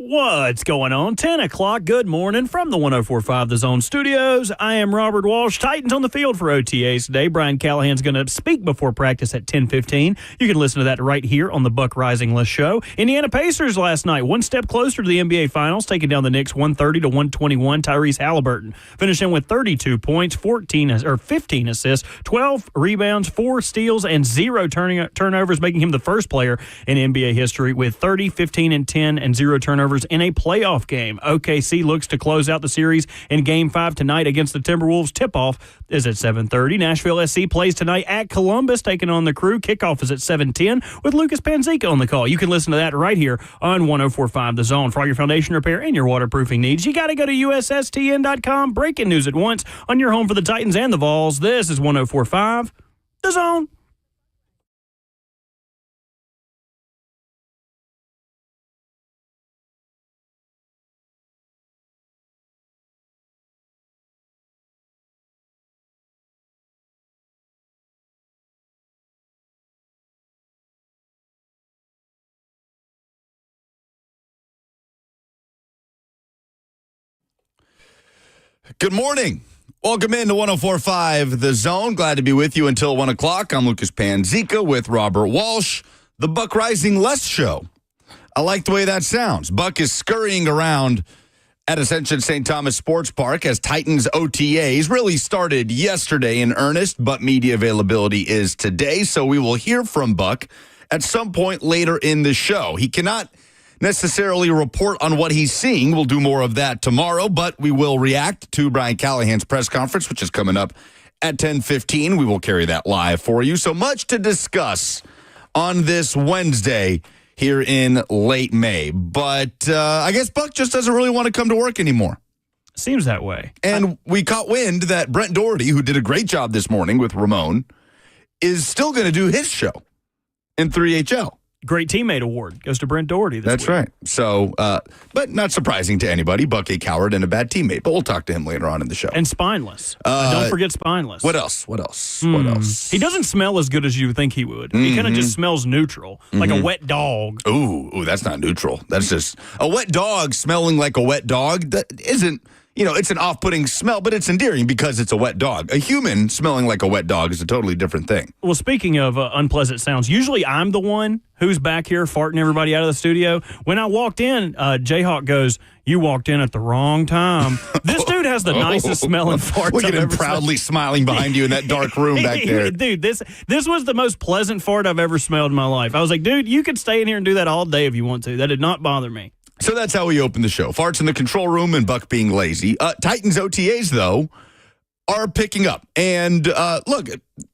What's going on? 10 o'clock. Good morning from the 104.5 The Zone Studios. I am Robert Walsh. Titans on the field for OTAs today. Brian Callahan's going to speak before practice at 10:15. You can listen to that right here on the Buck Rising List show. Indiana Pacers last night, one step closer to the NBA Finals, taking down the Knicks 130-121. Tyrese Halliburton finishing with 32 points, 15 assists, 12 rebounds, 4 steals, and 0 turnovers, making him the first player in NBA history with 30, 15, and 10 and 0 turnovers in a playoff game. OKC looks to close out the series in Game 5 tonight against the Timberwolves. Tip-off is at 7:30. Nashville SC plays tonight at Columbus, taking on the Crew. Kickoff is at 7:10 with Lucas Panzica on the call. You can listen to that right here on 104.5 The Zone. For all your foundation repair and your waterproofing needs, you got to go to USSTN.com. Breaking news at once on your home for the Titans and the Vols. This is 104.5 The Zone. Good morning. Welcome into 104.5 The Zone. Glad to be with you until 1 o'clock. I'm Lucas Panzica with Robert Walsh, the Buck Rising Less show. I like the way that sounds. Buck is scurrying around at Ascension St. Thomas Sports Park as Titans OTAs really started yesterday in earnest, but media availability is today, so we will hear from Buck at some point later in the show. He cannot necessarily report on what he's seeing. We'll do more of that tomorrow, but we will react to Brian Callahan's press conference, which is coming up at 10:15. We will carry that live for you. So much to discuss on this Wednesday here in late May. But I guess Buck just doesn't really want to come to work anymore. Seems that way. And we caught wind that Brent Doherty, who did a great job this morning with Ramon, is still going to do his show in 3HL. Great teammate award goes to Brent Doherty this That's week. right. So, but not surprising to anybody. Buck, a coward and a bad teammate. But we'll talk to him later on in the show. And spineless. Don't forget spineless. What else? What else? He doesn't smell as good as you would think he would. He kind of just smells neutral, like a wet dog. Ooh, that's not neutral. That's just a wet dog smelling like a wet dog. That isn't, it's an off-putting smell, but it's endearing because it's a wet dog. A human smelling like a wet dog is a totally different thing. Well, speaking of unpleasant sounds, usually I'm the one who's back here farting everybody out of the studio. When I walked in, Jayhawk goes, "You walked in at the wrong time." This dude has the nicest smelling farts. Look at him proudly smiling behind you in that dark room back there. Dude, this was the most pleasant fart I've ever smelled in my life. I was like, dude, you could stay in here and do that all day if you want to. That did not bother me. So that's how we open the show. Farts in the control room and Buck being lazy. Titans OTAs, though, are picking up. And look,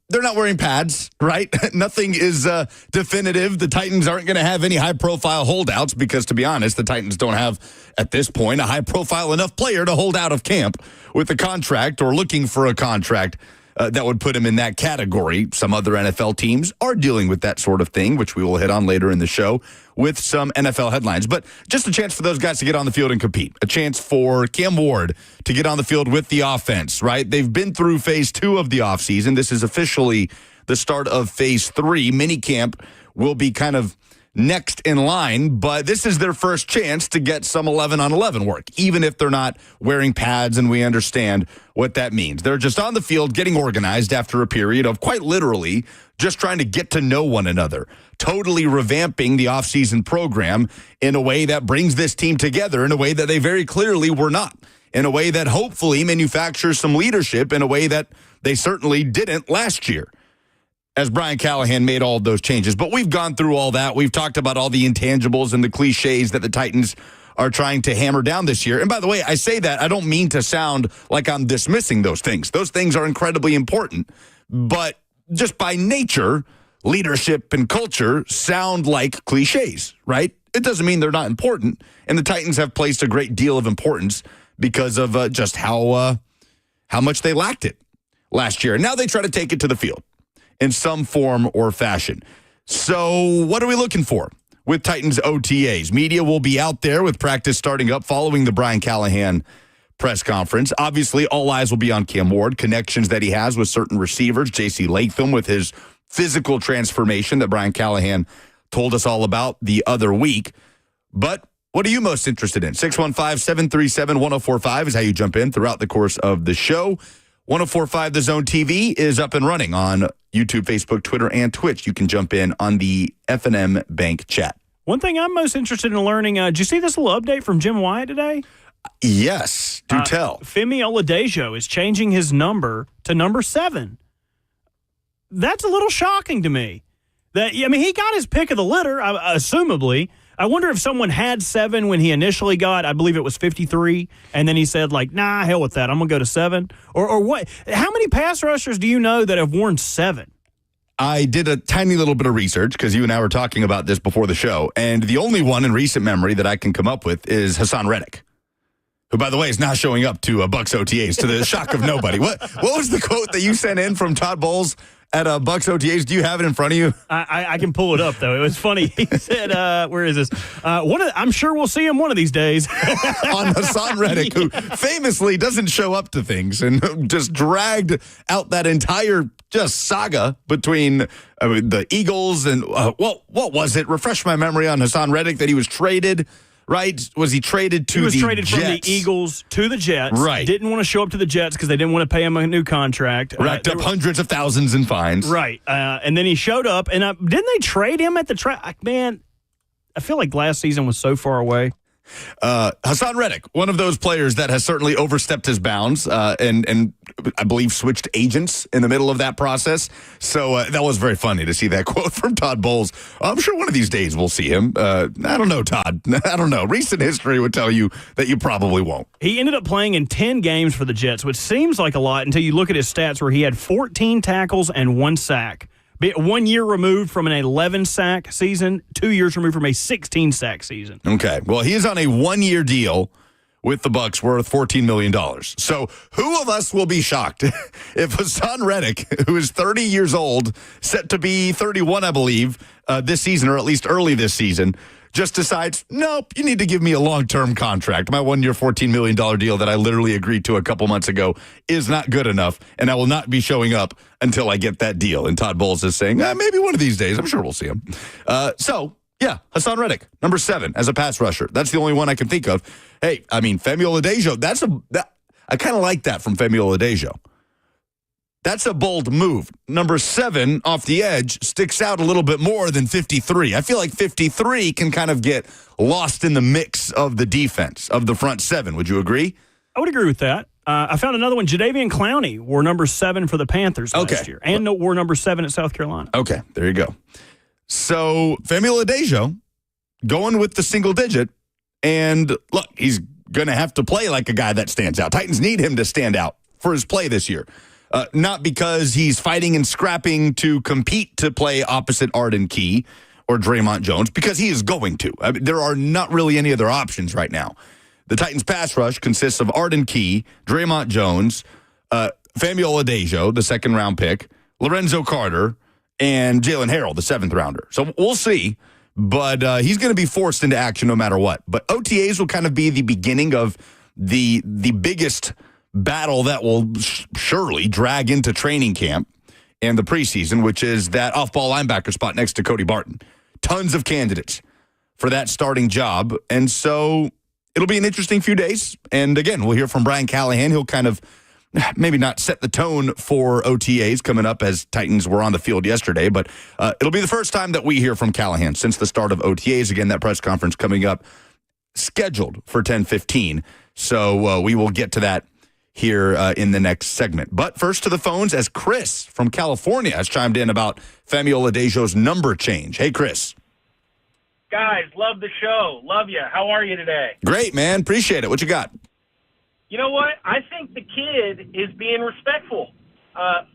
they're not wearing pads, right? Nothing is definitive. The Titans aren't going to have any high-profile holdouts because, to be honest, the Titans don't have, at this point, a high-profile enough player to hold out of camp with a contract or looking for a contract that would put him in that category. Some other NFL teams are dealing with that sort of thing, which we will hit on later in the show with some NFL headlines. But just a chance for those guys to get on the field and compete. A chance for Cam Ward to get on the field with the offense, right? They've been through phase 2 of the offseason. This is officially the start of phase 3. Minicamp will be kind of next in line, but this is their first chance to get some 11-on-11 work, even if they're not wearing pads, and we understand what that means. They're just on the field getting organized after a period of quite literally just trying to get to know one another, totally revamping the offseason program in a way that brings this team together in a way that they very clearly were not, in a way that hopefully manufactures some leadership in a way that they certainly didn't last year, as Brian Callahan made all of those changes. But we've gone through all that. We've talked about all the intangibles and the cliches that the Titans are trying to hammer down this year. And by the way, I say that, I don't mean to sound like I'm dismissing those things. Those things are incredibly important. But just by nature, leadership and culture sound like cliches, right? It doesn't mean they're not important. And the Titans have placed a great deal of importance because of just how much they lacked it last year. And now they try to take it to the field in some form or fashion. So what are we looking for with Titans OTAs? Media will be out there with practice starting up following the Brian Callahan press conference. Obviously, all eyes will be on Cam Ward, connections that he has with certain receivers, J.C. Latham with his physical transformation that Brian Callahan told us all about the other week. But What are you most interested in? 615-737-1045 is how you jump in throughout the course of the show. 1045 The Zone TV is up and running on YouTube, Facebook, Twitter, and Twitch. You can jump in on the F&M Bank chat. One thing I'm most interested in learning, did you see this little update from Jim Wyatt today? Yes, do tell. Femi Oladejo is changing his number to number 7. That's a little shocking to me. He got his pick of the litter, assumably. I wonder if someone had 7 when he initially got, I believe it was 53, and then he said, nah, hell with that. I'm going to go to 7. Or what? How many pass rushers do you know that have worn 7? I did a tiny little bit of research because you and I were talking about this before the show, and the only one in recent memory that I can come up with is Hassan Reddick, who, by the way, is not showing up to Bucks OTAs to the shock of nobody. What was the quote that you sent in from Todd Bowles at Bucks OTAs? Do you have it in front of you? I can pull it up, though. It was funny. He said, where is this? I'm sure we'll see him one of these days. On Hassan Reddick, who famously doesn't show up to things and just dragged out that entire just saga between the Eagles and, what was it? Refresh my memory on Hassan Reddick, that he was traded. Right? Was he traded to the Jets? He was traded from the Eagles to the Jets. Right. Didn't want to show up to the Jets because they didn't want to pay him a new contract. Racked up hundreds of thousands in fines. Right. And then he showed up, and didn't they trade him at the track? Man, I feel like last season was so far away. Hassan Reddick, one of those players that has certainly overstepped his bounds and I believe switched agents in the middle of that process. So that was very funny to see that quote from Todd Bowles. I'm sure one of these days we'll see him. I don't know, Todd. I don't know. Recent history would tell you that you probably won't. He ended up playing in 10 games for the Jets, which seems like a lot until you look at his stats where he had 14 tackles and 1 sack. 1 year removed from an 11-sack season, 2 years removed from a 16-sack season. Okay. Well, he is on a 1-year deal with the Bucks worth $14 million. So who of us will be shocked if Hassan Reddick, who is 30 years old, set to be 31, I believe, this season, or at least early this season, just decides, nope, you need to give me a long-term contract. My 1-year, $14 million deal that I literally agreed to a couple months ago is not good enough, and I will not be showing up until I get that deal. And Todd Bowles is saying, maybe one of these days. I'm sure we'll see him. Yeah, Hassan Reddick, number 7 as a pass rusher. That's the only one I can think of. Hey, Femi Oladejo, I kind of like that from Femi Oladejo. That's a bold move. Number 7 off the edge sticks out a little bit more than 53. I feel like 53 can kind of get lost in the mix of the defense, of the front 7. Would you agree? I would agree with that. I found another one. Jadeveon Clowney wore number 7 for the Panthers last year, and wore number 7 at South Carolina. Okay, there you go. So Femi Oladejo going with the single digit, and look, he's going to have to play like a guy that stands out. Titans need him to stand out for his play this year. Not because he's fighting and scrapping to compete to play opposite Arden Key or Draymond Jones, because he is going to. There are not really any other options right now. The Titans pass rush consists of Arden Key, Draymond Jones, Femi Oladejo, the 2nd-round pick, Lorenzo Carter, and Jalen Harrell, the 7th-rounder. So we'll see, but he's going to be forced into action no matter what. But OTAs will kind of be the beginning of the biggest battle that will surely drag into training camp and the preseason, which is that off-ball linebacker spot next to Cody Barton. Tons of candidates for that starting job, and so it'll be an interesting few days. And again, we'll hear from Brian Callahan. He'll kind of maybe not set the tone for OTAs coming up, as Titans were on the field yesterday, but it'll be the first time that we hear from Callahan since the start of OTAs. Again, that press conference coming up, scheduled for 10:15. So we will get to that here in the next segment. But first to the phones, as Chris from California has chimed in about Femi Oladejo's number change. Hey, Chris. Guys, love the show. Love you. How are you today? Great, man. Appreciate it. What you got? You know what? I think the kid is being respectful.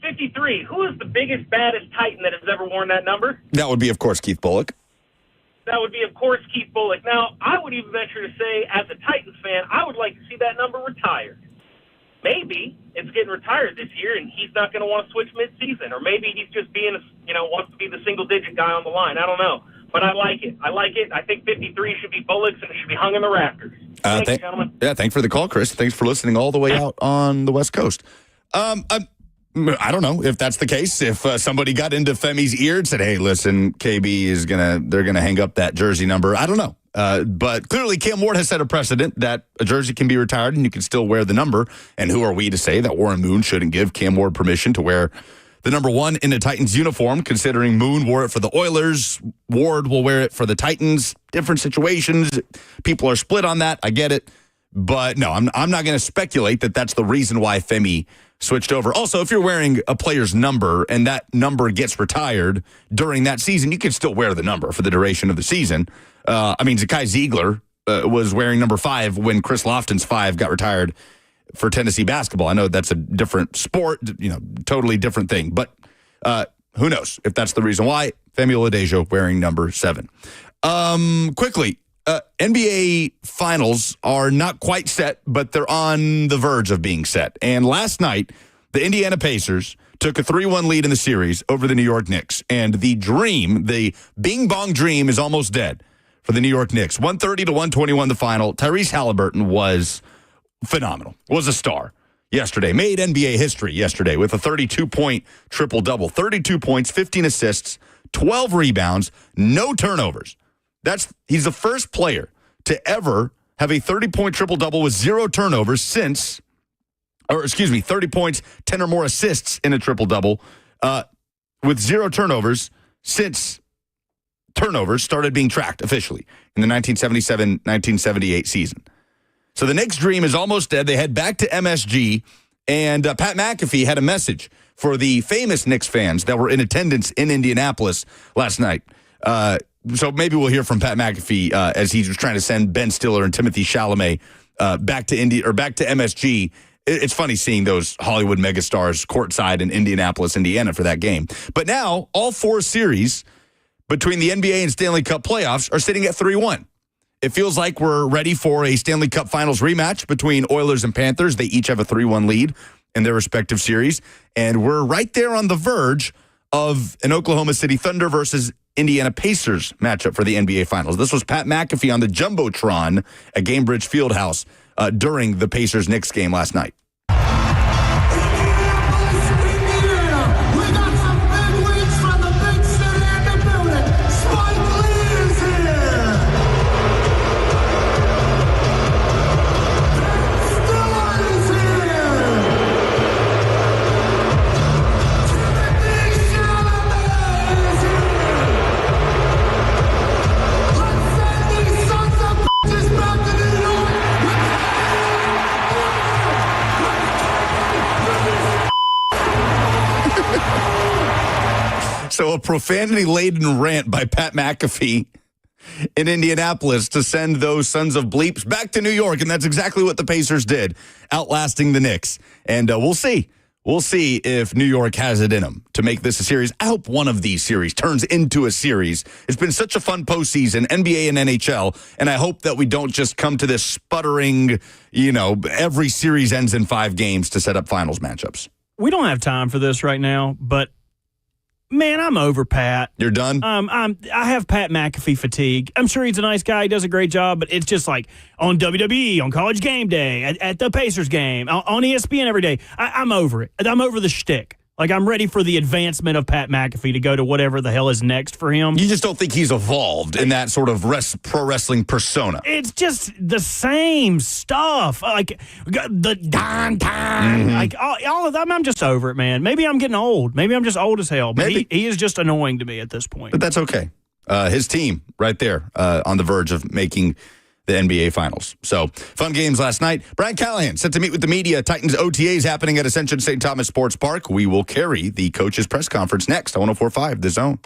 53, who is the biggest, baddest Titan that has ever worn that number? That would be, of course, Keith Bullock. That would be, of course, Keith Bullock. Now, I would even venture to say, as a Titans fan, I would like to see that number retired. Maybe it's getting retired this year, and he's not going to want to switch midseason. Or maybe he's just being, wants to be the single-digit guy on the line. I don't know. But I like it. I think 53 should be Bullock's, and it should be hung in the rafters. Thanks, gentlemen. Yeah, thanks for the call, Chris. Thanks for listening all the way out on the West Coast. I don't know if that's the case. If somebody got into Femi's ear and said, hey, listen, KB they're going to hang up that jersey number. I don't know. But clearly Cam Ward has set a precedent that a jersey can be retired and you can still wear the number. And who are we to say that Warren Moon shouldn't give Cam Ward permission to wear the number 1 in a Titans uniform, considering Moon wore it for the Oilers, Ward will wear it for the Titans. Different situations. People are split on that. I get it. But no, I'm not going to speculate that that's the reason why Femi switched over. Also, if you're wearing a player's number and that number gets retired during that season, you can still wear the number for the duration of the season. Zakai Ziegler was wearing number 5 when Chris Lofton's 5 got retired for Tennessee basketball. I know that's a different sport, totally different thing. But who knows if that's the reason why. Femi Oladejo wearing number 7. Quickly, NBA finals are not quite set, but they're on the verge of being set. And last night, the Indiana Pacers took a 3-1 lead in the series over the New York Knicks. And the Bing Bong dream is almost dead for the New York Knicks. 130 to 121 the final. Tyrese Halliburton was phenomenal, was a star yesterday, made NBA history yesterday with a 32-point triple-double. 32 points, 15 assists, 12 rebounds, no turnovers. He's the first player to ever have a 30-point triple-double with 0 turnovers 30 points, 10 or more assists in a triple-double with 0 turnovers since turnovers started being tracked officially in the 1977-1978 season. So the Knicks' dream is almost dead. They head back to MSG, and Pat McAfee had a message for the famous Knicks fans that were in attendance in Indianapolis last night. So maybe we'll hear from Pat McAfee as he was trying to send Ben Stiller and Timothy Chalamet back to MSG. It's funny seeing those Hollywood megastars courtside in Indianapolis, Indiana for that game. But now all 4 series between the NBA and Stanley Cup playoffs are sitting at 3-1. It feels like we're ready for a Stanley Cup Finals rematch between Oilers and Panthers. They each have a 3-1 lead in their respective series. And we're right there on the verge of an Oklahoma City Thunder versus Indiana Pacers matchup for the NBA Finals. This was Pat McAfee on the Jumbotron at Gainbridge Fieldhouse during the Pacers-Knicks game last night. So a profanity-laden rant by Pat McAfee in Indianapolis to send those sons of bleeps back to New York, and that's exactly what the Pacers did, outlasting the Knicks. And we'll see. We'll see if New York has it in them to make this a series. I hope one of these series turns into a series. It's been such a fun postseason, NBA and NHL, and I hope that we don't just come to this sputtering, every series ends in 5 games to set up finals matchups. We don't have time for this right now, but man, I'm over Pat. You're done? I have Pat McAfee fatigue. I'm sure he's a nice guy. He does a great job, but it's just like on WWE, on College Game Day, at the Pacers game, on ESPN every day. I'm over it. I'm over the shtick. Like, I'm ready for the advancement of Pat McAfee to go to whatever the hell is next for him. You just don't think he's evolved in that sort of pro wrestling persona. It's just the same stuff. Like, the downtown. Mm-hmm. Like, all of them. I'm just over it, man. Maybe I'm getting old. Maybe I'm just old as hell. But he is just annoying to me at this point. But that's okay. His team right there on the verge of making the NBA Finals. So, fun games last night. Brian Callahan set to meet with the media. Titans OTAs happening at Ascension St. Thomas Sports Park. We will carry the coaches' press conference next on 104.5 The Zone.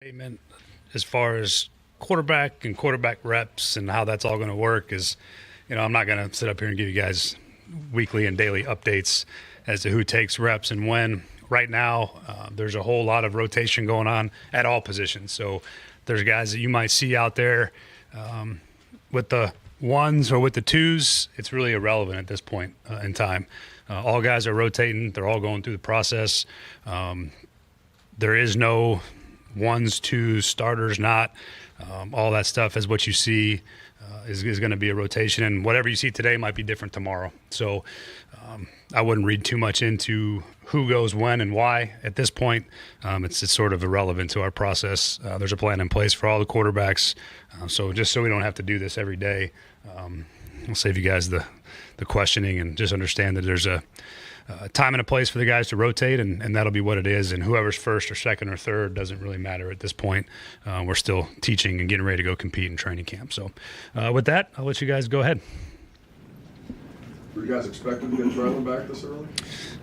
Statement as far as quarterback and quarterback reps and how that's all going to work is, I'm not going to sit up here and give you guys weekly and daily updates as to who takes reps and when. Right now, there's a whole lot of rotation going on at all positions. So there's guys that you might see out there with the ones or with the twos. It's really irrelevant at this point in time. All guys are rotating. They're all going through the process. There is no ones, twos, starters, not. All that stuff is what you see is going to be a rotation, and whatever you see today might be different tomorrow. So I wouldn't read too much into who goes when and why at this point. It's sort of irrelevant to our process. There's a plan in place for all the quarterbacks. So just so we don't have to do this every day, I'll save you guys the questioning and just understand that there's a time and a place for the guys to rotate, and that'll be what it is. And whoever's first or second or third doesn't really matter at this point. We're still teaching and getting ready to go compete in training camp. So with that, I'll let you guys go ahead. Were you guys expecting to get Trevor back this early?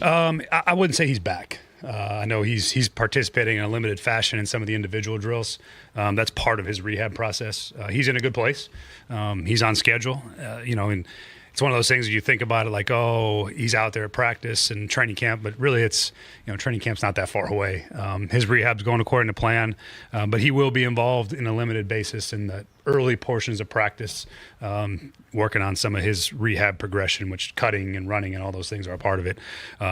I wouldn't say he's back. I know he's participating in a limited fashion in some of the individual drills. That's part of his rehab process. He's in a good place. He's on schedule, and it's one of those things that you think about it like, oh, he's out there at practice and training camp, but really it's, training camp's not that far away. His rehab's going according to plan, but he will be involved in a limited basis in the early portions of practice, working on some of his rehab progression, which cutting and running and all those things are a part of it.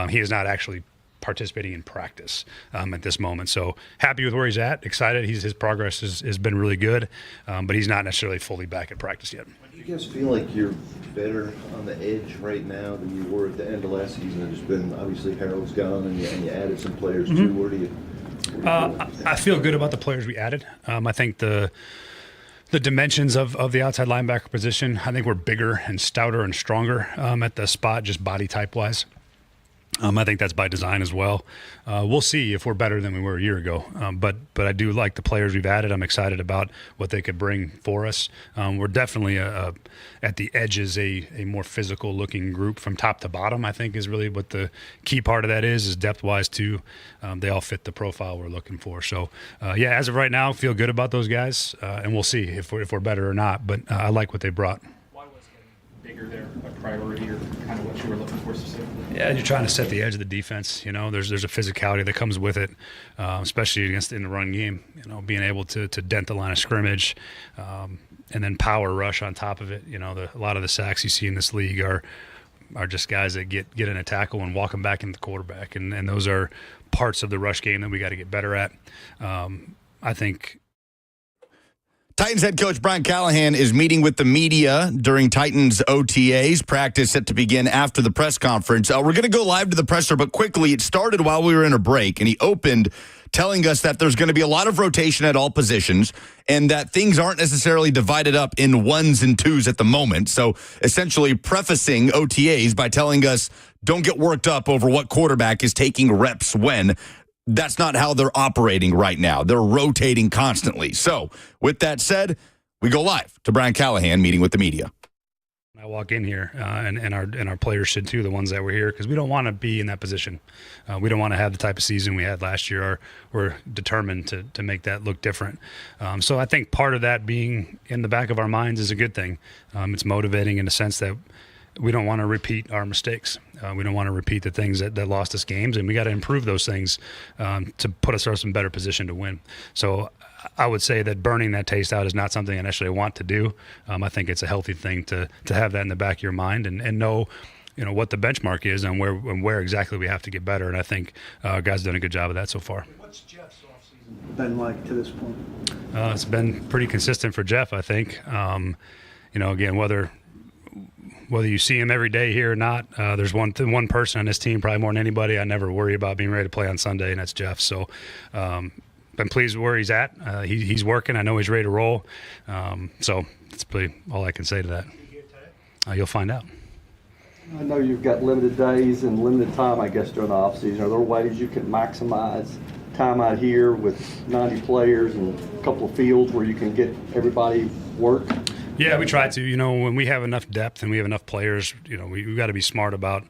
He is not actually participating in practice at this moment. So happy with where he's at, excited. His progress has been really good, but he's not necessarily fully back at practice yet. Do you guys feel like you're better on the edge right now than you were at the end of last season? There's been, obviously, Harold's gone, and you added some players too. Where do you I feel good about the players we added. I think the dimensions of the outside linebacker position, I think we're bigger and stouter and stronger at the spot, just body type-wise. I think that's by design as well. We'll see if we're better than we were a year ago. But I do like the players we've added. I'm excited about what they could bring for us. We're definitely at the edges a more physical looking group from top to bottom. I think is really what the key part of that is depth wise too. They all fit the profile we're looking for. So as of right now, feel good about those guys, and we'll see if we're better or not. But I like what they brought. Bigger there a priority, or kind of what you were looking for specifically? Yeah, you're trying to set the edge of the defense. There's a physicality that comes with it, especially in the run game. Being able to dent the line of scrimmage, and then power rush on top of it. A lot of the sacks you see in this league are just guys that get in a tackle and walk them back into the quarterback, and those are parts of the rush game that we got to get better at. I think. Titans head coach Brian Callahan is meeting with the media during Titans OTAs. Practice set to begin after the press conference. We're going to go live to the presser, but quickly, it started while we were in a break, and he opened telling us that there's going to be a lot of rotation at all positions and that things aren't necessarily divided up in ones and twos at the moment. So essentially prefacing OTAs by telling us, don't get worked up over what quarterback is taking reps when. That's not how they're operating right now. They're rotating constantly. So with that said, we go live to Brian Callahan meeting with the media. I walk in here, and our players should too, the ones that were here, because we don't want to be in that position. We don't want to have the type of season we had last year. We're determined to make that look different. So I think part of that being in the back of our minds is a good thing. It's motivating in the sense that we don't want to repeat our mistakes. We don't want to repeat the things that lost us games, and we got to improve those things to put ourselves in a better position to win. So I would say that burning that taste out is not something I necessarily want to do. I think it's a healthy thing to have that in the back of your mind and know, what the benchmark is and where exactly we have to get better. And I think guys done a good job of that so far. What's Jeff's offseason been like to this point? It's been pretty consistent for Jeff, I think. Again, whether you see him every day here or not, there's one person on this team, probably more than anybody, I never worry about being ready to play on Sunday, and that's Jeff. So been pleased with where he's at. He's working. I know he's ready to roll. So that's pretty all I can say to that. You'll find out. I know you've got limited days and limited time, I guess, during the offseason. Are there ways you can maximize time out here with 90 players and a couple of fields where you can get everybody work? Yeah, we try to. When we have enough depth and we have enough players, we've got to be smart about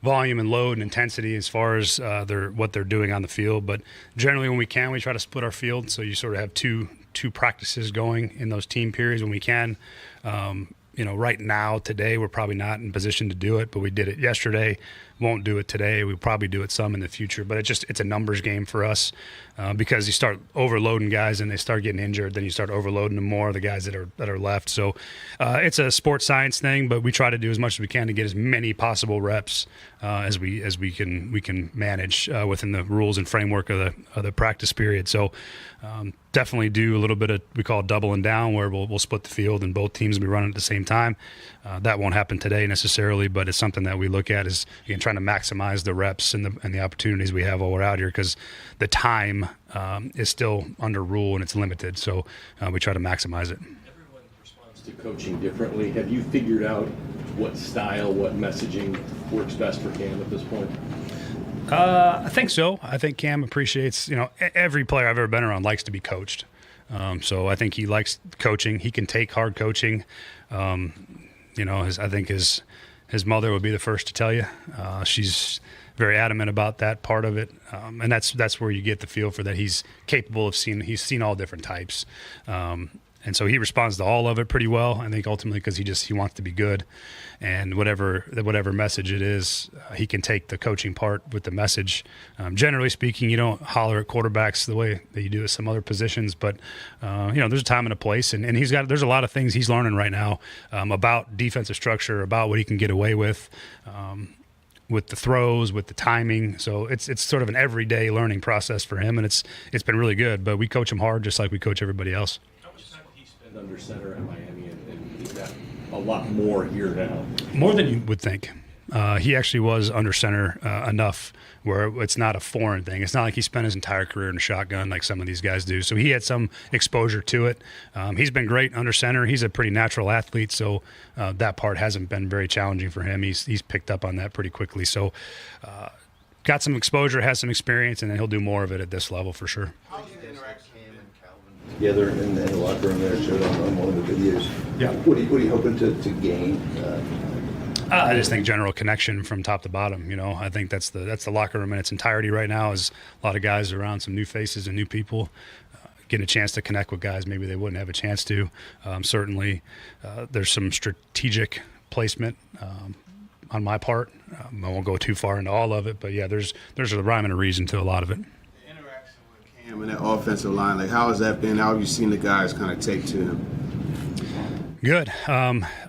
volume and load and intensity as far as what they're doing on the field. But generally, when we can, we try to split our field, so you sort of have two practices going in those team periods when we can. Right now, today, we're probably not in position to do it, but we did it yesterday. Won't do it today. We'll probably do it some in the future, but it's a numbers game for us because you start overloading guys and they start getting injured, then you start overloading them more, the guys that are left. So it's a sports science thing, but we try to do as much as we can to get as many possible reps as we can manage within the rules and framework of the practice period. So definitely do a little bit of, we call it doubling down, where we'll split the field and both teams will be running at the same time. That won't happen today necessarily, but it's something that we look at is, again, trying to maximize the reps and the opportunities we have while we're out here, because the time is still under rule and it's limited. So we try to maximize it. Everyone responds to coaching differently. Have you figured out what style, what messaging works best for Cam at this point? I think so. I think Cam appreciates, every player I've ever been around likes to be coached. So I think he likes coaching. He can take hard coaching. I think his mother would be the first to tell you. She's very adamant about that part of it, and that's where you get the feel for that he's capable of seeing. He's seen all different types, and so he responds to all of it pretty well. I think ultimately because he wants to be good, and whatever message it is, he can take the coaching part with the message. Generally speaking, you don't holler at quarterbacks the way that you do at some other positions, but there's a time and a place, and there's a lot of things he's learning right now about defensive structure, about what he can get away with the throws, with the timing. So it's sort of an everyday learning process for him, and it's been really good. But we coach him hard just like we coach everybody else. How much time did he spend under center at Miami, and he's got a lot more here now? More than you would think. He actually was under center enough where it's not a foreign thing. It's not like he spent his entire career in a shotgun like some of these guys do. So he had some exposure to it. He's been great under center. He's a pretty natural athlete, so that part hasn't been very challenging for him. He's picked up on that pretty quickly. So got some exposure, has some experience, and then he'll do more of it at this level for sure. How's the interaction Cam and Calvin together in the locker room there, showed on one of the videos? Yeah. What are you hoping to gain? I just think general connection from top to bottom. I think that's the locker room in its entirety right now. Is a lot of guys around, some new faces and new people, getting a chance to connect with guys maybe they wouldn't have a chance to. Certainly, there's some strategic placement on my part. I won't go too far into all of it, but yeah, there's a rhyme and a reason to a lot of it. The interaction with Cam and that offensive line, how has that been? How have you seen the guys kind of take to him? Good.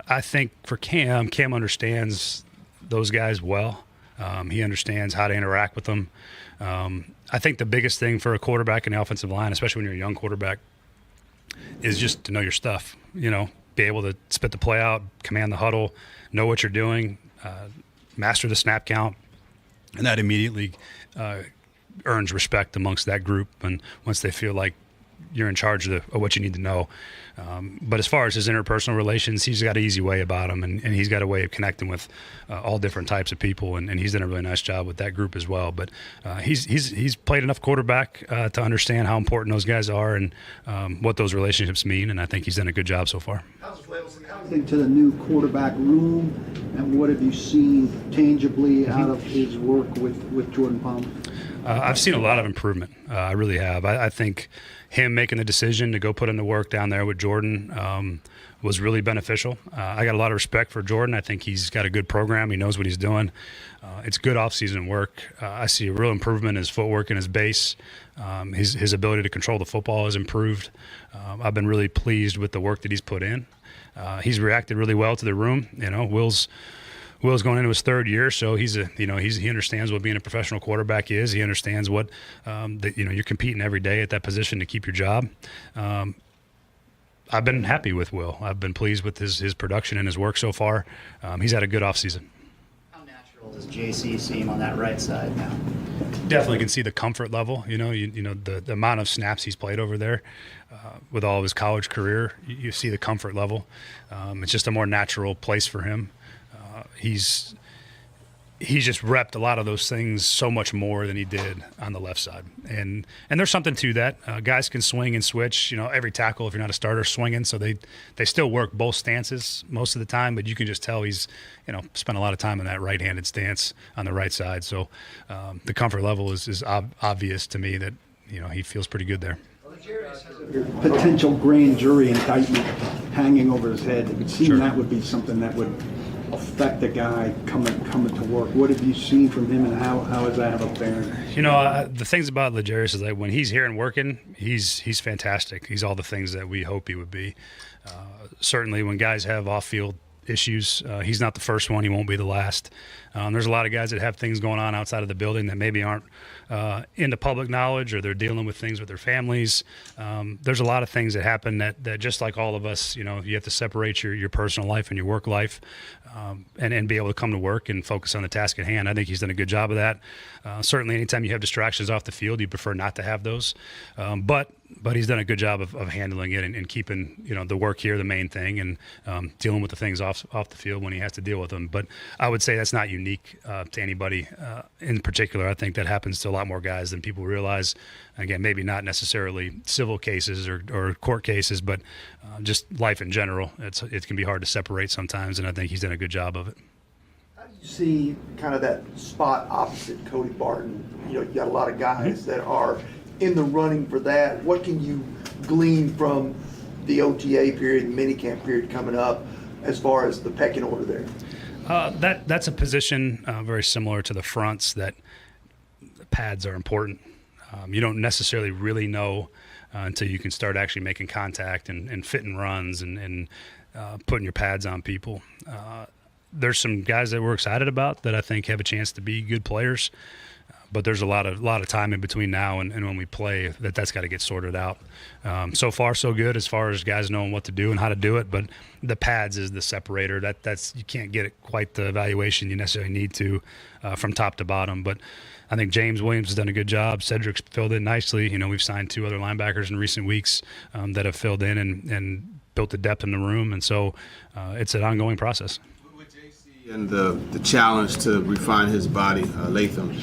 I think for Cam understands those guys well. He understands how to interact with them. I think the biggest thing for a quarterback in the offensive line, especially when you're a young quarterback, is just to know your stuff. Be able to spit the play out, command the huddle, know what you're doing, master the snap count, and that immediately earns respect amongst that group. And once they feel like you're in charge of what you need to know. But as far as his interpersonal relations, he's got an easy way about him, and he's got a way of connecting with all different types of people, and he's done a really nice job with that group as well. But he's played enough quarterback to understand how important those guys are and what those relationships mean, and I think he's done a good job so far. To the new quarterback room, and what have you seen tangibly out of his work with Jordan Palmer? I've seen a lot of improvement. I really have. I think him making the decision to go put in the work down there with Jordan was really beneficial. I got a lot of respect for Jordan. I think he's got a good program. He knows what he's doing. It's good off-season work. I see a real improvement in his footwork and his base. His ability to control the football has improved. I've been really pleased with the work that he's put in. He's reacted really well to the room. Will's going into his third year, so he understands what being a professional quarterback is. He understands what you're competing every day at that position to keep your job. I've been happy with Will. I've been pleased with his production and his work so far. He's had a good offseason. How natural does JC seem on that right side now? Definitely can see the comfort level. The amount of snaps he's played over there with all of his college career. You see the comfort level. It's just a more natural place for him. He's he's just repped a lot of those things so much more than he did on the left side. And there's something to that. Guys can swing and switch, every tackle, if you're not a starter, swinging. So they still work both stances most of the time, but you can just tell he's, spent a lot of time in that right-handed stance on the right side. So the comfort level is obvious to me that, he feels pretty good there. Potential grand jury indictment hanging over his head. It would seem that would be something that would affect the guy coming to work. What have you seen from him, and how does that have a bearing? The things about Legarius is that when he's here and working, he's fantastic. He's all the things that we hope he would be. Certainly when guys have off-field issues, he's not the first one. He won't be the last. There's a lot of guys that have things going on outside of the building that maybe aren't into public knowledge, or they're dealing with things with their families. There's a lot of things that happen that just like all of us, you have to separate your personal life and your work life, and be able to come to work and focus on the task at hand. I think he's done a good job of that. Certainly anytime you have distractions off the field, you prefer not to have those. But he's done a good job of handling it and keeping, the work here the main thing, and dealing with the things off the field when he has to deal with them. But I would say that's not unique to anybody in particular. I think that happens to a lot more guys than people realize. Again, maybe not necessarily civil cases or court cases, but just life in general. It can be hard to separate sometimes, and I think he's done a good job of it. How do you see kind of that spot opposite Cody Barton? You got a lot of guys that are in the running for that. What can you glean from the OTA period and minicamp period coming up as far as the pecking order there? That's a position very similar to the fronts, that the pads are important. You don't necessarily really know until you can start actually making contact and fitting runs and putting your pads on people. There's some guys that we're excited about that I think have a chance to be good players, but there's a lot of time in between now and when we play that's got to get sorted out. So far, so good as far as guys knowing what to do and how to do it, but the pads is the separator. That's you can't get it quite the evaluation you necessarily need to from top to bottom. But I think James Williams has done a good job. Cedric's filled in nicely. We've signed 2 other linebackers in recent weeks that have filled in and built the depth in the room, and so it's an ongoing process. With JC and the challenge to refine his body, Latham,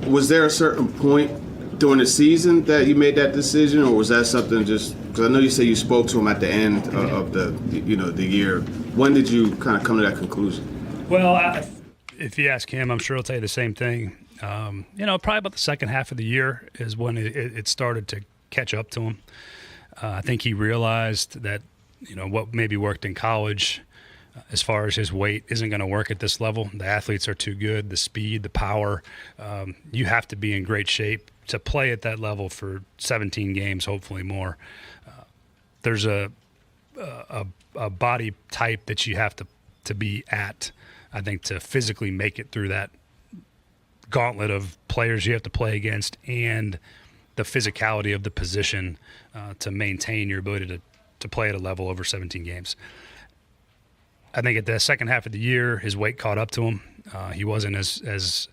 was there a certain point during the season that you made that decision, or was that something just because I know you say you spoke to him at the end of the year? When did you kind of come to that conclusion? Well, if you ask him, I'm sure he'll tell you the same thing. Probably about the second half of the year is when it started to catch up to him. I think he realized that what maybe worked in college, as far as his weight, isn't going to work at this level. The athletes are too good, the speed, the power. You have to be in great shape to play at that level for 17 games, hopefully more. There's a body type that you have to be at, I think, to physically make it through that gauntlet of players you have to play against and the physicality of the position to maintain your ability to play at a level over 17 games. I think at the second half of the year, his weight caught up to him. He wasn't as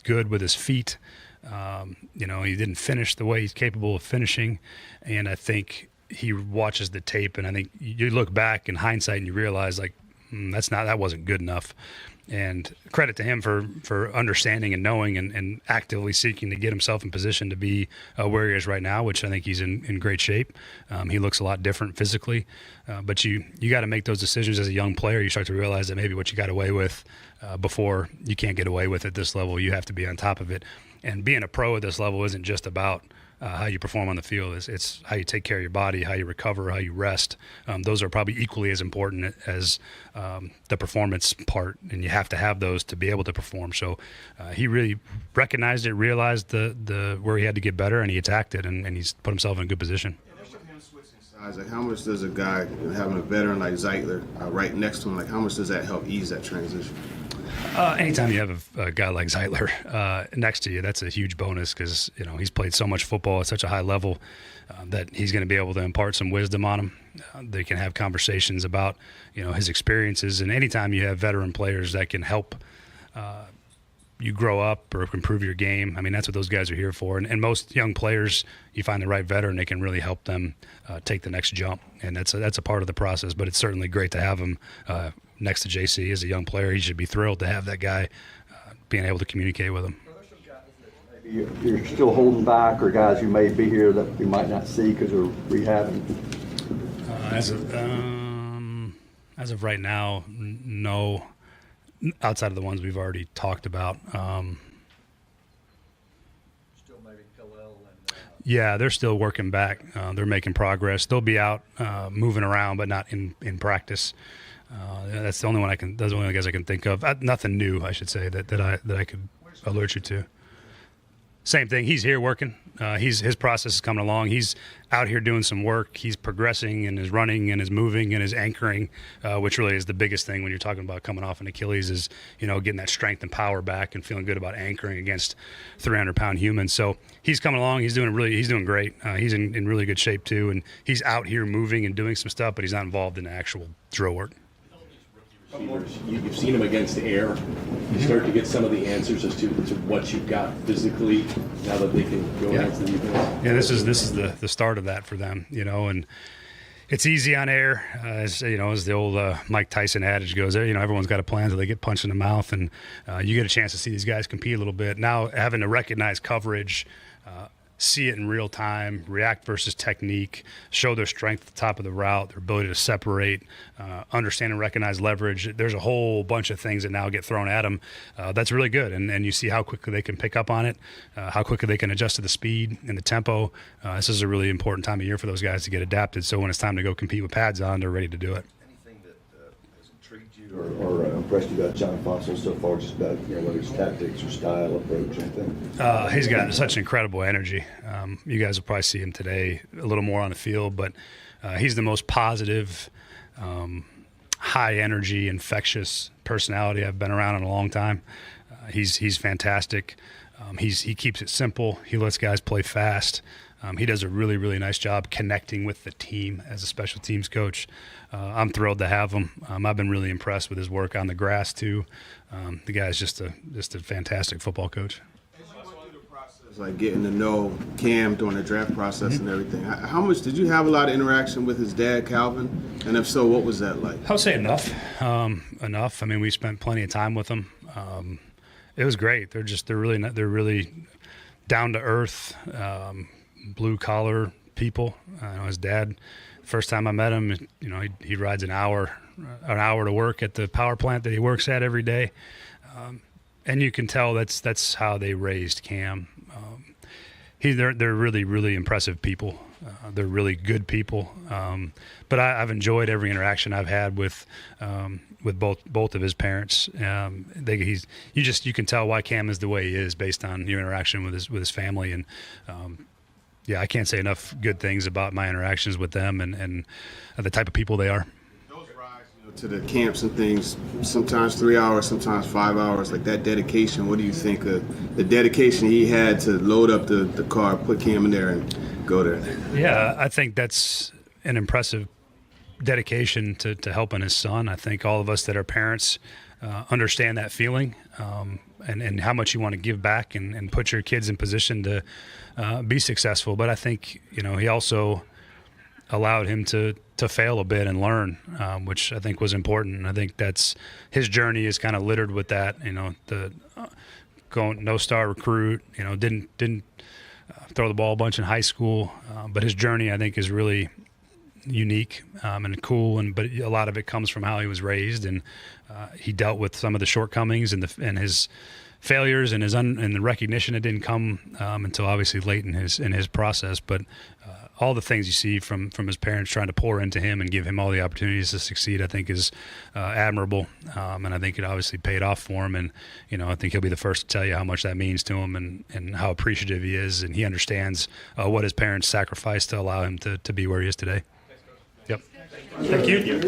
good with his feet. He didn't finish the way he's capable of finishing. And I think he watches the tape, and I think you look back in hindsight and you realize, that wasn't good enough. And credit to him for understanding and knowing and actively seeking to get himself in position to be where he is right now, which I think he's in great shape. He looks a lot different physically. But you got to make those decisions as a young player. You start to realize that maybe what you got away with before, you can't get away with at this level. You have to be on top of it. And being a pro at this level isn't just about how you perform on the field. It's how you take care of your body, how you recover, how you rest. Those are probably equally as important as the performance part, and you have to have those to be able to perform. So he really recognized it, realized the where he had to get better, and he attacked it, and he's put himself in a good position. How much does a guy having a veteran like Zeitler right next to him, how much does that help ease that transition? Anytime you have a guy like Zeitler next to you, that's a huge bonus because he's played so much football at such a high level that he's going to be able to impart some wisdom on him. They can have conversations about his experiences, and anytime you have veteran players that can help you grow up or improve your game, I mean that's what those guys are here for. And most young players, you find the right veteran, they can really help them take the next jump, and that's a part of the process. But it's certainly great to have him next to JC as a young player. He should be thrilled to have that guy being able to communicate with them. You're still holding back, or guys who may be here that we might not see because they're rehabbing? As of right now, no. Outside of the ones we've already talked about. Still maybe Hillel and yeah, they're still working back. They're making progress. They'll be out moving around, but not in practice. That's the only one Those are the only guys I can think of. Nothing new, I should say, that I could alert you to. Same thing. He's here working. His process is coming along. He's out here doing some work. He's progressing in his running and his moving and his anchoring, which really is the biggest thing when you're talking about coming off an Achilles is, getting that strength and power back and feeling good about anchoring against 300-pound humans. So he's coming along. He's doing great. He's in really good shape too. And he's out here moving and doing some stuff, but he's not involved in the actual drill work. You've seen him against air. You start to get some of the answers as to what you've got physically now that they can go against the defense. Yeah, this is the start of that for them, and it's easy on air. As the old Mike Tyson adage goes, everyone's got a plan until they get punched in the mouth, and you get a chance to see these guys compete a little bit. Now having to recognize coverage, see it in real time, react versus technique, show their strength at the top of the route, their ability to separate, understand and recognize leverage. There's a whole bunch of things that now get thrown at them. That's really good. And you see how quickly they can pick up on it, how quickly they can adjust to the speed and the tempo. This is a really important time of year for those guys to get adapted. So when it's time to go compete with pads on, they're ready to do it. Anything that has intrigued you or impressed you about John Fossil so far, just about whether it's tactics or style, approach, anything? He's got such incredible energy. You guys will probably see him today a little more on the field, but he's the most positive, high energy, infectious personality I've been around in a long time. He's fantastic. He keeps it simple. He lets guys play fast. He does a really, really nice job connecting with the team as a special teams coach. I'm thrilled to have him. I've been really impressed with his work on the grass too. The guy's just a fantastic football coach. Like getting to know Cam during the draft process and everything. How much did you have a lot of interaction with his dad, Calvin? And if so, what was that like? I would say enough. Enough. I mean, we spent plenty of time with them. It was great. They're really down to earth, blue collar people. His dad, first time I met him, he rides an hour to work at the power plant that he works at every day. And you can tell that's how they raised Cam. They're really, really impressive people. They're really good people. But I've enjoyed every interaction I've had with both of his parents. You can tell why Cam is the way he is based on your interaction with his family. And I can't say enough good things about my interactions with them and the type of people they are. To the camps and things, sometimes 3 hours, sometimes 5 hours, like that dedication. What do you think of the dedication he had to load up the car, put Cam in there, and go there? Yeah, I think that's an impressive dedication to helping his son. I think all of us that are parents understand that feeling and how much you want to give back and put your kids in position to be successful. But I think, he also allowed him to fail a bit and learn, which I think was important. And I think that's his journey is kind of littered with that. The going no-star recruit. Didn't throw the ball a bunch in high school, but his journey I think is really unique and cool. But a lot of it comes from how he was raised, and he dealt with some of the shortcomings and his failures and the recognition. It didn't come until obviously late in his process, but. All the things you see from his parents trying to pour into him and give him all the opportunities to succeed, I think is admirable. And I think it obviously paid off for him. And, I think he'll be the first to tell you how much that means to him and how appreciative he is. And he understands what his parents sacrificed to allow him to be where he is today. Yep. Thank you.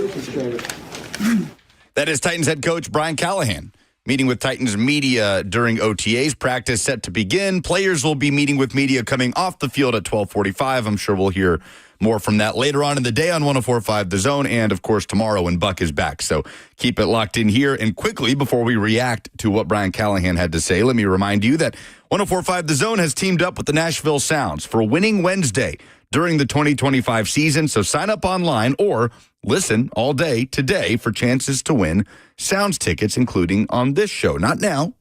That is Titans head coach Brian Callahan. Meeting with Titans media during OTAs. Practice set to begin. Players will be meeting with media coming off the field at 12:45. I'm sure we'll hear more from that later on in the day on 104.5 The Zone, and, of course, tomorrow when Buck is back. So keep it locked in here. And quickly, before we react to what Brian Callahan had to say, let me remind you that 104.5 The Zone has teamed up with the Nashville Sounds for Winning Wednesday during the 2025 season. So sign up online or listen all day today for chances to win Sounds tickets, including on this show. Not now,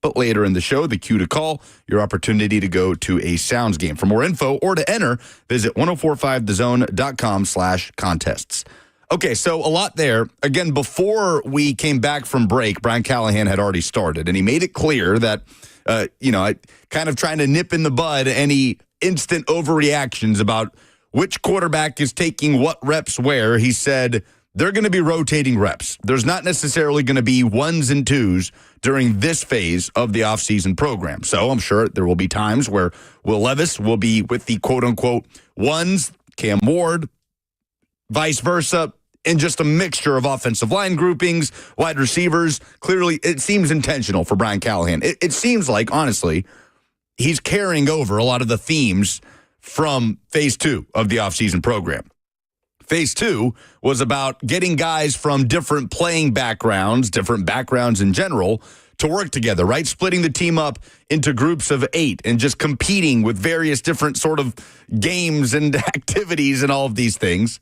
but but later in the show, the cue to call, your opportunity to go to a Sounds game. For more info or to enter, visit 1045thezone.com/contests. Okay, so a lot there. Again, before we came back from break, Brian Callahan had already started, and he made it clear that, kind of trying to nip in the bud any instant overreactions about which quarterback is taking what reps where. He said they're going to be rotating reps. There's not necessarily going to be ones and twos during this phase of the offseason program. So I'm sure there will be times where Will Levis will be with the quote-unquote ones, Cam Ward, vice versa, and just a mixture of offensive line groupings, wide receivers. Clearly, it seems intentional for Brian Callahan. It seems like, honestly, he's carrying over a lot of the themes from phase 2 of the offseason program. Phase 2 was about getting guys from different playing backgrounds, different backgrounds in general, to work together, right? Splitting the team up into groups of 8 and just competing with various different sort of games and activities and all of these things.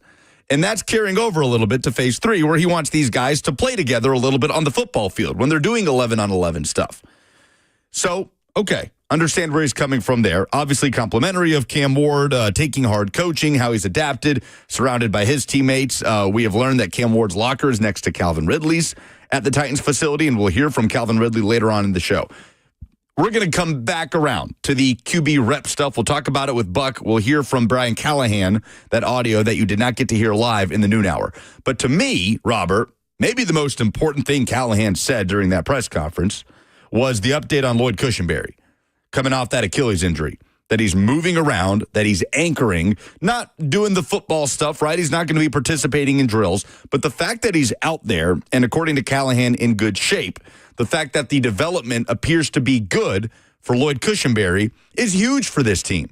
And that's carrying over a little bit to phase 3, where he wants these guys to play together a little bit on the football field when they're doing 11-on-11 stuff. So, okay, understand where he's coming from there. Obviously complimentary of Cam Ward, taking hard coaching, how he's adapted, surrounded by his teammates. We have learned that Cam Ward's locker is next to Calvin Ridley's at the Titans facility, and we'll hear from Calvin Ridley later on in the show. We're going to come back around to the QB rep stuff. We'll talk about it with Buck. We'll hear from Brian Callahan, that audio that you did not get to hear live in the noon hour. But to me, Robert, maybe the most important thing Callahan said during that press conference was the update on Lloyd Cushenberry coming off that Achilles injury, that he's moving around, that he's anchoring, not doing the football stuff, right? He's not going to be participating in drills. But the fact that he's out there, and according to Callahan, in good shape, the fact that the development appears to be good for Lloyd Cushenberry is huge for this team,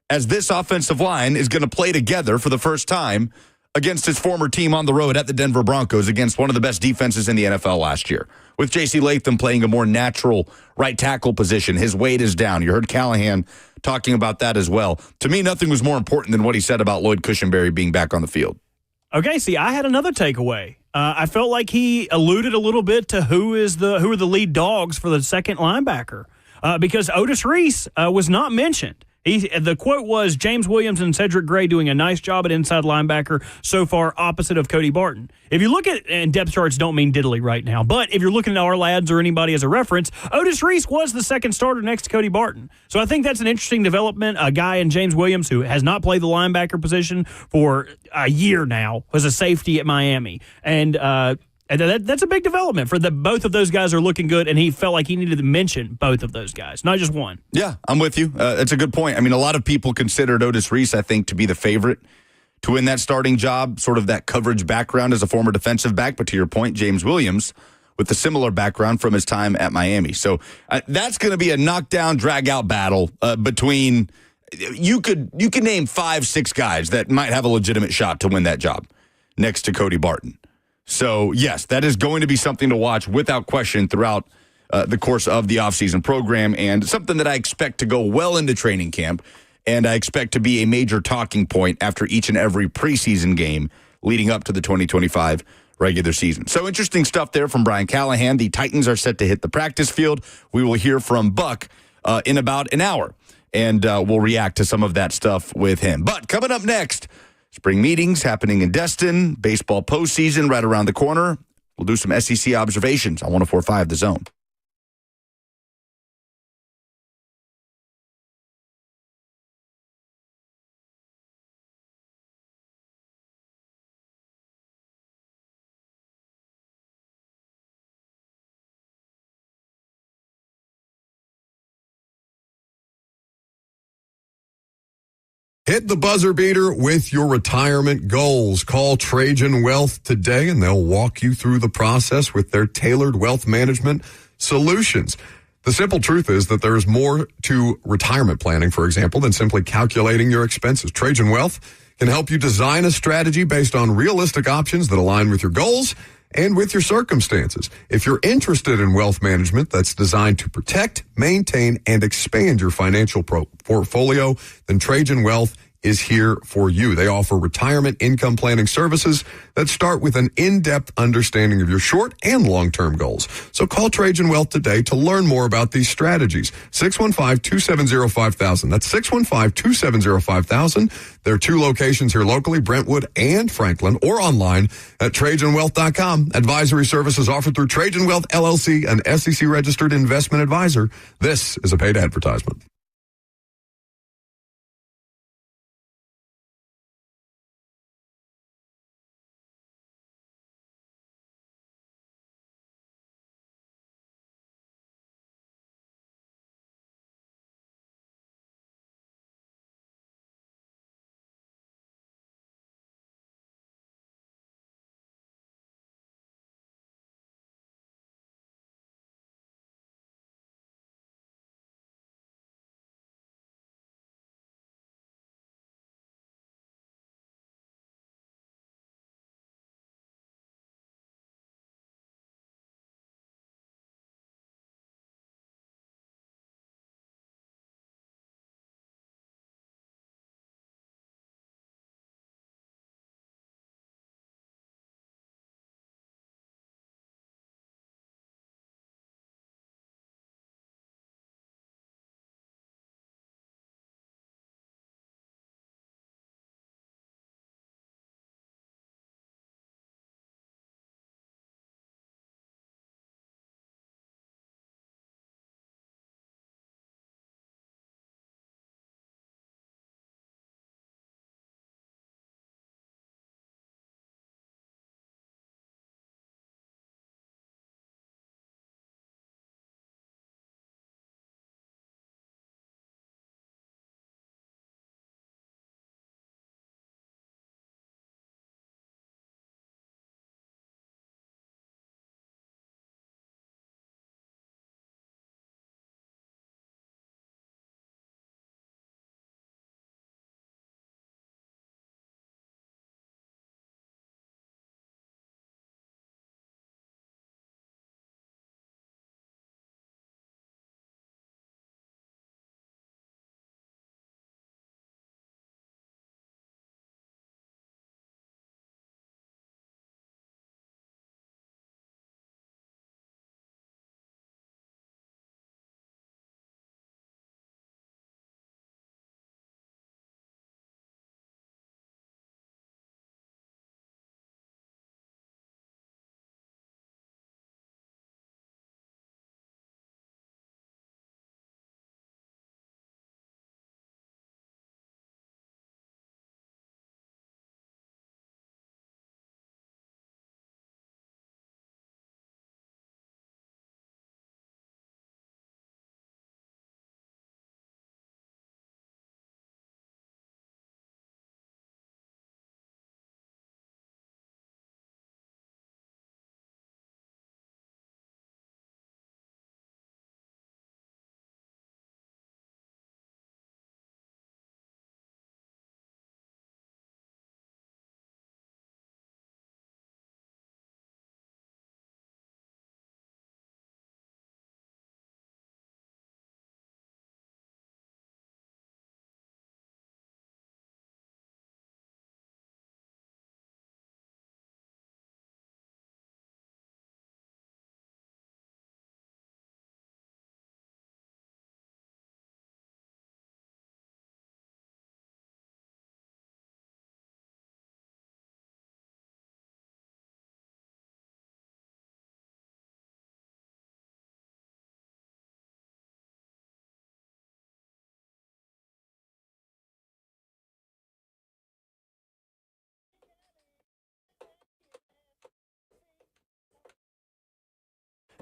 as this offensive line is going to play together for the first time against his former team on the road at the Denver Broncos against one of the best defenses in the NFL last year. With J.C. Latham playing a more natural right tackle position, his weight is down. You heard Callahan talking about that as well. To me, nothing was more important than what he said about Lloyd Cushenberry being back on the field. Okay, see, I had another takeaway. I felt like he alluded a little bit to who are the lead dogs for the second linebacker, because Otis Reese was not mentioned. The quote was, James Williams and Cedric Gray doing a nice job at inside linebacker so far, opposite of Cody Barton. If you look at, and depth charts don't mean diddly right now, but if you're looking at our lads or anybody as a reference, Otis Reese was the second starter next to Cody Barton. So I think that's an interesting development. A guy in James Williams who has not played the linebacker position for a year now, was a safety at Miami. And that's a big development for both of those guys are looking good, and he felt like he needed to mention both of those guys, not just one. Yeah, I'm with you. That's a good point. I mean, a lot of people considered Otis Reese, I think, to be the favorite to win that starting job, sort of that coverage background as a former defensive back. But to your point, James Williams with a similar background from his time at Miami. So that's going to be a knockdown, drag-out battle between you could name 5-6 guys that might have a legitimate shot to win that job next to Cody Barton. So, yes, that is going to be something to watch without question throughout the course of the offseason program, and something that I expect to go well into training camp, and I expect to be a major talking point after each and every preseason game leading up to the 2025 regular season. So interesting stuff there from Brian Callahan. The Titans are set to hit the practice field. We will hear from Buck in about an hour, and we'll react to some of that stuff with him. But coming up next, spring meetings happening in Destin, baseball postseason right around the corner. We'll do some SEC observations on 104.5 The Zone. Hit the buzzer beater with your retirement goals. Call Trajan Wealth today, and they'll walk you through the process with their tailored wealth management solutions. The simple truth is that there is more to retirement planning, for example, than simply calculating your expenses. Trajan Wealth can help you design a strategy based on realistic options that align with your goals and with your circumstances. If you're interested in wealth management that's designed to protect, maintain, and expand your financial portfolio, then Trajan Wealth is here for you. They offer retirement income planning services that start with an in-depth understanding of your short and long-term goals. So call Trajan Wealth today to learn more about these strategies. 615-270-5000. That's 615-270-5000. There are 2 locations here locally, Brentwood and Franklin, or online at TrajanWealth.com. Advisory services offered through Trajan Wealth LLC, an SEC-registered investment advisor. This is a paid advertisement.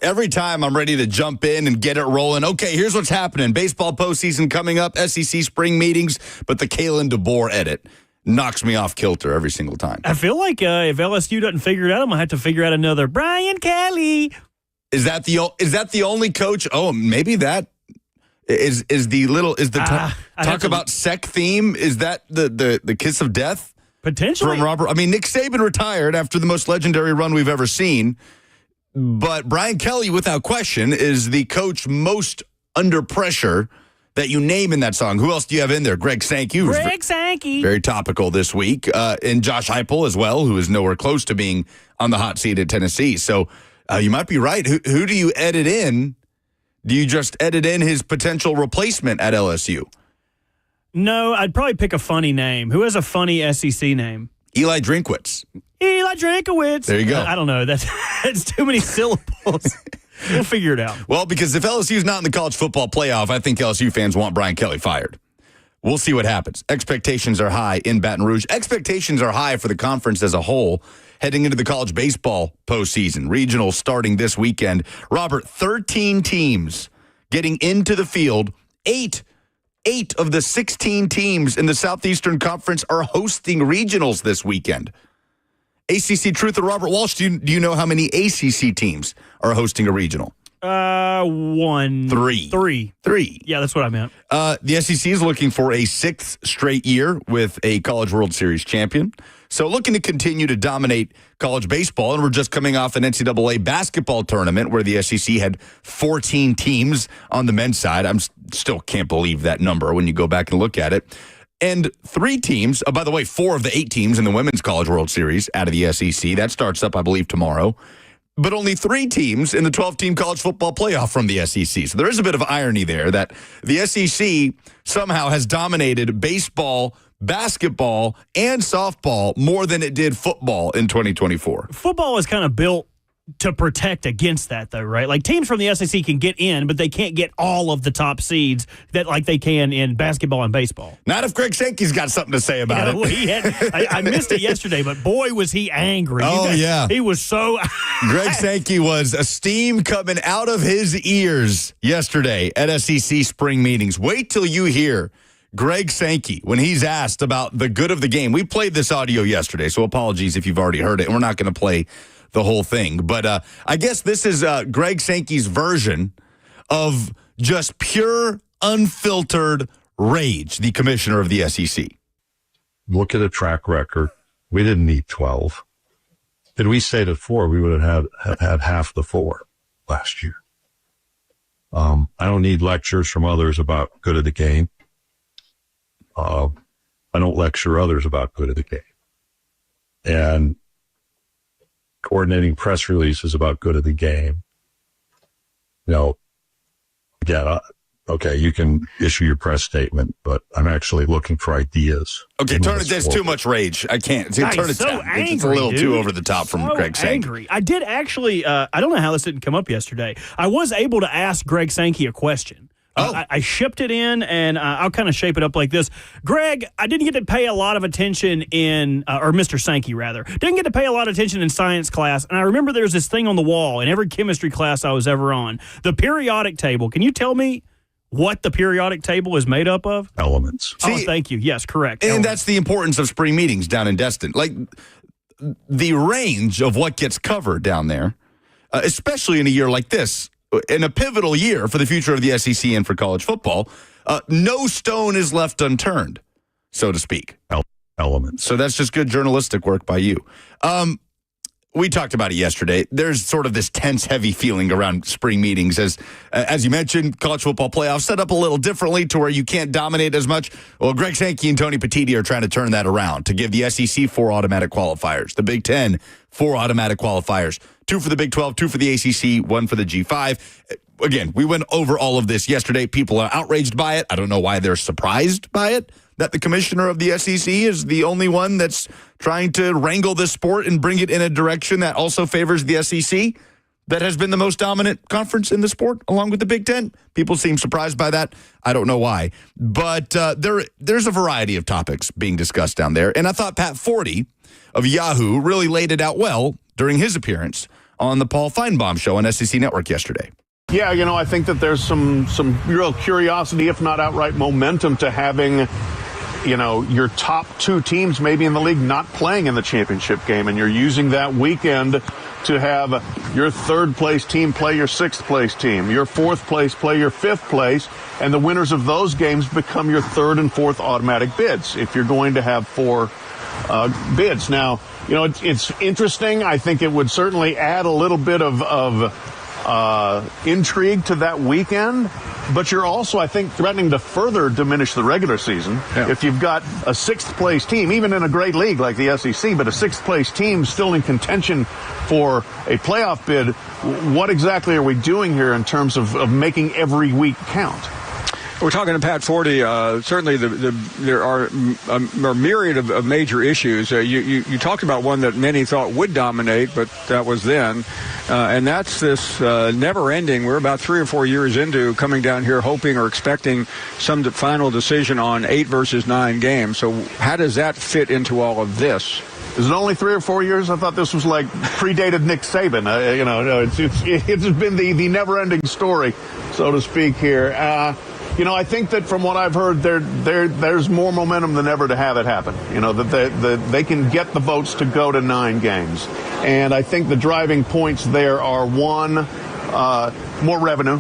Every time I'm ready to jump in and get it rolling. Okay, here's what's happening. Baseball postseason coming up, SEC spring meetings, but the Kalen DeBoer edit knocks me off kilter every single time. I feel like if LSU doesn't figure it out, I'm going to have to figure out another Brian Kelly. Is that the only coach? Oh, maybe that is the talk about sec theme. Is that the kiss of death? Potentially. From Robert. I mean, Nick Saban retired after the most legendary run we've ever seen. But Brian Kelly, without question, is the coach most under pressure that you name in that song. Who else do you have in there? Greg Sankey. Greg Sankey. Very topical this week. And Josh Heupel as well, who is nowhere close to being on the hot seat at Tennessee. So you might be right. Who do you edit in? Do you just edit in his potential replacement at LSU? No, I'd probably pick a funny name. Who has a funny SEC name? Eli Drinkwitz. Eli Drinkowitz. There you go. I don't know. That's too many syllables. We'll figure it out. Well, because if LSU's not in the college football playoff, I think LSU fans want Brian Kelly fired. We'll see what happens. Expectations are high in Baton Rouge. Expectations are high for the conference as a whole heading into the college baseball postseason. Regionals starting this weekend. Robert, 13 teams getting into the field. Eight of the 16 teams in the Southeastern Conference are hosting regionals this weekend. ACC Truth or Robert Walsh, do you know how many ACC teams are hosting a regional? 1. 3. 3. Yeah, that's what I meant. The SEC is looking for a 6th straight year with a College World Series champion. So looking to continue to dominate college baseball, and we're just coming off an NCAA basketball tournament where the SEC had 14 teams on the men's side. I still can't believe that number when you go back and look at it. And 3 teams, by the way, 4 of the 8 teams in the Women's College World Series out of the SEC. That starts up, I believe, tomorrow. But only 3 teams in the 12-team college football playoff from the SEC. So there is a bit of irony there that the SEC somehow has dominated baseball, basketball, and softball more than it did football in 2024. Football is kind of built to protect against that, though, right? Like, teams from the SEC can get in, but they can't get all of the top seeds that like they can in basketball and baseball. Not if Greg Sankey's got something to say about it. I missed it yesterday, but boy, was he angry. Yeah. He was so... Greg Sankey was a steam coming out of his ears yesterday at SEC spring meetings. Wait till you hear Greg Sankey when he's asked about the good of the game. We played this audio yesterday, so apologies if you've already heard it, and we're not going to play the whole thing. But I guess this is Greg Sankey's version of just pure, unfiltered rage, the commissioner of the SEC. Look at a track record. We didn't need 12. Did we stayed at 4, we would have had half the 4 last year. I don't need lectures from others about good of the game. I don't lecture others about good of the game. And coordinating press releases about good of the game. Again, okay, you can issue your press statement, but I'm actually looking for ideas. Okay, there's too much rage. I can't. Turn it so down. Angry, it's a little dude. too over the top from Greg Sankey. Angry. I did actually, I don't know how this didn't come up yesterday. I was able to ask Greg Sankey a question. I shipped it in, and I'll kind of shape it up like this. Greg, I didn't get to pay a lot of attention in, or Mr. Sankey, rather, didn't get to pay a lot of attention in science class, and I remember there's this thing on the wall in every chemistry class I was ever on, the periodic table. Can you tell me what the periodic table is made up of? Elements. Thank you. Yes, correct. And Elements. that's the importance of spring meetings down in Destin. Like, the range of what gets covered down there, especially in a year like this, in a pivotal year for the future of the SEC and for college football, no stone is left unturned, so to speak. Elements. So that's just good journalistic work by you. We talked about it yesterday. There's sort of this tense, heavy feeling around spring meetings. As you mentioned, college football playoffs set up a little differently to where you can't dominate as much. Well, Greg Sankey and Tony Petitti are trying to turn that around to give the SEC 4 automatic qualifiers, the Big Ten 4 automatic qualifiers, 2 for the Big 12, 2 for the ACC, 1 for the G5. Again, we went over all of this yesterday. People are outraged by it. I don't know why they're surprised by it, that the commissioner of the SEC is the only one that's trying to wrangle this sport and bring it in a direction that also favors the SEC, that has been the most dominant conference in the sport, along with the Big Ten. People seem surprised by that. I don't know why. But there's a variety of topics being discussed down there. And I thought Pat Forty of Yahoo really laid it out well during his appearance on the Paul Feinbaum show on SEC Network yesterday. Yeah, I think that there's some real curiosity, if not outright momentum, to having, your top 2 teams maybe in the league not playing in the championship game, and you're using that weekend to have your 3rd place team play your 6th place team, your 4th place play your 5th place, and the winners of those games become your 3rd and 4th automatic bids if you're going to have 4 bids. Now, it's interesting. I think it would certainly add a little bit of intrigue to that weekend, but you're also, I think, threatening to further diminish the regular season. Yeah. If you've got a sixth-place team, even in a great league like the SEC, but a sixth-place team still in contention for a playoff bid, what exactly are we doing here in terms of making every week count? We're talking to Pat Forty. Certainly, there are a myriad of major issues. You talked about one that many thought would dominate, but that was then, and that's this never-ending. We're about 3 or 4 years into coming down here, hoping or expecting some final decision on 8 versus 9 games. So, how does that fit into all of this? Is it only 3 or 4 years? I thought this was like predated Nick Saban. It's been the never-ending story, so to speak here. I think that from what I've heard, there's more momentum than ever to have it happen. That they can get the votes to go to 9 games. And I think the driving points there are, one, more revenue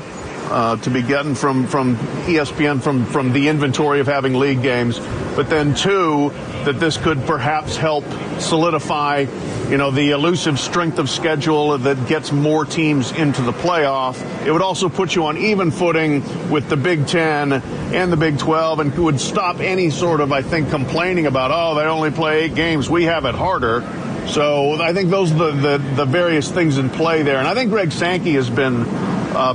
to be getting from ESPN, from the inventory of having league games. But then, two, that this could perhaps help solidify, the elusive strength of schedule that gets more teams into the playoff. It would also put you on even footing with the Big Ten and the Big 12 and would stop any sort of, I think, complaining about, they only play 8 games. We have it harder. So I think those are the various things in play there. And I think Greg Sankey has been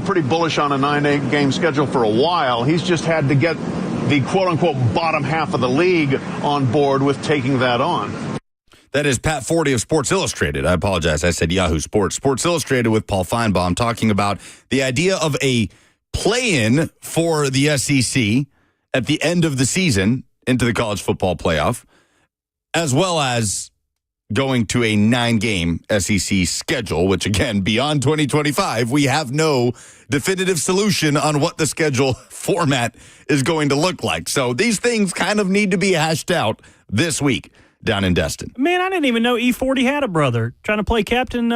pretty bullish on a 9-game schedule for a while. He's just had to get the quote-unquote bottom half of the league on board with taking that on. That is Pat Forty of Sports Illustrated. I apologize. I said Yahoo Sports. Sports Illustrated with Paul Feinbaum talking about the idea of a play-in for the SEC at the end of the season into the college football playoff, as well as going to a 9-game SEC schedule, which, again, beyond 2025, we have no definitive solution on what the schedule format is going to look like. So these things kind of need to be hashed out this week down in Destin. Man, I didn't even know E40 had a brother trying to play Captain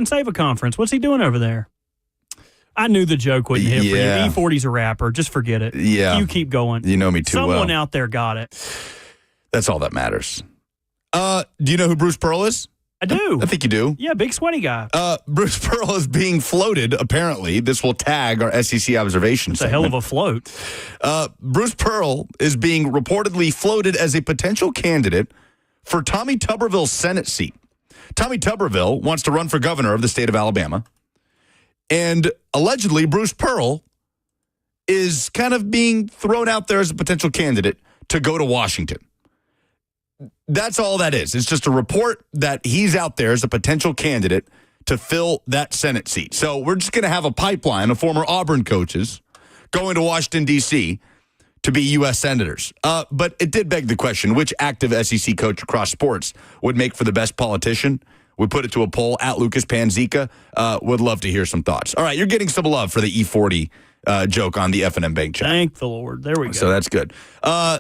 Save a Conference. What's he doing over there? I knew the joke wouldn't hit for you. E40's a rapper. Just forget it. Yeah. You keep going. You know me too well. Someone out there got it. That's all that matters. Do you know who Bruce Pearl is? I do. I think you do. Yeah, big sweaty guy. Bruce Pearl is being floated, apparently. This will tag our SEC observation It's a hell of a float. Bruce Pearl is being reportedly floated as a potential candidate for Tommy Tuberville's Senate seat. Tommy Tuberville wants to run for governor of the state of Alabama. And allegedly, Bruce Pearl is kind of being thrown out there as a potential candidate to go to Washington. That's all that is. It's just a report that he's out there as a potential candidate to fill that Senate seat. So we're just going to have a pipeline of former Auburn coaches going to Washington, D.C. to be U.S. senators. But it did beg the question, which active SEC coach across sports would make for the best politician? We put it to a poll at Lucas Panzica. Would love to hear some thoughts. All right, you're getting some love for the E40 joke on the F&M Bank chat. Thank the Lord. There we go. So that's good.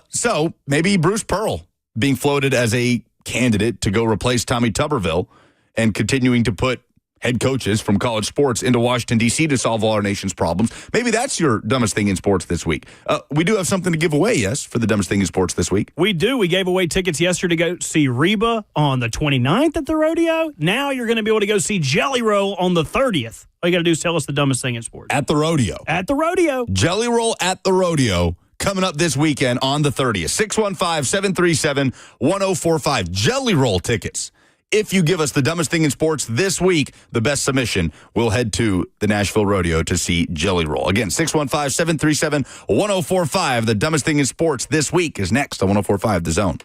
So maybe Bruce Pearl being floated as a candidate to go replace Tommy Tuberville and continuing to put head coaches from college sports into Washington, D.C. to solve all our nation's problems. Maybe that's your dumbest thing in sports this week. We do have something to give away, yes, for the dumbest thing in sports this week. We do. We gave away tickets yesterday to go see Reba on the 29th at the rodeo. Now you're going to be able to go see Jelly Roll on the 30th. All you got to do is tell us the dumbest thing in sports. At the rodeo. At the rodeo. Jelly Roll at the rodeo. Coming up this weekend on the 30th. 615-737-1045. Jelly Roll tickets. If you give us the dumbest thing in sports this week, the best submission, we'll head to the Nashville Rodeo to see Jelly Roll. Again, 615-737-1045. The dumbest thing in sports this week is next on 1045 The Zone.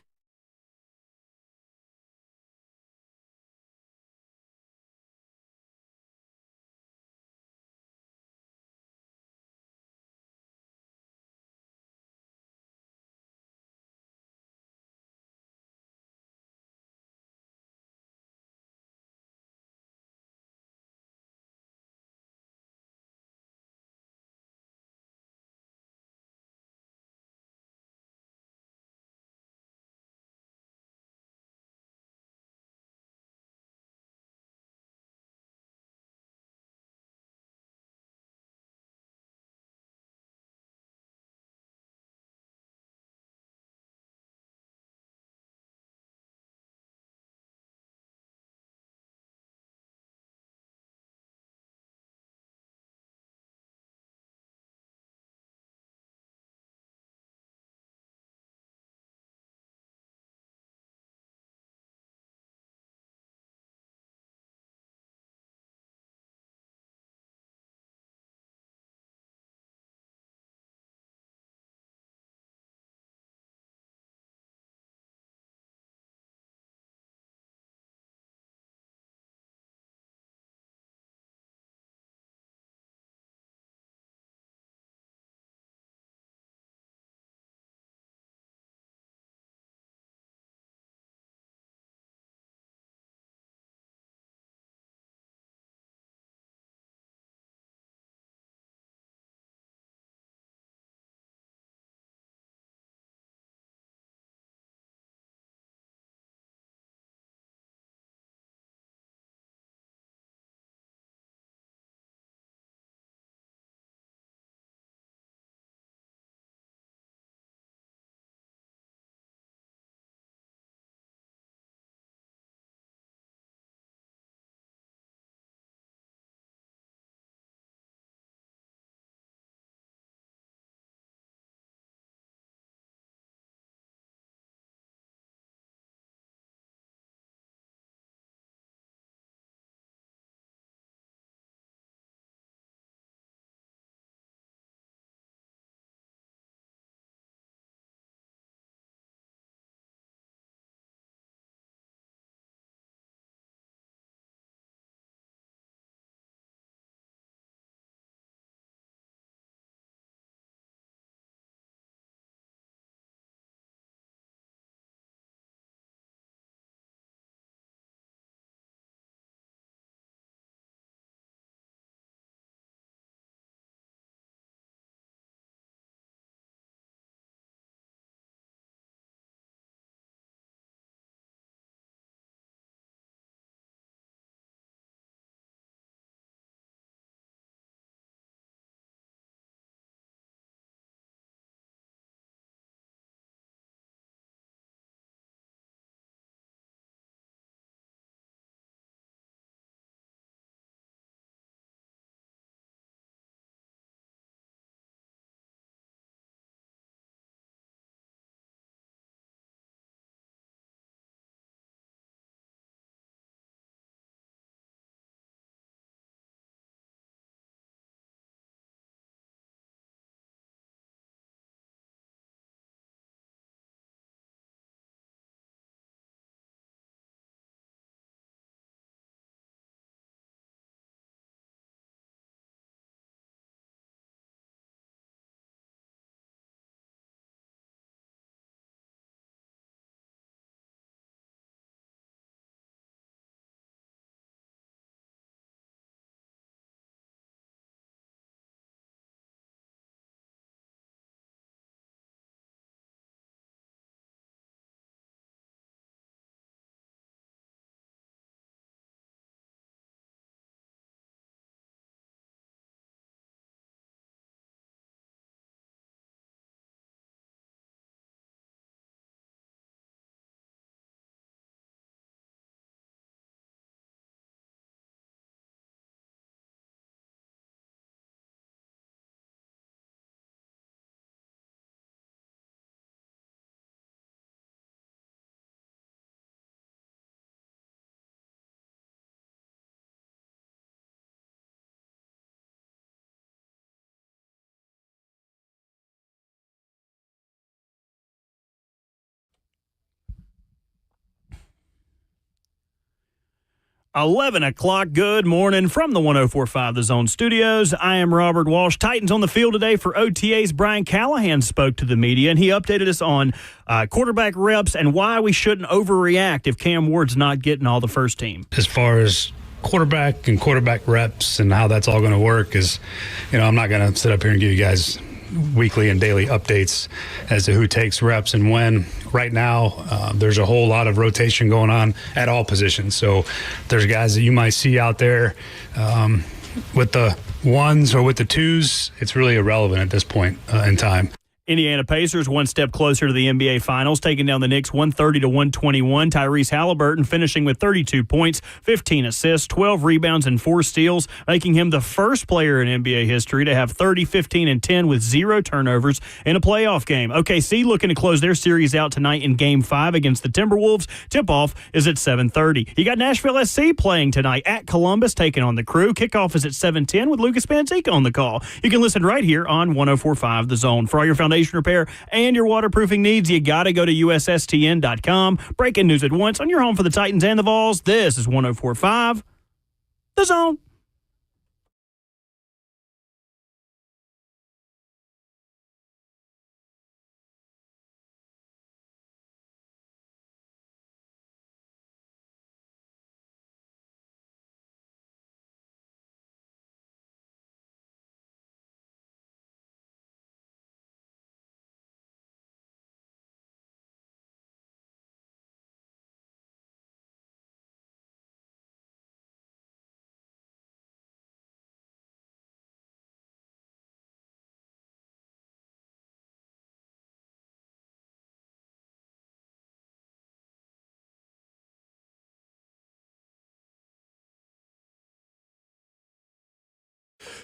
11 o'clock. Good morning from the 104.5 The Zone Studios. I am Robert Walsh. Titans on the field today for OTAs. Brian Callahan spoke to the media, and he updated us on quarterback reps and why we shouldn't overreact if Cam Ward's not getting all the first team. As far as quarterback and quarterback reps and how that's all going to work is, I'm not going to sit up here and give you guys weekly and daily updates as to who takes reps and when. Right now, there's a whole lot of rotation going on at all positions. So there's guys that you might see out there with the ones or with the twos. It's really irrelevant at this point in time. Indiana Pacers one step closer to the NBA Finals, taking down the Knicks 130-121. Tyrese Halliburton finishing with 32 points, 15 assists, 12 rebounds, and 4 steals, making him the first player in NBA history to have 30, 15, and 10 with 0 turnovers in a playoff game. OKC looking to close their series out tonight in Game 5 against the Timberwolves. Tip-off is at 7:30. You got Nashville SC playing tonight at Columbus, taking on the Crew. Kickoff is at 7:10 with Lucas Panzica on the call. You can listen right here on 104.5 The Zone. For all your foundation repair and your waterproofing needs, you got to go to usstn.com. Breaking news at once on your home for the Titans and the Vols. This is 104.5 The Zone.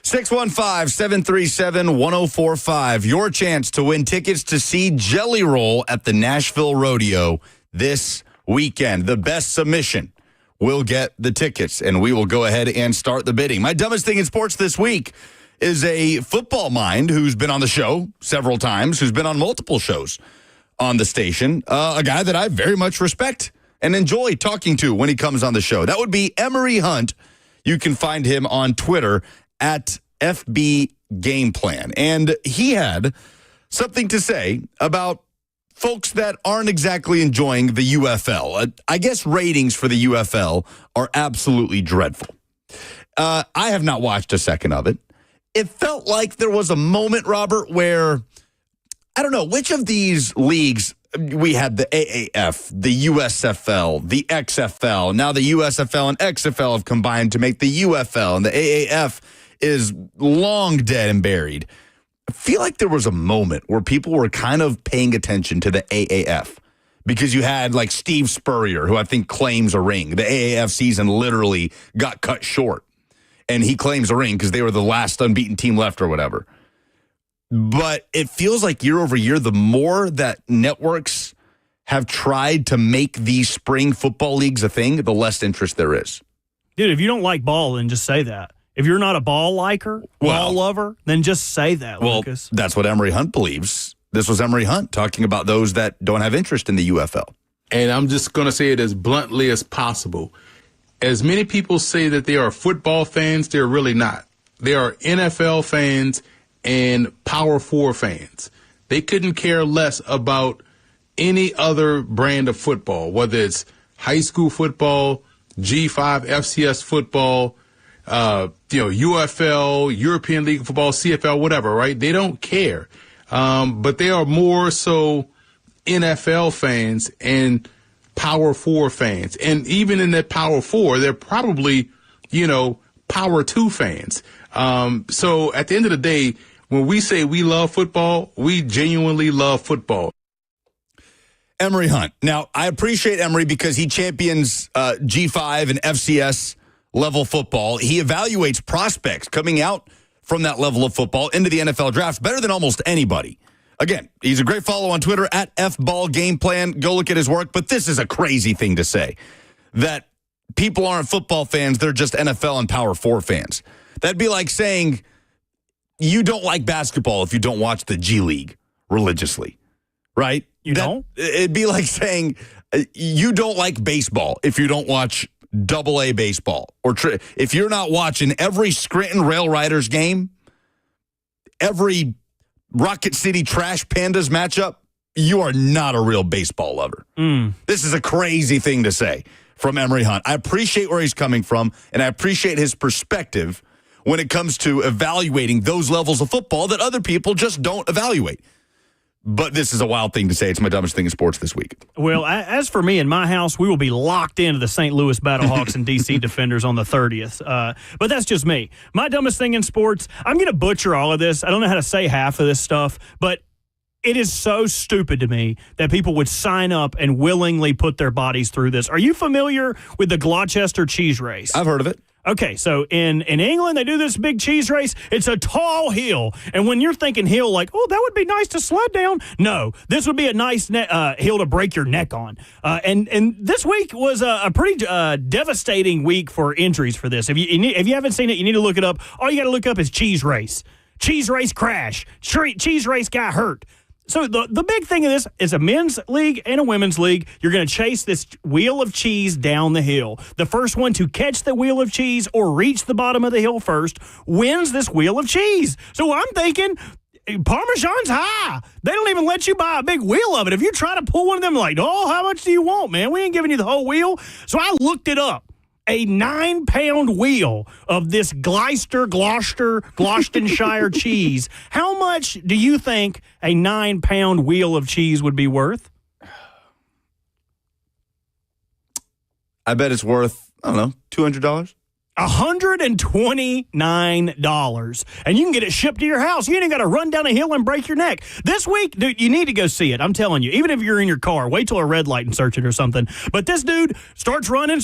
Six 615-737-1045. Your chance to win tickets to see Jelly Roll at the Nashville Rodeo this weekend. The best submission will get the tickets, and we will go ahead and start the bidding. My dumbest thing in sports this week is a football mind who's been on the show several times, who's been on multiple shows on the station, a guy that I very much respect and enjoy talking to when he comes on the show. That would be Emery Hunt. You can find him on Twitter at FB Game Plan. And he had something to say about folks that aren't exactly enjoying the UFL. I guess ratings for the UFL are absolutely dreadful. I have not watched a second of it. It felt like there was a moment, Robert, where, I don't know, which of these leagues, we had the AAF, the USFL, the XFL. Now the USFL and XFL have combined to make the UFL, and the AAF is long dead and buried. I feel like there was a moment where people were kind of paying attention to the AAF because you had like Steve Spurrier, who I think claims a ring. The AAF season literally got cut short, and he claims a ring because they were the last unbeaten team left or whatever. But it feels like year over year, the more that networks have tried to make these spring football leagues a thing, the less interest there is. Dude, if you don't like ball, then just say that. If you're not a ball liker, ball lover, then just say that, Lucas. That's what Emery Hunt believes. This was Emery Hunt talking about those that don't have interest in the UFL. And I'm just going to say it as bluntly as possible. As many people say that they are football fans, they're really not. They are NFL fans and Power 4 fans. They couldn't care less about any other brand of football, whether it's high school football, G5, FCS football, UFL, European League of Football, CFL, whatever, right? They don't care. But they are more so NFL fans and Power 4 fans. And even in that Power 4, they're probably, Power 2 fans. So at the end of the day, when we say we love football, we genuinely love football. Emery Hunt. Now, I appreciate Emery because he champions G5 and FCS level football. He evaluates prospects coming out from that level of football into the NFL draft better than almost anybody. Again, he's a great follow on Twitter at FBallGamePlan. Go look at his work. But this is a crazy thing to say, that people aren't football fans. They're just NFL and Power 4 fans. That'd be like saying you don't like basketball if you don't watch the G League religiously, right? You don't? It'd be like saying you don't like baseball if you don't watch Double-A baseball, or if you're not watching every Scranton Rail Riders game, every Rocket City Trash Pandas matchup, you are not a real baseball lover. This is a crazy thing to say from Emory Hunt. I appreciate where he's coming from, and I appreciate his perspective when it comes to evaluating those levels of football that other people just don't evaluate. But this is a wild thing to say. It's my dumbest thing in sports this week. Well, as for me in my house, we will be locked into the St. Louis Battlehawks and D.C. Defenders on the 30th. But that's just me. My dumbest thing in sports, I'm going to butcher all of this. I don't know how to say half of this stuff, but it is so stupid to me that people would sign up and willingly put their bodies through this. Are you familiar with the Gloucester cheese race? I've heard of it. Okay, so in England, they do this big cheese race. It's a tall hill. And when you're thinking hill, like, oh, that would be nice to sled down. No, this would be a nice hill to break your neck on. And this week was a pretty devastating week for injuries for this. If you haven't seen it, you need to look it up. All you got to look up is cheese race. Cheese race crash. Cheese race guy hurt. So the big thing of this is a men's league and a women's league. You're going to chase this wheel of cheese down the hill. The first one to catch the wheel of cheese or reach the bottom of the hill first wins this wheel of cheese. So I'm thinking Parmesan's high. They don't even let you buy a big wheel of it. If you try to pull one of them, like, oh, how much do you want, man? We ain't giving you the whole wheel. So I looked it up. A 9-pound wheel of this Gloucestershire cheese. How much do you think a 9-pound wheel of cheese would be worth? I bet it's worth, I don't know, $200? $129, and you can get it shipped to your house. You ain't got to run down a hill and break your neck. This week, dude, you need to go see it. I'm telling you, even if you're in your car, wait till a red light and search it or something. But this dude starts running,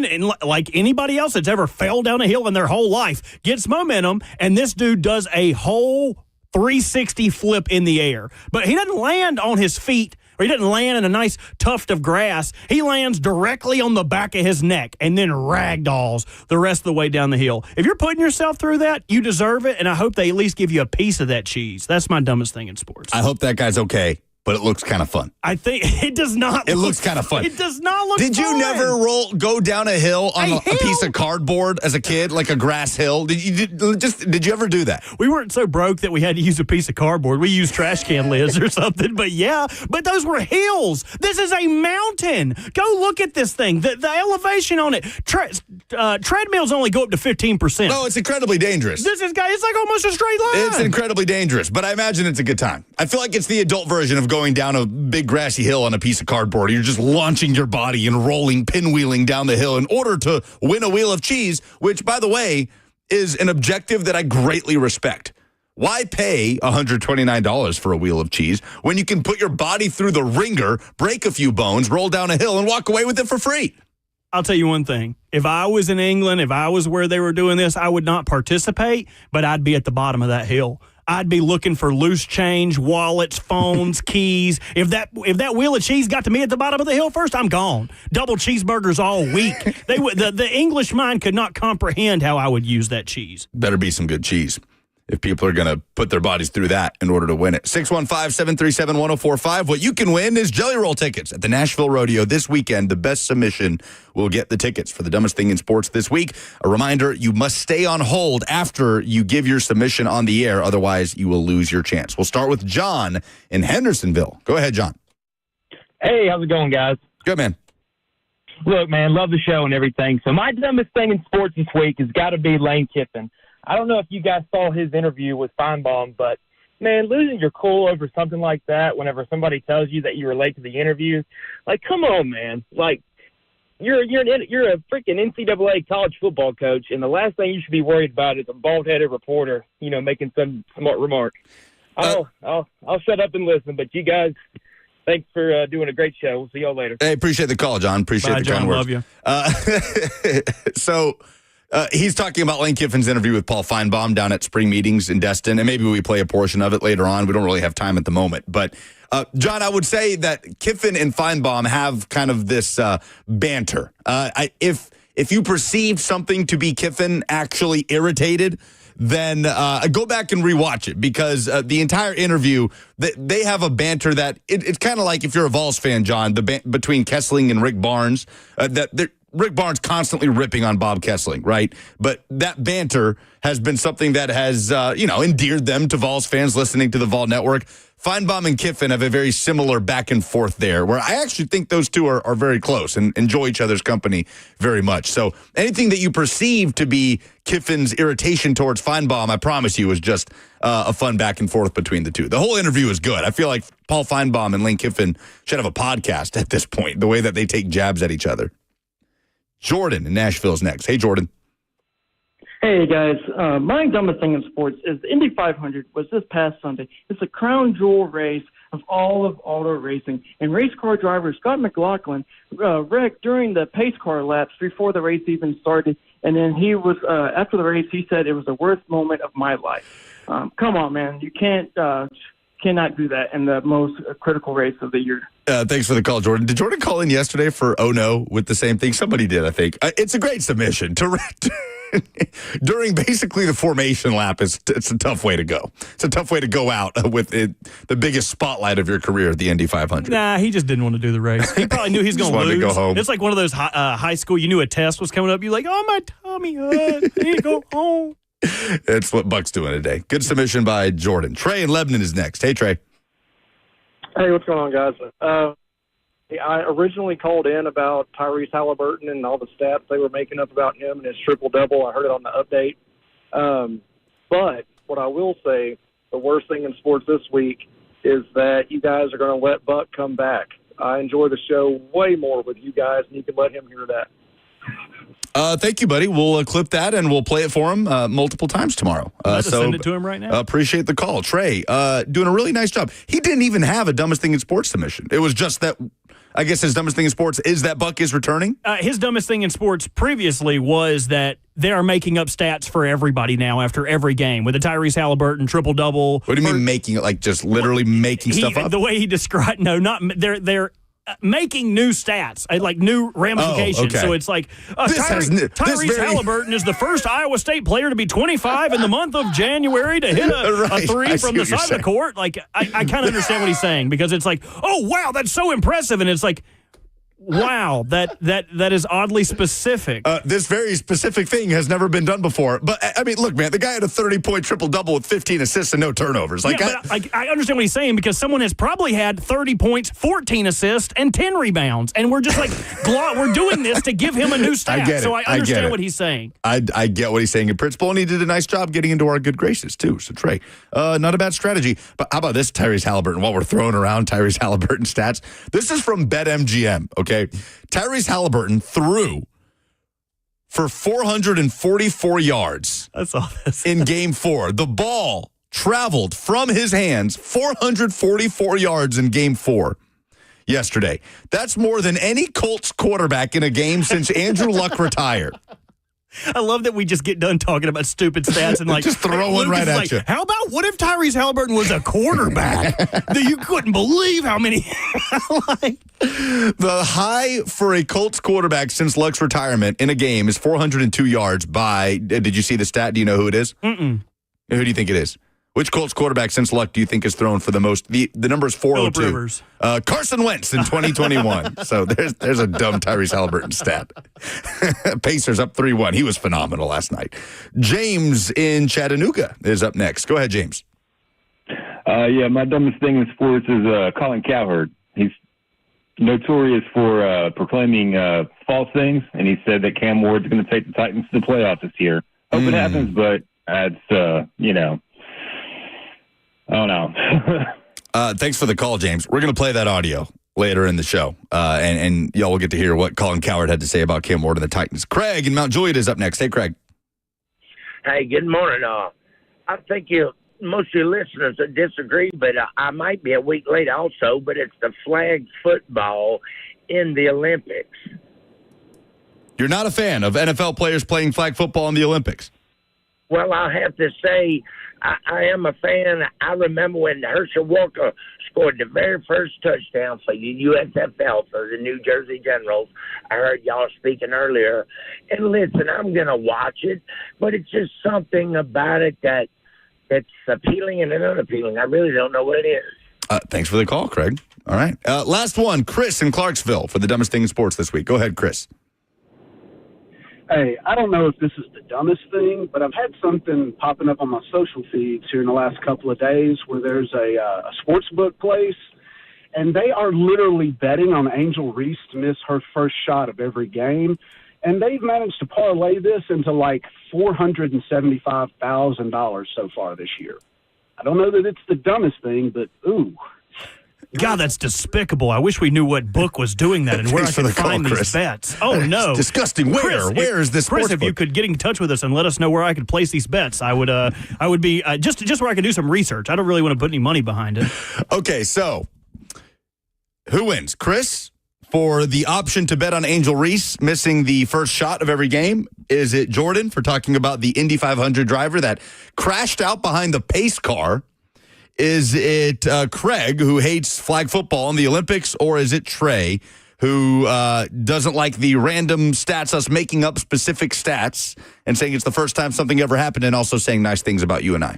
and like anybody else that's ever fell down a hill in their whole life, gets momentum, and this dude does a whole 360 flip in the air. But he doesn't land on his feet, or he doesn't land in a nice tuft of grass. He lands directly on the back of his neck and then ragdolls the rest of the way down the hill. If you're putting yourself through that, you deserve it, and I hope they at least give you a piece of that cheese. That's my dumbest thing in sports. I hope that guy's okay, but it looks kind of fun. I think it does not. It looks kind of fun. It does not look Did fun. you never go down a hill on a piece of cardboard as a kid, like a grass hill? Did you ever do that? We weren't so broke that we had to use a piece of cardboard. We used trash can lids or something. But yeah, but those were hills. This is a mountain. Go look at this thing. The elevation on it. Treadmills only go up to 15%. No, it's incredibly dangerous. It's like almost a straight line. It's incredibly dangerous, but I imagine it's a good time. I feel like it's the adult version of going down a big grassy hill on a piece of cardboard. You're just launching your body and rolling, pinwheeling down the hill in order to win a wheel of cheese, which, by the way, is an objective that I greatly respect. Why pay $129 for a wheel of cheese when you can put your body through the ringer, break a few bones, roll down a hill, and walk away with it for free? I'll tell you one thing. If I was in England, if I was where they were doing this, I would not participate, but I'd be at the bottom of that hill. I'd be looking for loose change, wallets, phones, keys. If that wheel of cheese got to me at the bottom of the hill first, I'm gone. Double cheeseburgers all week. The English mind could not comprehend how I would use that cheese. Better be some good cheese if people are going to put their bodies through that in order to win it. 615-737-1045. What you can win is Jelly Roll tickets at the Nashville Rodeo this weekend. The best submission will get the tickets for the dumbest thing in sports this week. A reminder, you must stay on hold after you give your submission on the air. Otherwise, you will lose your chance. We'll start with John in Hendersonville. Go ahead, John. Hey, how's it going, guys? Good, man. Look, man, love the show and everything. So my dumbest thing in sports this week has got to be Lane Kiffin. I don't know if you guys saw his interview with Feinbaum, but, man, losing your cool over something like that whenever somebody tells you that you were late to the interview, like, come on, man. Like, you're a freaking NCAA college football coach, and the last thing you should be worried about is a bald-headed reporter, making some smart remark. I'll shut up and listen, but you guys, thanks for doing a great show. We'll see y'all later. Hey, appreciate the call, John. Appreciate the John, kind words. Love you. He's talking about Lane Kiffin's interview with Paul Feinbaum down at spring meetings in Destin, and maybe we play a portion of it later on. We don't really have time at the moment. But, John, I would say that Kiffin and Feinbaum have kind of this banter. If you perceive something to be Kiffin actually irritated, then go back and rewatch it, because the entire interview, they have a banter that it's kind of like if you're a Vols fan, John, between Kessling and Rick Barnes, that Rick Barnes constantly ripping on Bob Kessling, right? But that banter has been something that has, endeared them to Vols fans listening to the Vol Network. Feinbaum and Kiffin have a very similar back and forth there, where I actually think those two are very close and enjoy each other's company very much. So anything that you perceive to be Kiffin's irritation towards Feinbaum, I promise you, is just a fun back and forth between the two. The whole interview is good. I feel like Paul Feinbaum and Lane Kiffin should have a podcast at this point, the way that they take jabs at each other. Jordan in Nashville is next. Hey, Jordan. Hey, guys. My dumbest thing in sports is the Indy 500 was this past Sunday. It's a crown jewel race of all of auto racing. And race car driver Scott McLaughlin wrecked during the pace car laps before the race even started. And then he was, after the race, he said it was the worst moment of my life. Come on, man. You cannot do that in the most critical race of the year. Thanks for the call, Jordan. Did Jordan call in yesterday for Oh No with the same thing? Somebody did, I think. It's a great submission. During basically the formation lap, it's a tough way to go. It's a tough way to go out with the biggest spotlight of your career at the Indy 500. Nah, he just didn't want to do the race. He probably knew he was going to lose. To go home. It's like one of those high school, you knew a test was coming up. You're like, oh, my tummy hurt. I need to go home. It's what Buck's doing today. Good submission by Jordan. Trey in Lebanon is next. Hey, Trey. Hey, what's going on, guys? I originally called in about Tyrese Halliburton and all the stats they were making up about him and his triple-double. I heard it on the update. But what I will say, the worst thing in sports this week is that you guys are going to let Buck come back. I enjoy the show way more with you guys, and you can let him hear that. Thank you, buddy. We'll clip that, and we'll play it for him multiple times tomorrow. Send it to him right now. Appreciate the call. Trey, doing a really nice job. He didn't even have a dumbest thing in sports submission. It was just that, I guess his dumbest thing in sports is that Buck is returning? His dumbest thing in sports previously was that they are making up stats for everybody now after every game with the Tyrese Halliburton triple-double. What do you mean making it, like just literally making stuff up? The way he described, no, not, they're making new stats, like new ramifications. Oh, okay. So it's like Tyrese Halliburton is the first Iowa State player to be 25 in the month of January to hit a three from the side of the court. Like, I kind of understand what he's saying, because it's like, oh, wow, that's so impressive. And it's like, wow, that is oddly specific. This very specific thing has never been done before. But, I mean, look, man, the guy had a 30-point triple-double with 15 assists and no turnovers. Like, yeah, but I understand what he's saying, because someone has probably had 30 points, 14 assists, and 10 rebounds. And we're just like, we're doing this to give him a new stat. So I understand what he's saying. I get what he's saying in principle, and he did a nice job getting into our good graces, too. So, Trey, not a bad strategy. But how about this Tyrese Halliburton, while we're throwing around Tyrese Halliburton stats? This is from BetMGM, okay? Tyrese Halliburton threw for 444 yards in Game 4. The ball traveled from his hands 444 yards in Game 4 yesterday. That's more than any Colts quarterback in a game since Andrew Luck retired. I love that we just get done talking about stupid stats and like just throw one right at you. How about what if Tyrese Halliburton was a quarterback? That you couldn't believe how many. The high for a Colts quarterback since Luck's retirement in a game is 402 yards by. Did you see the stat? Do you know who it is? Mm-mm. Who do you think it is? Which Colts quarterback since Luck do you think has thrown for the most? The number is 402. Phillip Rivers. Carson Wentz in 2021. So there's a dumb Tyrese Halliburton stat. Pacers up 3-1. He was phenomenal last night. James in Chattanooga is up next. Go ahead, James. Yeah, my dumbest thing in sports is Colin Cowherd. He's notorious for proclaiming false things, and he said that Cam Ward's going to take the Titans to the playoffs this year. Hope it happens, but that's, I don't know. Thanks for the call, James. We're going to play that audio later in the show, and y'all will get to hear what Colin Cowherd had to say about Cam Ward and the Titans. Craig in Mount Juliet is up next. Hey, Craig. Hey, good morning. I think most of your listeners would disagree, but I might be a week late also, but it's the flag football in the Olympics. You're not a fan of NFL players playing flag football in the Olympics? Well, I have to say I am a fan. I remember when Herschel Walker scored the very first touchdown for the USFL for the New Jersey Generals. I heard y'all speaking earlier. And listen, I'm going to watch it, but it's just something about it that's appealing and unappealing. I really don't know what it is. Thanks for the call, Craig. All right. Last one, Chris in Clarksville for the dumbest thing in sports this week. Go ahead, Chris. Hey, I don't know if this is the dumbest thing, but I've had something popping up on my social feeds here in the last couple of days where there's a sports book place, and they are literally betting on Angel Reese to miss her first shot of every game. And they've managed to parlay this into like $475,000 so far this year. I don't know that it's the dumbest thing, but ooh. God, that's despicable. I wish we knew what book was doing that and where I could find these bets. Oh, no. Disgusting. Where is this Chris, sports if book? you could get in touch with us and let us know where I could place these bets, I would be just where I could do some research. I don't really want to put any money behind it. Okay, so who wins? Chris, for the option to bet on Angel Reese missing the first shot of every game? Is it Jordan for talking about the Indy 500 driver that crashed out behind the pace car? Is it Craig, who hates flag football in the Olympics, or is it Trey, who doesn't like the random stats, us making up specific stats and saying it's the first time something ever happened and also saying nice things about you and I?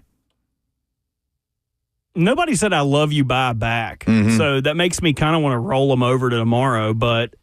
Nobody said I love you, bye back. So that makes me kind of want to roll them over to tomorrow. But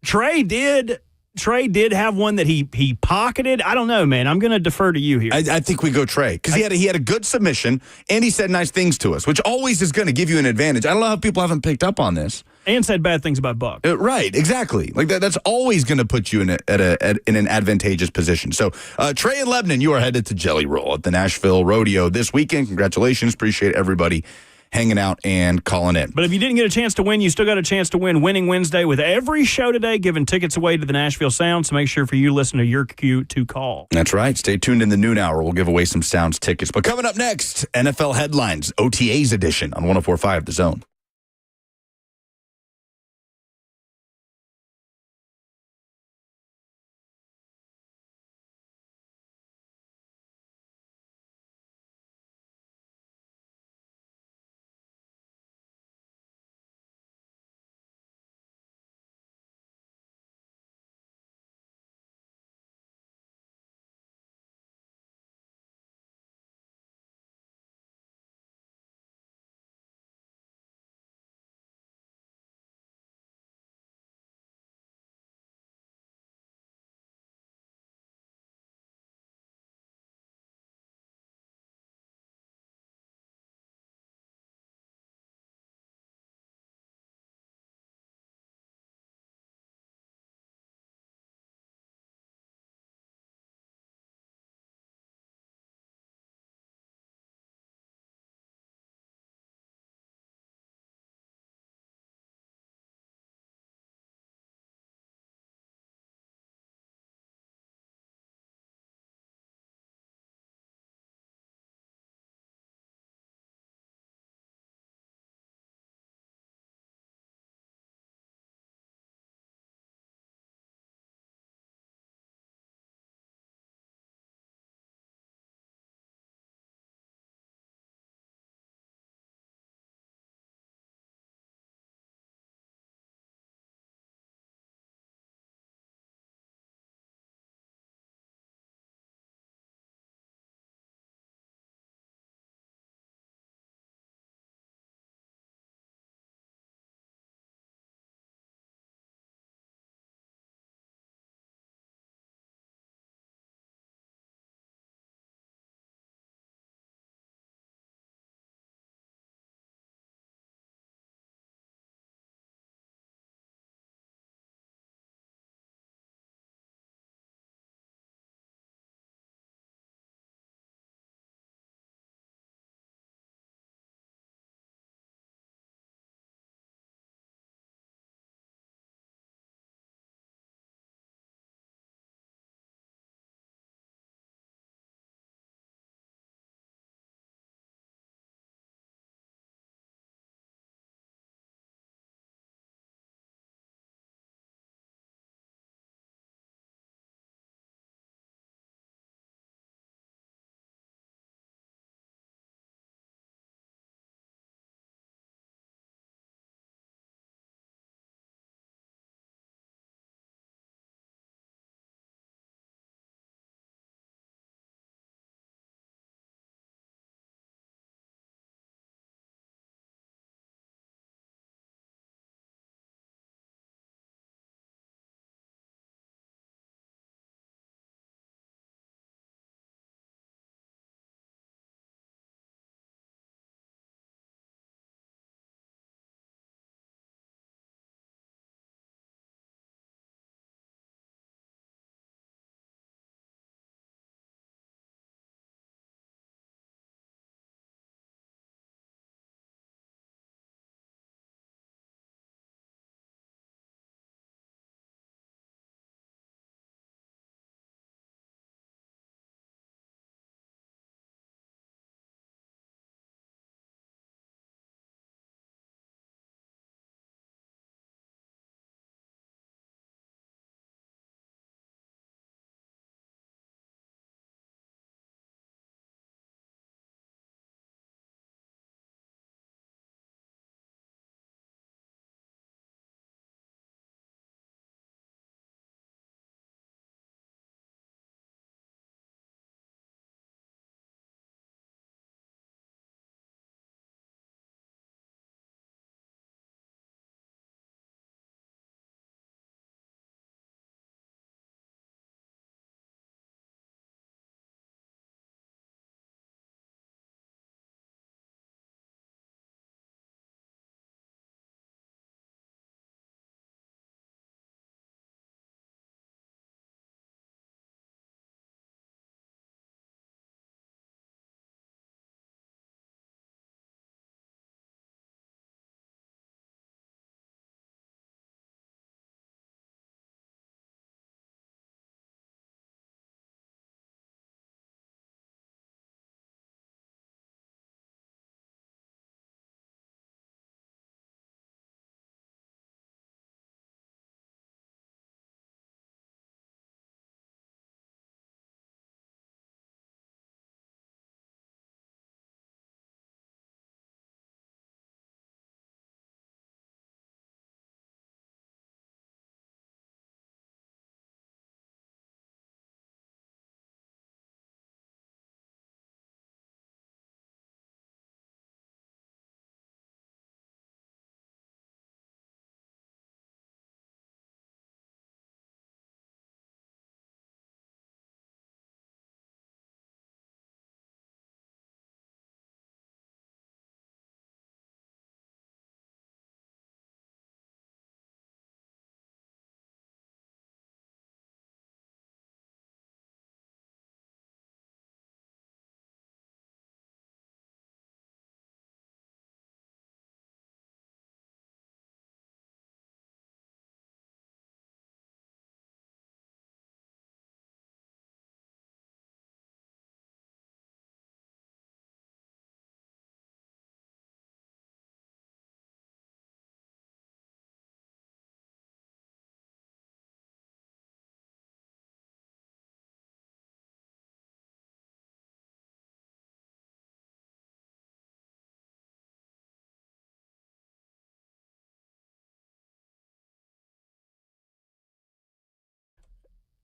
Trey did have one that he pocketed. I don't know, man. I'm going to defer to you here. I think we go Trey because he had a good submission and he said nice things to us, which always is going to give you an advantage. I don't know how people haven't picked up on this. And said bad things about Buck. Right, exactly. Like that's always going to put you in an advantageous position. So Trey and Lebanon, you are headed to Jelly Roll at the Nashville Rodeo this weekend. Congratulations. Appreciate everybody hanging out and calling in. But if you didn't get a chance to win, you still got a chance to win Winning Wednesday with every show today, giving tickets away to the Nashville Sound. So make sure for you listen to your cue to call. That's right. Stay tuned in the noon hour. We'll give away some Sounds tickets. But coming up next, NFL Headlines, OTAs edition on 104.5 The Zone.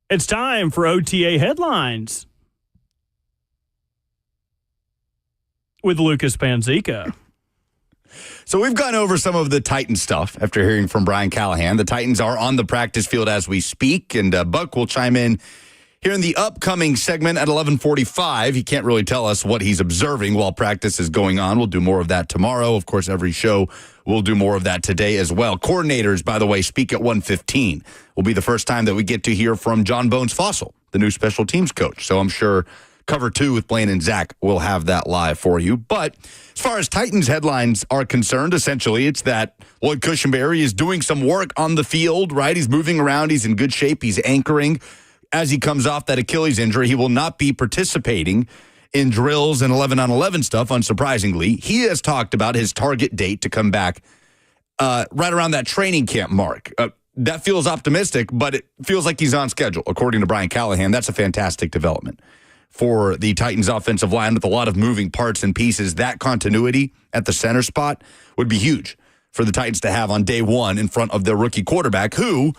It's time for OTA headlines with Lucas Panzica. So we've gone over some of the Titans stuff after hearing from Brian Callahan. The Titans are on the practice field as we speak, and Buck will chime in here in the upcoming segment at 11:45. He can't really tell us what he's observing while practice is going on. We'll do more of that tomorrow. Of course, every show we'll do more of that today as well. Coordinators, by the way, speak at 1:15. Will be the first time that we get to hear from John Bones Fossil, the new special teams coach. So I'm sure Cover 2 with Blaine and Zach will have that live for you. But as far as Titans headlines are concerned, essentially it's that Lloyd Cushenberry is doing some work on the field, right? He's moving around. He's in good shape. He's anchoring. As he comes off that Achilles injury, he will not be participating in drills and 11-on-11 stuff, unsurprisingly. He has talked about his target date to come back right around that training camp mark. That feels optimistic, but it feels like he's on schedule, according to Brian Callahan. That's a fantastic development for the Titans offensive line with a lot of moving parts and pieces. That continuity at the center spot would be huge for the Titans to have on day one in front of their rookie quarterback, who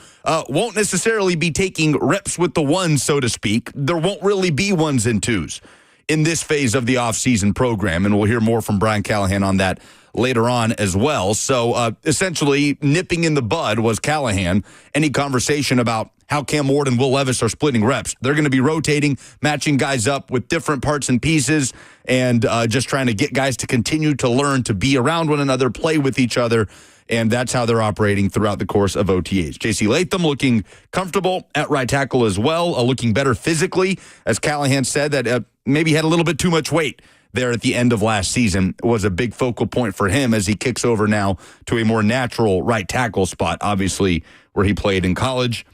won't necessarily be taking reps with the ones, so to speak. There won't really be ones and twos in this phase of the offseason program, and we'll hear more from Brian Callahan on that later on as well. So essentially, nipping in the bud was Callahan. Any conversation about how Cam Ward and Will Levis are splitting reps. They're going to be rotating, matching guys up with different parts and pieces, and just trying to get guys to continue to learn to be around one another, play with each other, and that's how they're operating throughout the course of OTAs. J.C. Latham looking comfortable at right tackle as well, looking better physically, as Callahan said, that maybe had a little bit too much weight there at the end of last season. Was a big focal point for him as he kicks over now to a more natural right tackle spot, obviously, where he played in college.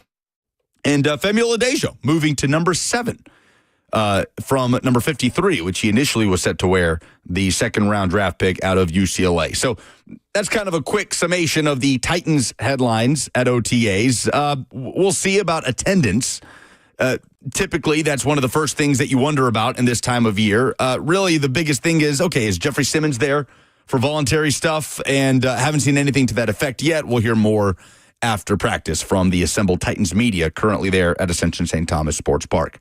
And Femi Oladejo moving to number 7 from number 53, which he initially was set to wear, the second-round draft pick out of UCLA. So that's kind of a quick summation of the Titans headlines at OTAs. We'll see about attendance. Typically, that's one of the first things that you wonder about in this time of year. Really, the biggest thing is, okay, is Jeffrey Simmons there for voluntary stuff? And haven't seen anything to that effect yet. We'll hear more after practice from the assembled Titans media currently there at Ascension St. Thomas Sports Park.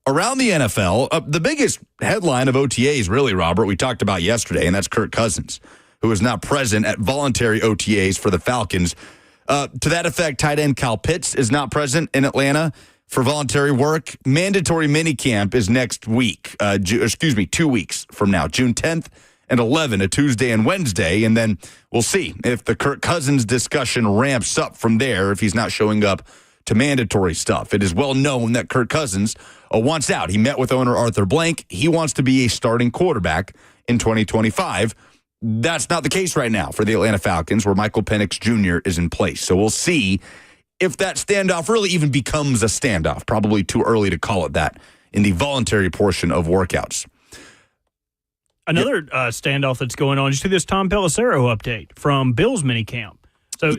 Around the NFL, the biggest headline of OTAs, really, Robert, we talked about yesterday, and that's Kirk Cousins, who is not present at voluntary OTAs for the Falcons. To that effect, tight end Kyle Pitts is not present in Atlanta for voluntary work. Mandatory minicamp is next week, 2 weeks from now, June 10th and 11th, a Tuesday and Wednesday, and then we'll see if the Kirk Cousins discussion ramps up from there if he's not showing up to mandatory stuff. It is well known that Kirk Cousins wants out. He met with owner Arthur Blank. He wants to be a starting quarterback in 2025. That's not the case right now for the Atlanta Falcons, where Michael Penix Jr. is in place. So we'll see if that standoff really even becomes a standoff. Probably too early to call it that in the voluntary portion of workouts. Another standoff that's going on. Did you see this Tom Pelissero update from Bills minicamp? So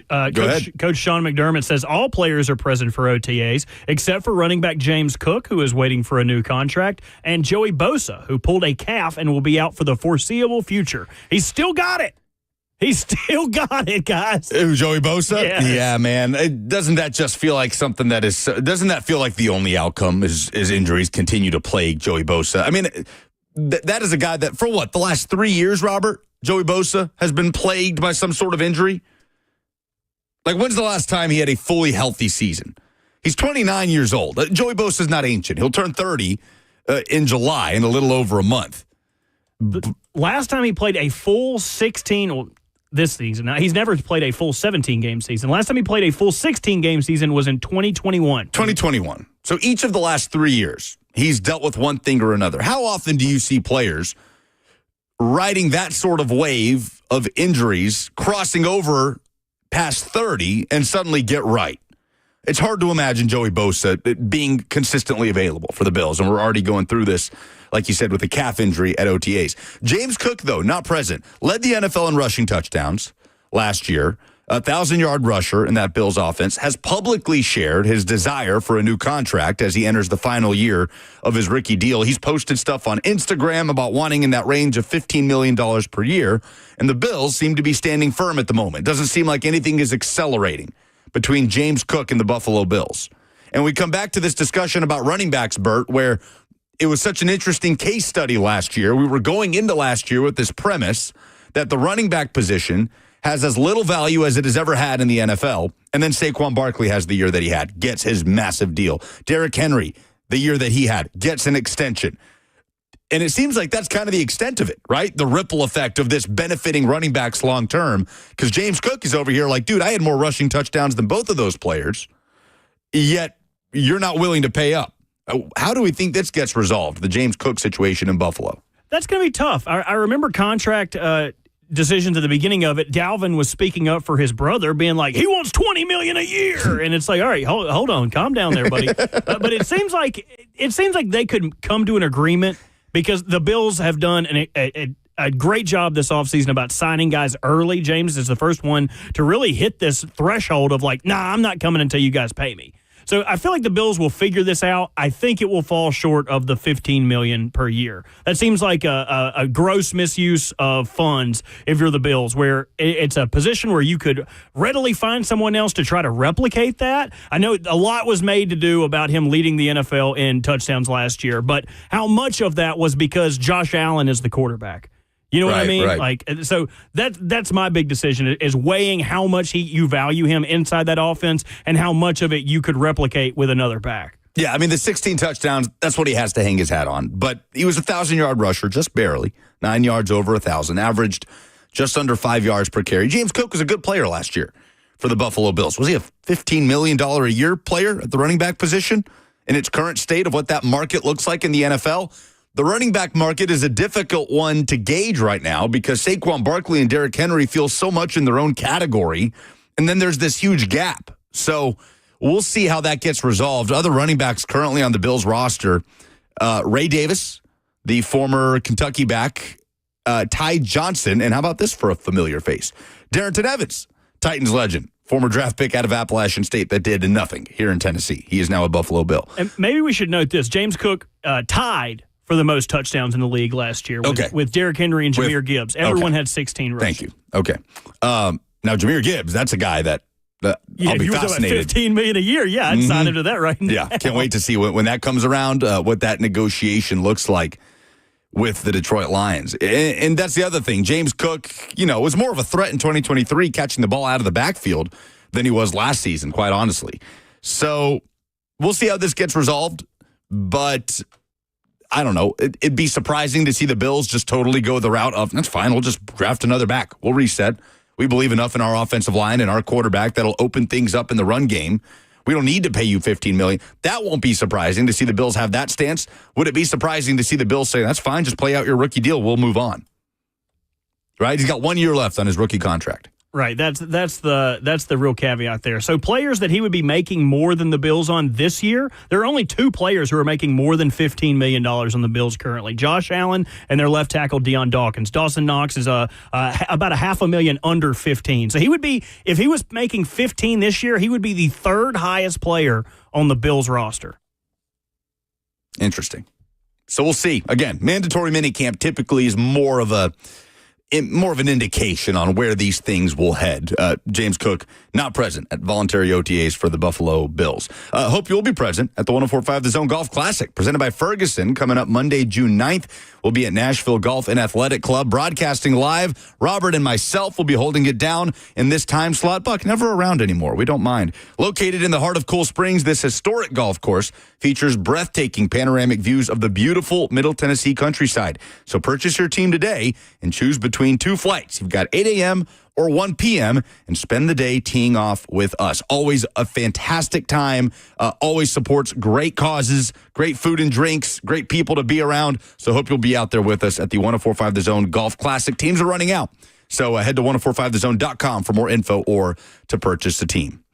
Coach Sean McDermott says all players are present for OTAs except for running back James Cook, who is waiting for a new contract, and Joey Bosa, who pulled a calf and will be out for the foreseeable future. He's still got it. He's still got it, guys. Joey Bosa? Yes. Yeah, man. Doesn't that just feel like something that is, doesn't that feel like the only outcome is injuries continue to plague Joey Bosa? I mean, that is a guy that, for what, the last 3 years, Robert, Joey Bosa has been plagued by some sort of injury? Like, when's the last time he had a fully healthy season? He's 29 years old. Joey Bosa's not ancient. He'll turn 30 in July in a little over a month. The last time he played a full 16 this season. Now, he's never played a full 17-game season. Last time he played a full 16-game season was in 2021. 2021. So each of the last 3 years, he's dealt with one thing or another. How often do you see players riding that sort of wave of injuries, crossing over past 30 and suddenly get right? It's hard to imagine Joey Bosa being consistently available for the Bills, and we're already going through this, like you said, with a calf injury at OTAs. James Cook, though, not present, led the NFL in rushing touchdowns last year. 1,000-yard rusher in that Bills offense, has publicly shared his desire for a new contract as he enters the final year of his rookie deal. He's posted stuff on Instagram about wanting in that range of $15 million per year, and the Bills seem to be standing firm at the moment. Doesn't seem like anything is accelerating between James Cook and the Buffalo Bills. And we come back to this discussion about running backs, Bert, where it was such an interesting case study last year. We were going into last year with this premise that the running back position has as little value as it has ever had in the NFL. And then Saquon Barkley has the year that he had, gets his massive deal. Derrick Henry, the year that he had, gets an extension. And it seems like that's kind of the extent of it, right? The ripple effect of this benefiting running backs long term. Because James Cook is over here like, dude, I had more rushing touchdowns than both of those players, yet you're not willing to pay up. How do we think this gets resolved, the James Cook situation in Buffalo? That's going to be tough. I remember contract decisions at the beginning of it. Dalvin was speaking up for his brother, being like, he wants $20 million a year. And it's like, all right, hold on, calm down there, buddy. But it seems like they could come to an agreement because the Bills have done a great job this offseason about signing guys early. James is the first one to really hit this threshold of like, nah, I'm not coming until you guys pay me. So I feel like the Bills will figure this out. I think it will fall short of the $15 million per year. That seems like a gross misuse of funds if you're the Bills, where it's a position where you could readily find someone else to try to replicate that. I know a lot was made to do about him leading the NFL in touchdowns last year, but how much of that was because Josh Allen is the quarterback? You know what I mean? Right. Like, so that's my big decision is weighing how much you value him inside that offense and how much of it you could replicate with another back. Yeah, I mean, the 16 touchdowns, that's what he has to hang his hat on. But he was a 1,000-yard rusher, just barely. 9 yards over 1,000, averaged just under 5 yards per carry. James Cook was a good player last year for the Buffalo Bills. Was he a $15 million a year player at the running back position in its current state of what that market looks like in the NFL? The running back market is a difficult one to gauge right now because Saquon Barkley and Derrick Henry feel so much in their own category, and then there's this huge gap. So we'll see how that gets resolved. Other running backs currently on the Bills roster, Ray Davis, the former Kentucky back, Ty Johnson, and how about this for a familiar face? Darrington Evans, Titans legend, former draft pick out of Appalachian State that did nothing here in Tennessee. He is now a Buffalo Bill. And maybe we should note this. James Cook tied for the most touchdowns in the league last year with Derrick Henry and Jahmyr Gibbs. Everyone had 16 rushing. Thank you. Okay. Now, Jahmyr Gibbs, that's a guy that I'll be fascinated. $15 million a year, I'd sign him to that right now. Yeah, can't wait to see when that comes around, what that negotiation looks like with the Detroit Lions. And that's the other thing. James Cook, was more of a threat in 2023 catching the ball out of the backfield than he was last season, quite honestly. So we'll see how this gets resolved, but I don't know. It'd be surprising to see the Bills just totally go the route of, that's fine, we'll just draft another back. We'll reset. We believe enough in our offensive line and our quarterback that'll open things up in the run game. We don't need to pay you $15 million. That won't be surprising to see the Bills have that stance. Would it be surprising to see the Bills say, that's fine, just play out your rookie deal, we'll move on? Right? He's got 1 year left on his rookie contract. Right, that's the real caveat there. So players that he would be making more than the Bills on this year, there are only two players who are making more than $15 million on the Bills currently. Josh Allen and their left tackle Deion Dawkins. Dawson Knox is about $500,000 under 15. So he would be, if he was making 15 this year, he would be the third highest player on the Bills roster. Interesting. So we'll see. Again, mandatory minicamp typically is more of an indication on where these things will head. James Cook not present at voluntary OTAs for the Buffalo Bills. Hope you'll be present at the 104.5 The Zone Golf Classic, presented by Ferguson, coming up Monday, June 9th. We'll be at Nashville Golf and Athletic Club, broadcasting live. Robert and myself will be holding it down in this time slot. Buck, never around anymore. We don't mind. Located in the heart of Cool Springs, this historic golf course features breathtaking panoramic views of the beautiful Middle Tennessee countryside. So purchase your team today and choose between two flights. You've got 8 a.m. or 1 p.m. and spend the day teeing off with us. Always a fantastic time. Always supports great causes, great food and drinks, great people to be around. So hope you'll be out there with us at the 104.5 The Zone Golf Classic. Teams are running out. So head to 1045thezone.com for more info or to purchase a team.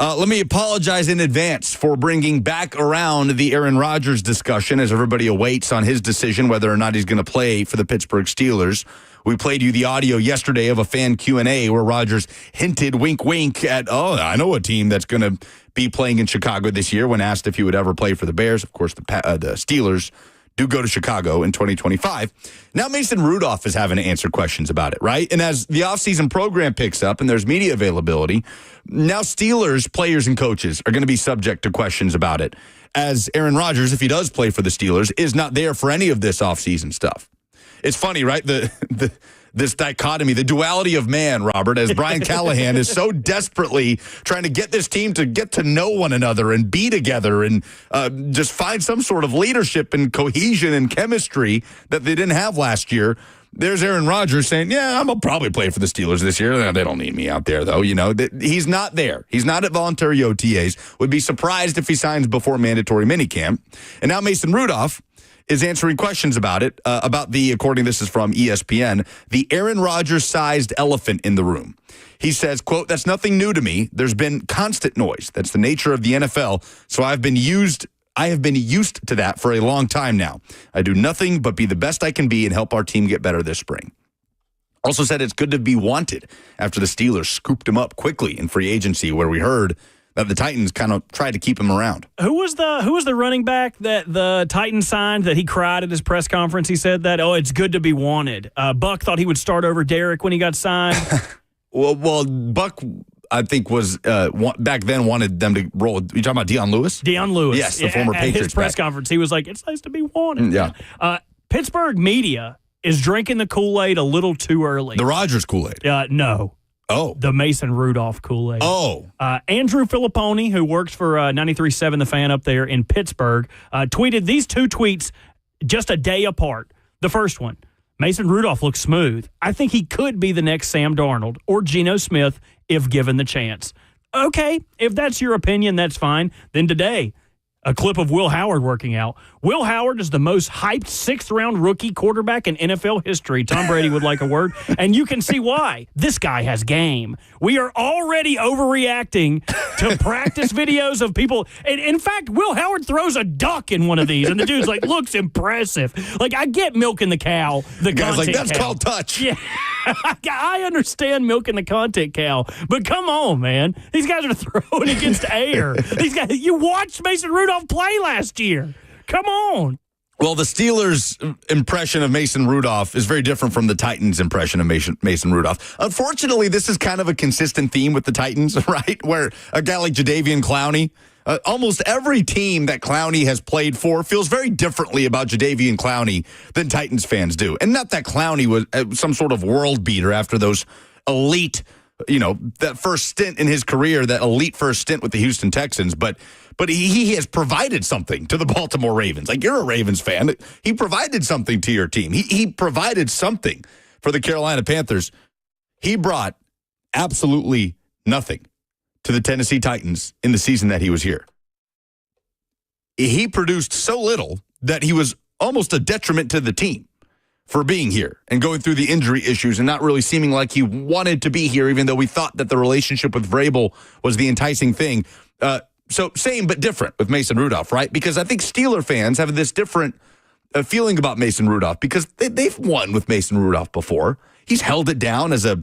Let me apologize in advance for bringing back around the Aaron Rodgers discussion as everybody awaits on his decision whether or not he's going to play for the Pittsburgh Steelers. We played you the audio yesterday of a fan Q&A where Rodgers hinted, wink, wink, at, I know a team that's going to be playing in Chicago this year when asked if he would ever play for the Bears. Of course, the Steelers do go to Chicago in 2025. Now Mason Rudolph is having to answer questions about it, right? And as the offseason program picks up and there's media availability, now Steelers players and coaches are going to be subject to questions about it, as Aaron Rodgers, if he does play for the Steelers, is not there for any of this offseason stuff. It's funny, right? This dichotomy, the duality of man, Robert, as Brian Callahan is so desperately trying to get this team to get to know one another and be together and just find some sort of leadership and cohesion and chemistry that they didn't have last year. There's Aaron Rodgers saying, yeah, I'm going to probably play for the Steelers this year. They don't need me out there, though. He's not there. He's not at voluntary OTAs. Would be surprised if he signs before mandatory minicamp. And now Mason Rudolph is answering questions about it, according, this is from ESPN, the Aaron Rodgers-sized elephant in the room. He says, quote, that's nothing new to me. There's been constant noise. That's the nature of the NFL. So I have been used to that for a long time now. I do nothing but be the best I can be and help our team get better this spring. Also said it's good to be wanted after the Steelers scooped him up quickly in free agency, where we heard that the Titans kind of tried to keep him around. Who was the running back that the Titans signed that he cried at his press conference? He said that, it's good to be wanted. Buck thought he would start over Derek when he got signed. well, Buck, I think, was back then wanted them to roll. You talking about Deion Lewis? Deion Lewis. Yes, the former Patriots. At his press conference, he was like, it's nice to be wanted. Yeah. Pittsburgh media is drinking the Kool-Aid a little too early. The Rodgers Kool-Aid? No. Oh. The Mason Rudolph Kool-Aid. Oh. Andrew Filipponi, who works for 93.7 The Fan up there in Pittsburgh, tweeted these two tweets just a day apart. The first one, Mason Rudolph looks smooth. I think he could be the next Sam Darnold or Geno Smith if given the chance. Okay, if that's your opinion, that's fine. Then today, a clip of Will Howard working out. Will Howard is the most hyped sixth-round rookie quarterback in NFL history. Tom Brady would like a word. And you can see why. This guy has game. We are already overreacting to practice videos of people. And in fact, Will Howard throws a duck in one of these, and the dude's like, looks impressive. Like, I get milking the cow. The guy's like, that's cow. called touch. Yeah. I understand milking the content cow, but come on, man. These guys are throwing against air. These guys, you watched Mason Rudolph play last year. Come on. Well, the Steelers' impression of Mason Rudolph is very different from the Titans' impression of Mason Rudolph. Unfortunately, this is kind of a consistent theme with the Titans, right? Where a guy like Jadeveon Clowney, almost every team that Clowney has played for feels very differently about Jadeveon Clowney than Titans fans do. And not that Clowney was some sort of world beater after those elite, that first stint in his career, that elite first stint with the Houston Texans, but he has provided something to the Baltimore Ravens. Like, you're a Ravens fan. He provided something to your team. He provided something for the Carolina Panthers. He brought absolutely nothing to the Tennessee Titans in the season that he was here. He produced so little that he was almost a detriment to the team for being here and going through the injury issues and not really seeming like he wanted to be here, even though we thought that the relationship with Vrabel was the enticing thing. So same but different with Mason Rudolph, right? Because I think Steeler fans have this different feeling about Mason Rudolph because they've won with Mason Rudolph before. He's held it down as a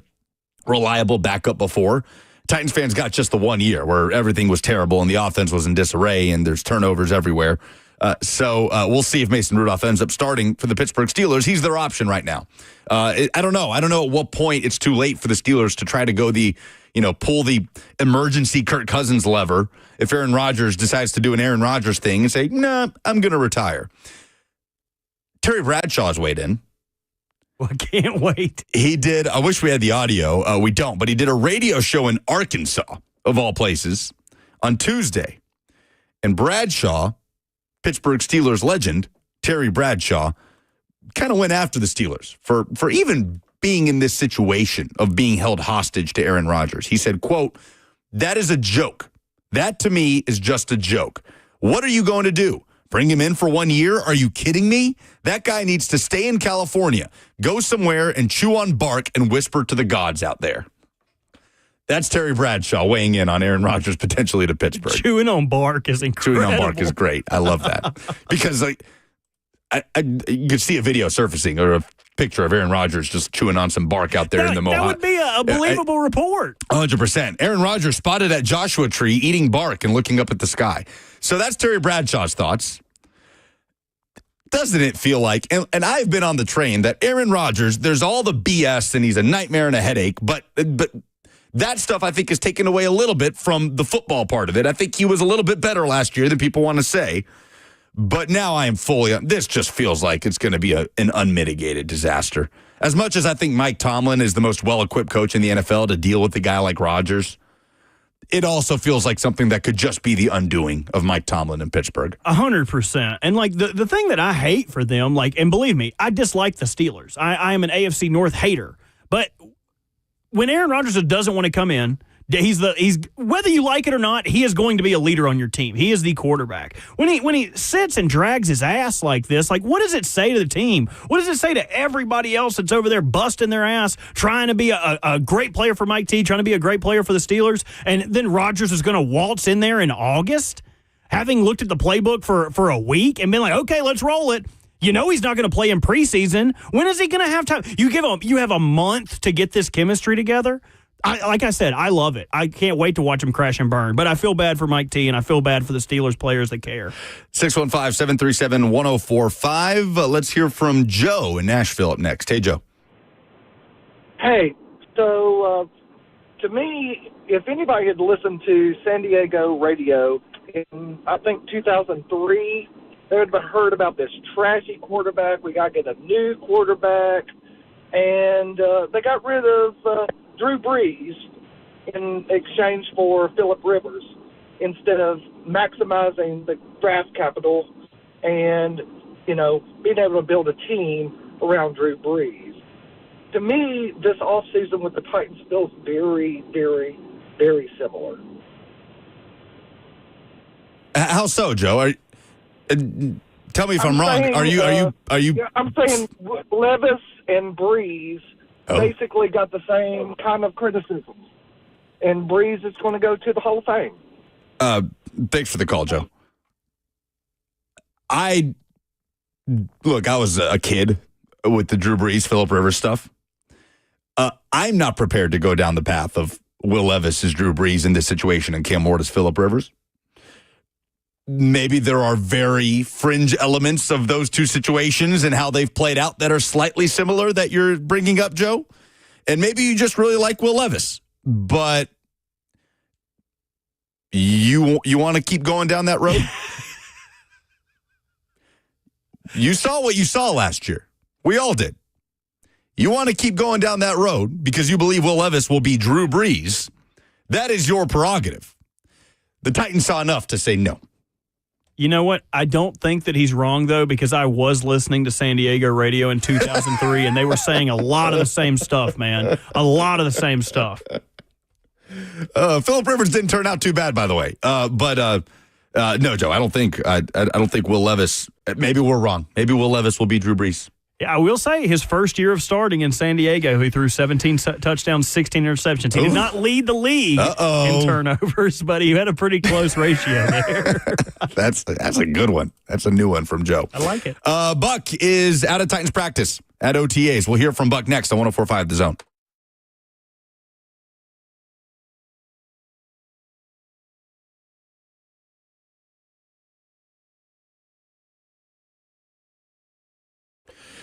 reliable backup before. Titans fans got just the 1 year where everything was terrible and the offense was in disarray and there's turnovers everywhere. So we'll see if Mason Rudolph ends up starting for the Pittsburgh Steelers. He's their option right now. I don't know. I don't know at what point it's too late for the Steelers to try to go pull the emergency Kirk Cousins lever if Aaron Rodgers decides to do an Aaron Rodgers thing and say, nah, I'm going to retire. Terry Bradshaw's weighed in. Well, I can't wait. He did. I wish we had the audio. We don't, but he did a radio show in Arkansas, of all places, on Tuesday. And Bradshaw, Pittsburgh Steelers legend, Terry Bradshaw, kind of went after the Steelers for even being in this situation of being held hostage to Aaron Rodgers. He said, quote, that is a joke. That to me is just a joke. What are you going to do? Bring him in for 1 year? Are you kidding me? That guy needs to stay in California, go somewhere and chew on bark and whisper to the gods out there. That's Terry Bradshaw weighing in on Aaron Rodgers potentially to Pittsburgh. Chewing on bark is incredible. Chewing on bark is great. I love that. Because you could see a video surfacing or a picture of Aaron Rodgers just chewing on some bark out there in the Mohawk. That would be a believable report. 100%. Aaron Rodgers spotted at Joshua Tree eating bark and looking up at the sky. So that's Terry Bradshaw's thoughts. doesn't it feel like, and I've been on the train, that Aaron Rodgers, there's all the BS and he's a nightmare and a headache, but that stuff I think is taken away a little bit from the football part of it. I think he was a little bit better last year than people want to say. But now I am fully, this just feels like it's going to be an unmitigated disaster. As much as I think Mike Tomlin is the most well-equipped coach in the NFL to deal with a guy like Rodgers, it also feels like something that could just be the undoing of Mike Tomlin in Pittsburgh. 100%. And, like, the thing that I hate for them, like, and believe me, I dislike the Steelers. I am an AFC North hater. But when Aaron Rodgers doesn't want to come in, he's whether you like it or not, he is going to be a leader on your team. He is the quarterback. When he sits and drags his ass like this, like, what does it say to the team? What does it say to everybody else that's over there busting their ass, trying to be a great player for Mike T, trying to be a great player for the Steelers, and then Rodgers is going to waltz in there in August, having looked at the playbook for a week and been like, okay, let's roll it. You know he's not going to play in preseason. When is he going to have time? You have a month to get this chemistry together. Like I said, I love it. I can't wait to watch him crash and burn. But I feel bad for Mike T, and I feel bad for the Steelers players that care. 615-737-1045. Let's hear from Joe in Nashville up next. Hey, Joe. Hey, so to me, if anybody had listened to San Diego radio in, I think, 2003, they would have heard about this trashy quarterback. We got to get a new quarterback. And they got rid of Drew Brees in exchange for Phillip Rivers instead of maximizing the draft capital and, being able to build a team around Drew Brees. To me, this offseason with the Titans feels very, very, very similar. How so, Joe? Tell me if I'm wrong. Saying, Are you? Yeah, I'm saying Levis and Breeze basically got the same kind of criticism, and Breeze is going to go to the Hall of Fame. Thanks for the call, Joe. I was a kid with the Drew Brees, Phillip Rivers stuff. I'm not prepared to go down the path of Will Levis as Drew Brees in this situation and Cam Ward as Phillip Rivers. Maybe there are very fringe elements of those two situations and how they've played out that are slightly similar that you're bringing up, Joe. And maybe you just really like Will Levis, but you want to keep going down that road? You saw what you saw last year. We all did. You want to keep going down that road because you believe Will Levis will be Drew Brees. That is your prerogative. The Titans saw enough to say no. You know what? I don't think that he's wrong, though, because I was listening to San Diego radio in 2003, and they were saying a lot of the same stuff, man. A lot of the same stuff. Phillip Rivers didn't turn out too bad, by the way. But no, Joe, I don't think Will Levis. Maybe we're wrong. Maybe Will Levis will be Drew Brees. Yeah, I will say his first year of starting in San Diego, he threw 17 touchdowns, 16 interceptions. He did not lead the league in turnovers, but he had a pretty close ratio there. That's a good one. That's a new one from Joe. I like it. Buck is out of Titans practice at OTAs. We'll hear from Buck next on 104.5 The Zone.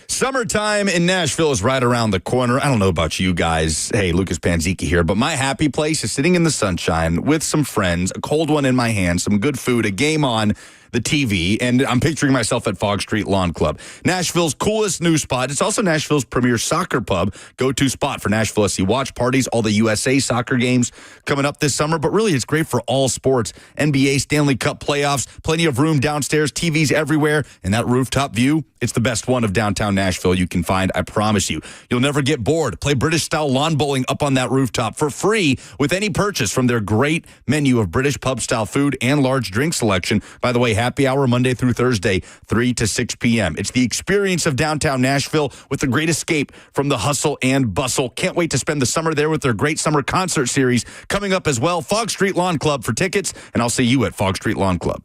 Summertime in Nashville is right around the corner. I don't know about you guys. Hey, Lucas Panziki here. But my happy place is sitting in the sunshine with some friends, a cold one in my hand, some good food, a game on the TV, and I'm picturing myself at Fog Street Lawn Club. Nashville's coolest new spot. It's also Nashville's premier soccer pub, go-to spot for Nashville SC watch parties, all the USA soccer games coming up this summer, but really it's great for all sports. NBA, Stanley Cup playoffs, plenty of room downstairs, TVs everywhere, and that rooftop view, it's the best one of downtown Nashville you can find, I promise you. You'll never get bored. Play British-style lawn bowling up on that rooftop for free with any purchase from their great menu of British pub-style food and large drink selection. By the way, happy hour Monday through Thursday, 3 to 6 p.m. It's the experience of downtown Nashville with the great escape from the hustle and bustle. Can't wait to spend the summer there with their great summer concert series coming up as well. Fog Street Lawn Club for tickets, and I'll see you at Fog Street Lawn Club.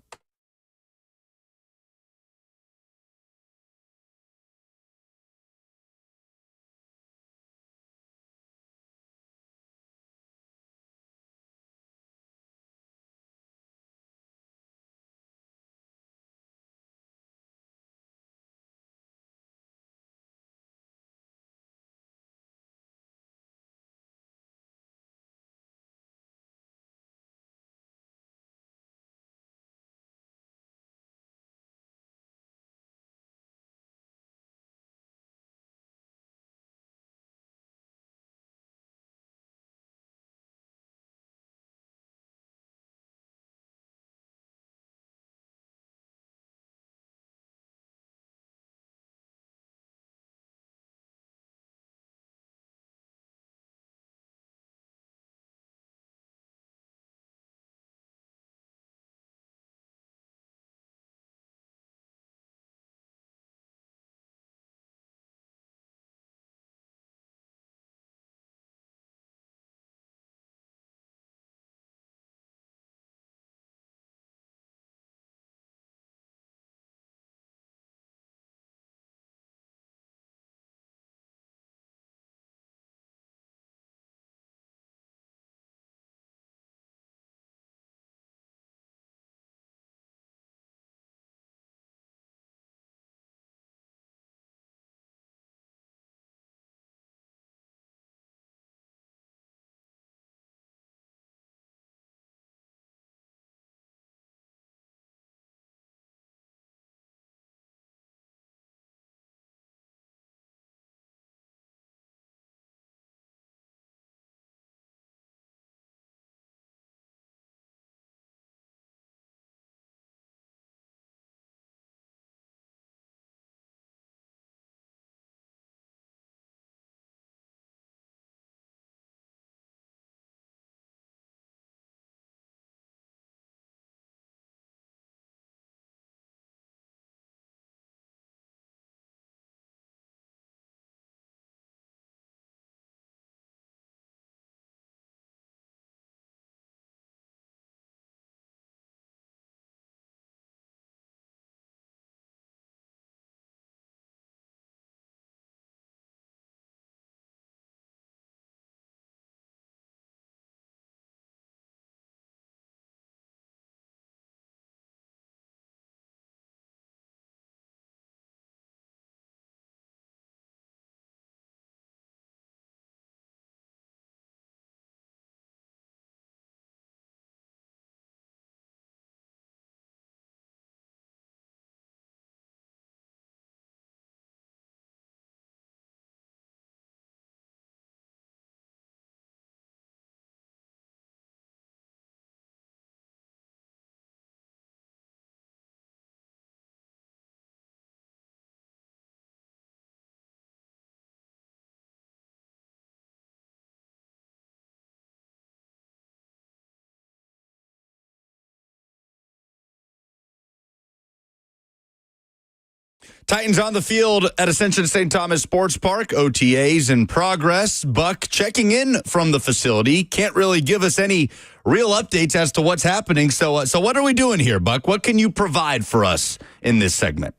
Titans on the field at Ascension St. Thomas Sports Park. OTAs in progress. Buck checking in from the facility. Can't really give us any real updates as to what's happening. So what are we doing here, Buck? What can you provide for us in this segment?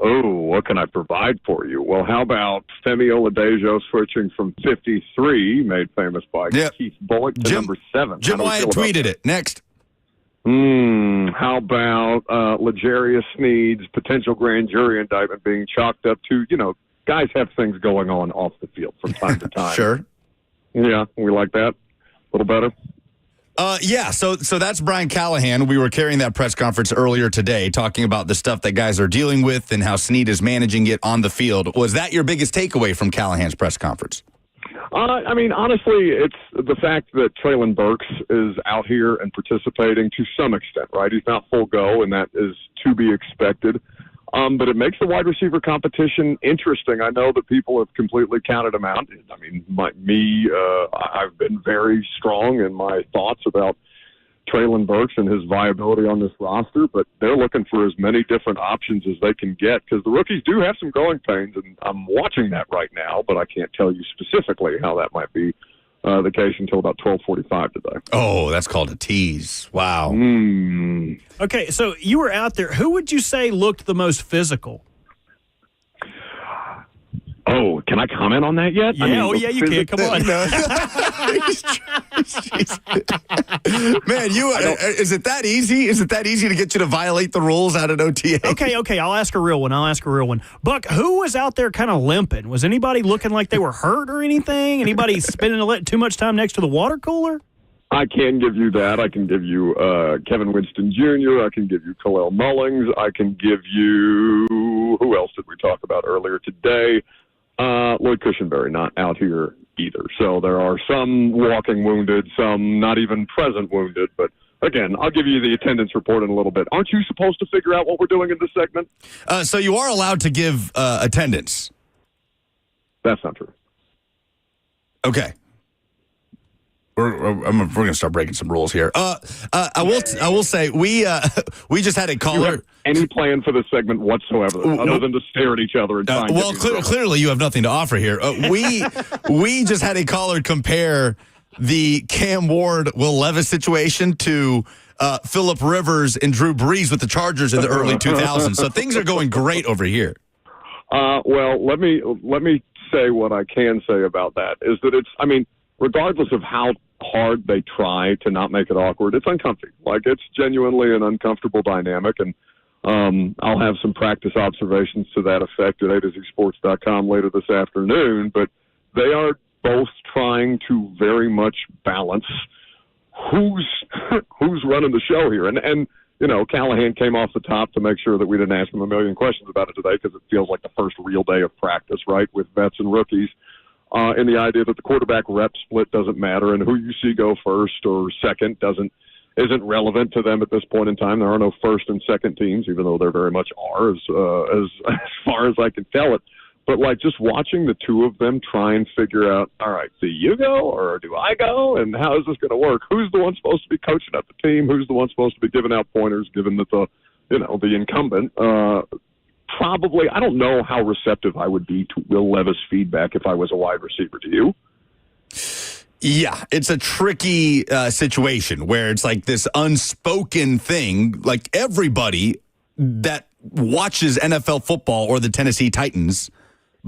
Oh, what can I provide for you? Well, how about Femi Oladejo switching from 53, made famous by Keith Bullock, to number 7? Jim Wyatt tweeted it. Next. How about L'Jarius Sneed's potential grand jury indictment being chalked up to, guys have things going on off the field from time to time. Sure. Yeah, we like that. A little better. Yeah, so that's Brian Callahan. We were carrying that press conference earlier today, talking about the stuff that guys are dealing with and how Sneed is managing it on the field. Was that your biggest takeaway from Callahan's press conference? Honestly, it's the fact that Traylon Burks is out here and participating to some extent, right? He's not full go, and that is to be expected. But it makes the wide receiver competition interesting. I know that people have completely counted him out. I mean, I've been very strong in my thoughts about Traylon Burks and his viability on this roster, but they're looking for as many different options as they can get because the rookies do have some growing pains, and I'm watching that right now, but I can't tell you specifically how that might be the case until about 12:45 today. Oh, that's called a tease. Wow. Okay, so you were out there. Who would you say looked the most physical? Oh, can I comment on that yet? Yeah, you can. Come on. Man, is it that easy? Is it that easy to get you to violate the rules out at OTA? Okay, I'll ask a real one. Buck, who was out there kind of limping? Was anybody looking like they were hurt or anything? Anybody spending too much time next to the water cooler? I can give you that. I can give you Kevin Winston Jr. I can give you Khalil Mullings. I can give you, who else did we talk about earlier today? Lloyd Cushenberry not out here either. So there are some walking wounded, some not even present wounded. But again, I'll give you the attendance report in a little bit. Aren't you supposed to figure out what we're doing in this segment? So you are allowed to give attendance. That's not true. Okay. We're going to start breaking some rules here. I will say we just had a caller. Any plan for this segment whatsoever, other than to stare at each other and try and clearly you have nothing to offer here. We just had a caller compare the Cam Ward, Will Levis situation to Phillip Rivers and Drew Brees with the Chargers in the early 2000s. So things are going great over here. Well, let me say what I can say about that is that regardless of how hard they try to not make it awkward, it's uncomfy. It's genuinely an uncomfortable dynamic, and I'll have some practice observations to that effect at AtoZSports.com later this afternoon, but they are both trying to very much balance who's running the show here. And Callahan came off the top to make sure that we didn't ask him a million questions about it today because it feels like the first real day of practice, right, with vets and rookies. And the idea that the quarterback rep split doesn't matter and who you see go first or second isn't relevant to them at this point in time. There are no first and second teams, even though there very much are, as far as I can tell it. But just watching the two of them try and figure out, all right, do you go or do I go, and how is this going to work? Who's the one supposed to be coaching up the team? Who's the one supposed to be giving out pointers? Given that the incumbent. Probably, I don't know how receptive I would be to Will Levis feedback if I was a wide receiver. Do you? Yeah, it's a tricky situation where it's like this unspoken thing. Like everybody that watches NFL football or the Tennessee Titans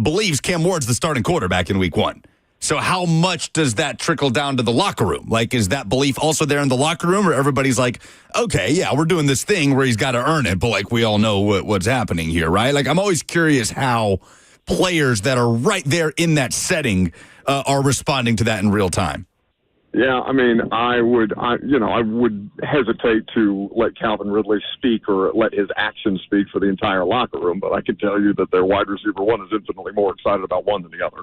believes Cam Ward's the starting quarterback in week 1. So how much does that trickle down to the locker room? Is that belief also there in the locker room, or everybody's like, okay, yeah, we're doing this thing where he's got to earn it, but we all know what's happening here, right? I'm always curious how players that are right there in that setting are responding to that in real time. Yeah, I would hesitate to let Calvin Ridley speak or let his actions speak for the entire locker room, but I can tell you that their wide receiver one is infinitely more excited about one than the other.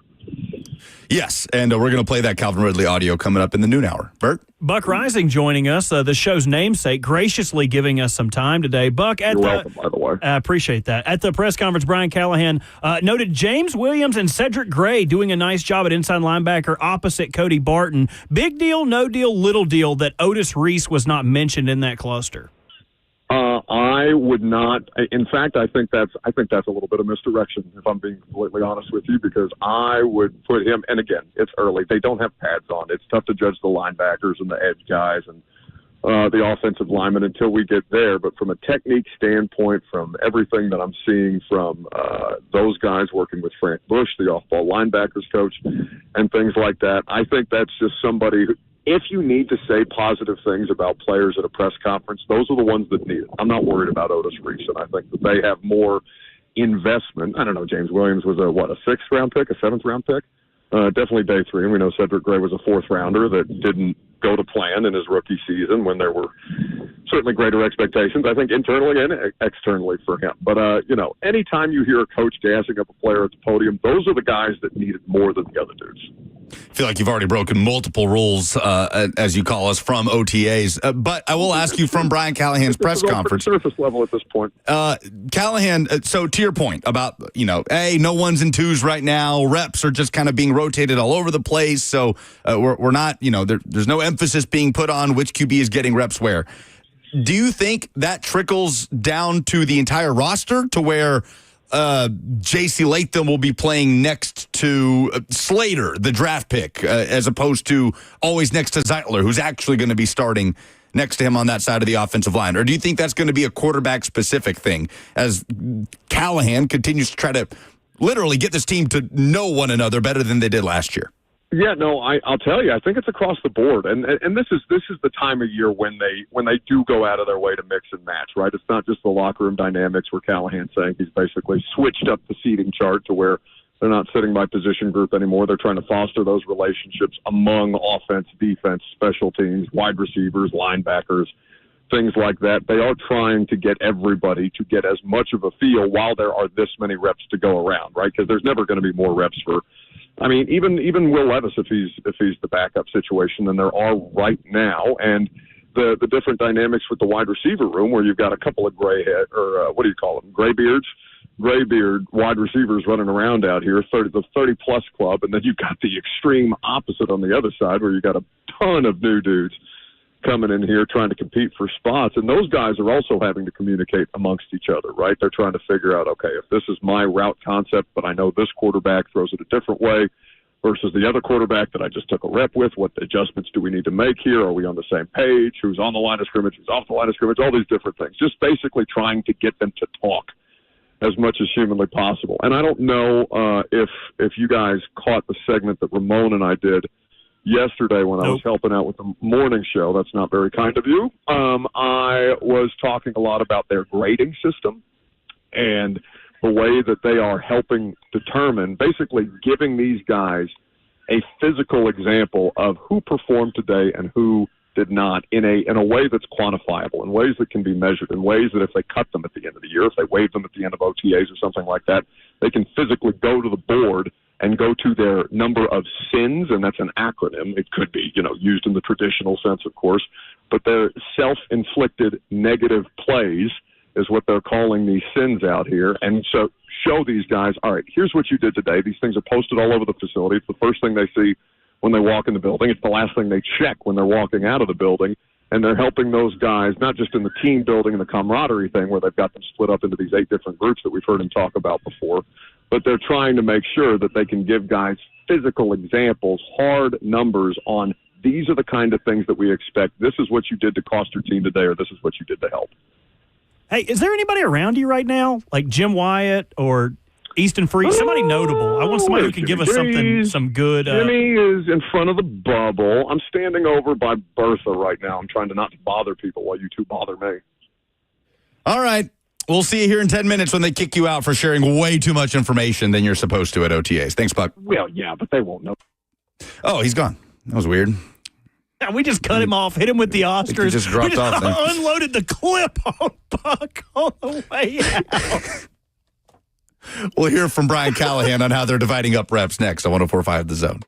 Yes, and we're going to play that Calvin Ridley audio coming up in the noon hour. Bert? Buck Rising joining us, the show's namesake, graciously giving us some time today. Buck, You're welcome, by the way. I appreciate that. At the press conference, Brian Callahan noted James Williams and Cedric Gray doing a nice job at inside linebacker opposite Cody Barton. Big deal, no deal, little deal that Otis Reese was not mentioned in that cluster. I would not. In fact, I think that's a little bit of misdirection, if I'm being completely honest with you, because I would put him. And again, it's early; they don't have pads on. It's tough to judge the linebackers and the edge guys and the offensive linemen until we get there. But from a technique standpoint, from everything that I'm seeing from those guys working with Frank Bush, the off-ball linebackers coach, and things like that, I think that's just somebody who, if you need to say positive things about players at a press conference, those are the ones that need it. I'm not worried about Otis Reese, and I think that they have more investment. I don't know, James Williams was a sixth-round pick, a seventh-round pick? Definitely day three, and we know Cedric Gray was a fourth-rounder that didn't go to plan in his rookie season when there were certainly greater expectations, I think, internally and externally for him. But, anytime you hear a coach gassing up a player at the podium, those are the guys that need it more than the other dudes. I feel like you've already broken multiple rules, as you call us, from OTAs. But I will ask you from Brian Callahan's press conference. Surface level at this point. Callahan, so to your point about, hey, no ones and twos right now. Reps are just kind of being rotated all over the place. So we're not, there's no emphasis being put on which QB is getting reps where. Do you think that trickles down to the entire roster to where J.C. Latham will be playing next to Slater, the draft pick, as opposed to always next to Zeitler, who's actually going to be starting next to him on that side of the offensive line? Or do you think that's going to be a quarterback-specific thing as Callahan continues to try to literally get this team to know one another better than they did last year? Yeah, no, I'll tell you, I think it's across the board, and this is the time of year when they do go out of their way to mix and match, right? It's not just the locker room dynamics where Callahan's saying he's basically switched up the seating chart to where they're not sitting by position group anymore. They're trying to foster those relationships among offense, defense, special teams, wide receivers, linebackers, things like that. They are trying to get everybody to get as much of a feel while there are this many reps to go around, right? Because there's never going to be more reps for. I mean, even Will Levis, if he's the backup situation, than there are right now, and the different dynamics with the wide receiver room, where you've got a couple of graybeard wide receivers running around out here, the 30-plus club, and then you've got the extreme opposite on the other side, where you've got a ton of new dudes coming in here trying to compete for spots, and those guys are also having to communicate amongst each other, right? They're trying to figure out, okay, if this is my route concept, but I know this quarterback throws it a different way versus the other quarterback that I just took a rep with, what adjustments do we need to make here? Are we on the same page? Who's on the line of scrimmage? Who's off the line of scrimmage? All these different things. Just basically trying to get them to talk as much as humanly possible. And I don't know if you guys caught the segment that Ramon and I did yesterday when I was helping out with the morning show. That's not very kind of you. I was talking a lot about their grading system and the way that they are helping determine, basically giving these guys a physical example of who performed today and who did not in a way that's quantifiable, in ways that can be measured, in ways that if they cut them at the end of the year, if they waive them at the end of OTAs or something like that, they can physically go to the board and go to their number of sins, and that's an acronym. It could be, used in the traditional sense, of course, but their self-inflicted negative plays is what they're calling these sins out here. And so show these guys, all right, here's what you did today. These things are posted all over the facility. It's the first thing they see when they walk in the building. It's the last thing they check when they're walking out of the building. And they're helping those guys, not just in the team building and the camaraderie thing where they've got them split up into these 8 different groups that we've heard him talk about before, but they're trying to make sure that they can give guys physical examples, hard numbers on these are the kind of things that we expect. This is what you did to cost your team today, or this is what you did to help. Hey, is there anybody around you right now, like Jim Wyatt or Easton Freeze, somebody notable? I want somebody who can give us some good. Jimmy is in front of the bubble. I'm standing over by Bertha right now. I'm trying to not bother people while you two bother me. All right. We'll see you here in 10 minutes when they kick you out for sharing way too much information than you're supposed to at OTAs. Thanks, Buck. Well, yeah, but they won't know. Oh, he's gone. That was weird. Yeah, we just cut him off, hit him with the Oscars. He just dropped off then. Unloaded the clip on Buck on the way out. We'll hear from Brian Callahan on how they're dividing up reps next on 104.5 The Zone.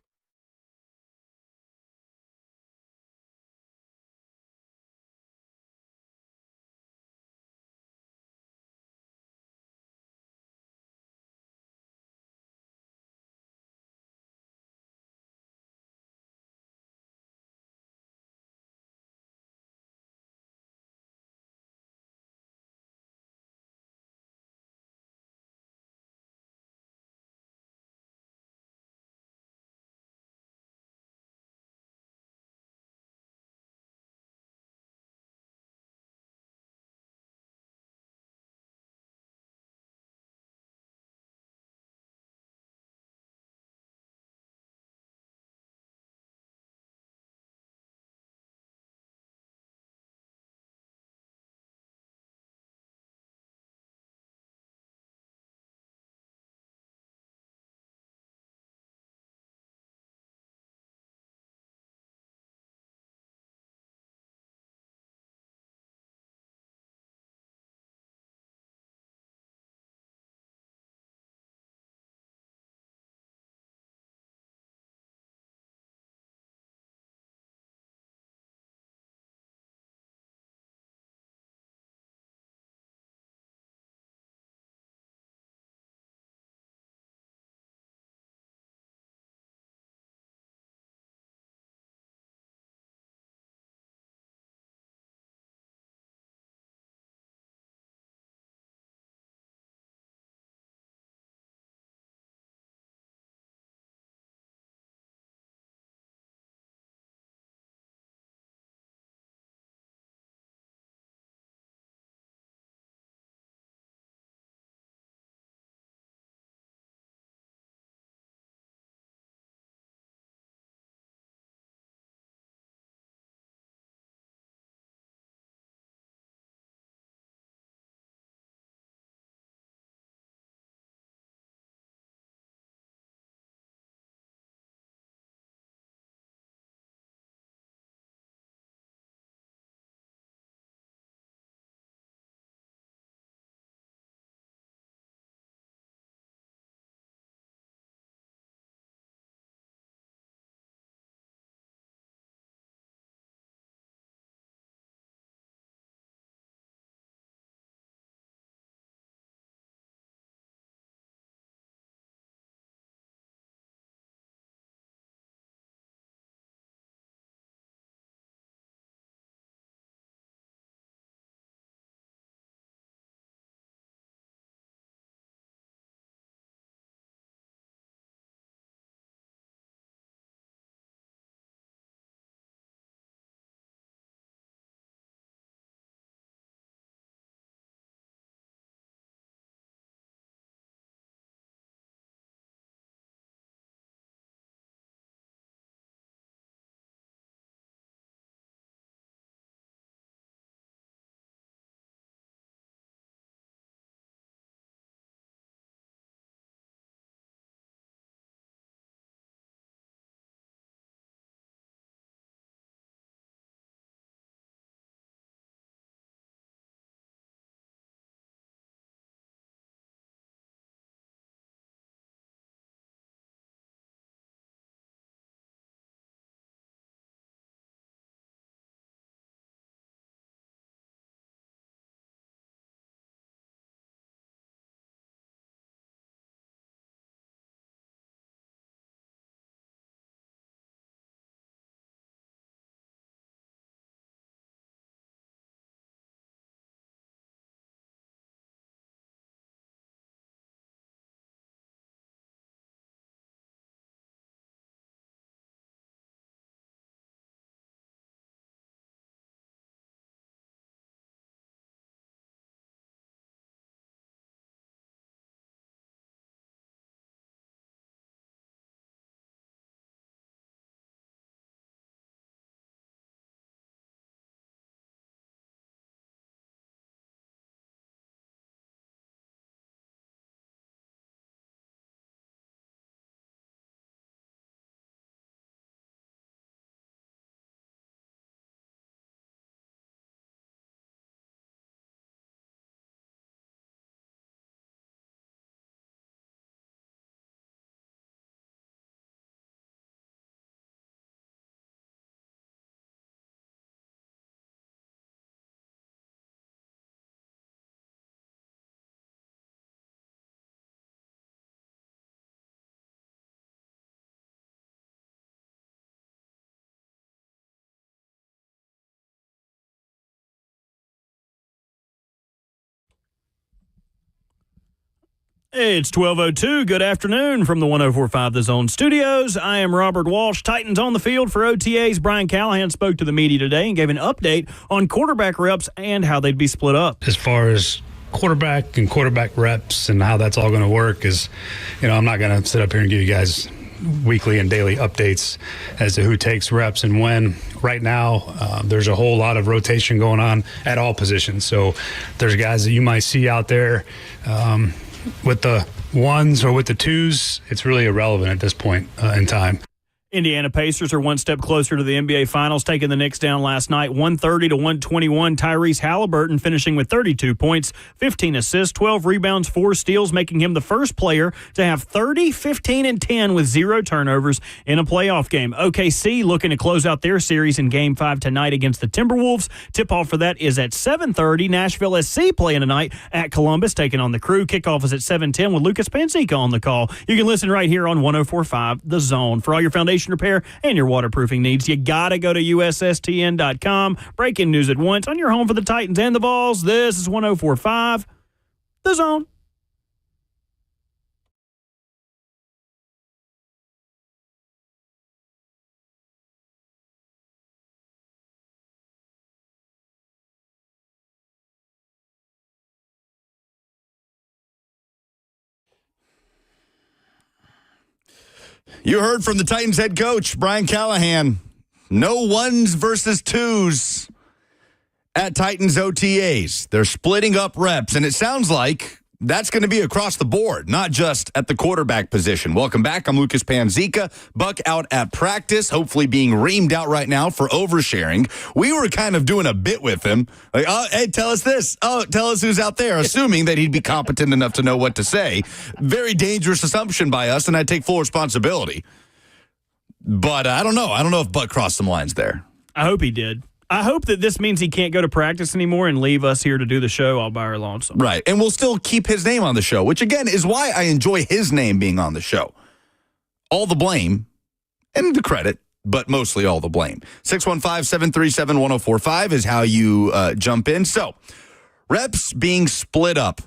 It's 12:02. Good afternoon from the 104.5 The Zone studios. I am Robert Walsh. Titans on the field for OTAs. Brian Callahan spoke to the media today and gave an update on quarterback reps and how they'd be split up. As far as quarterback and quarterback reps and how that's all going to work is, I'm not going to sit up here and give you guys weekly and daily updates as to who takes reps and when. Right now, there's a whole lot of rotation going on at all positions. So there's guys that you might see out there with the ones or with the twos. It's really irrelevant at this point in time. Indiana Pacers are one step closer to the NBA Finals, taking the Knicks down last night, 130-121. Tyrese Halliburton finishing with 32 points, 15 assists, 12 rebounds, 4 steals, making him the first player to have 30, 15, and 10 with 0 turnovers in a playoff game. OKC looking to close out their series in Game 5 tonight against the Timberwolves. Tip-off for that is at 7:30. Nashville SC playing tonight at Columbus, taking on the Crew. Kickoff is at 7:10 with Lucas Pansica on the call. You can listen right here on 104.5 The Zone. For all your foundation repair and your waterproofing needs, you gotta go to USSTN.com. Breaking news at once on your home for the Titans and the Vols. This is 104.5 The Zone. You heard from the Titans head coach, Brian Callahan. No ones versus twos at Titans OTAs. They're splitting up reps, and it sounds like that's going to be across the board, not just at the quarterback position. Welcome back. I'm Lucas Pansica. Buck out at practice, hopefully being reamed out right now for oversharing. We were kind of doing a bit with him. Like, oh, hey, tell us this. Oh, tell us who's out there, assuming that he'd be competent enough to know what to say. Very dangerous assumption by us, and I take full responsibility. But I don't know. I don't know if Buck crossed some lines there. I hope he did. I hope that this means he can't go to practice anymore and leave us here to do the show all by our lonesome. Right. And we'll still keep his name on the show, which, again, is why I enjoy his name being on the show. All the blame and the credit, but mostly all the blame. 615-737-1045 is how you jump in. So, reps being split up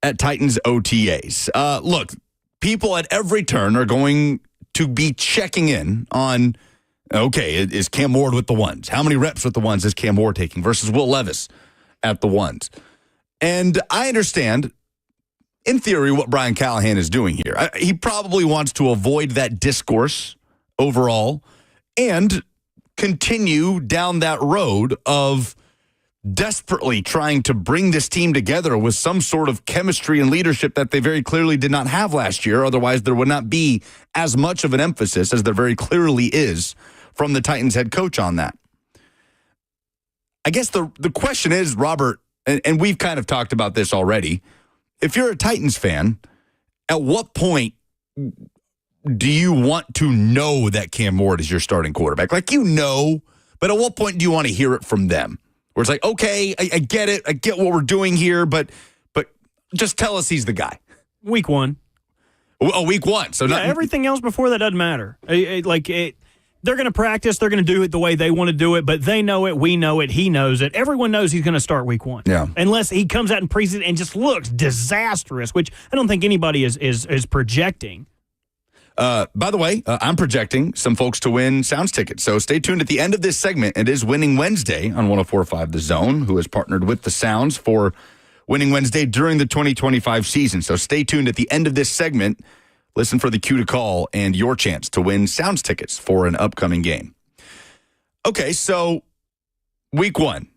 at Titans OTAs. Look, people at every turn are going to be checking in on, okay, is Cam Ward with the ones? How many reps with the ones is Cam Ward taking versus Will Levis at the ones? And I understand, in theory, what Brian Callahan is doing here. He probably wants to avoid that discourse overall and continue down that road of desperately trying to bring this team together with some sort of chemistry and leadership that they very clearly did not have last year. Otherwise, there would not be as much of an emphasis as there very clearly is from the Titans head coach on that. I guess the question is, Robert, and we've kind of talked about this already, if you're a Titans fan, at what point do you want to know that Cam Ward is your starting quarterback? Like, but at what point do you want to hear it from them? Where it's like, okay, I get it. I get what we're doing here, but just tell us he's the guy. Week 1. Oh, week 1. So everything else before that doesn't matter. They're going to practice. They're going to do it the way they want to do it, but they know it. We know it. He knows it. Everyone knows he's going to start week 1. Yeah. Unless he comes out in preseason and just looks disastrous, which I don't think anybody is projecting. By the way, I'm projecting some folks to win Sounds tickets. So stay tuned at the end of this segment. It is Winning Wednesday on 104.5 The Zone, who has partnered with the Sounds for Winning Wednesday during the 2025 season. So stay tuned at the end of this segment. Listen for the cue to call and your chance to win Sounds tickets for an upcoming game. Okay, so week 1.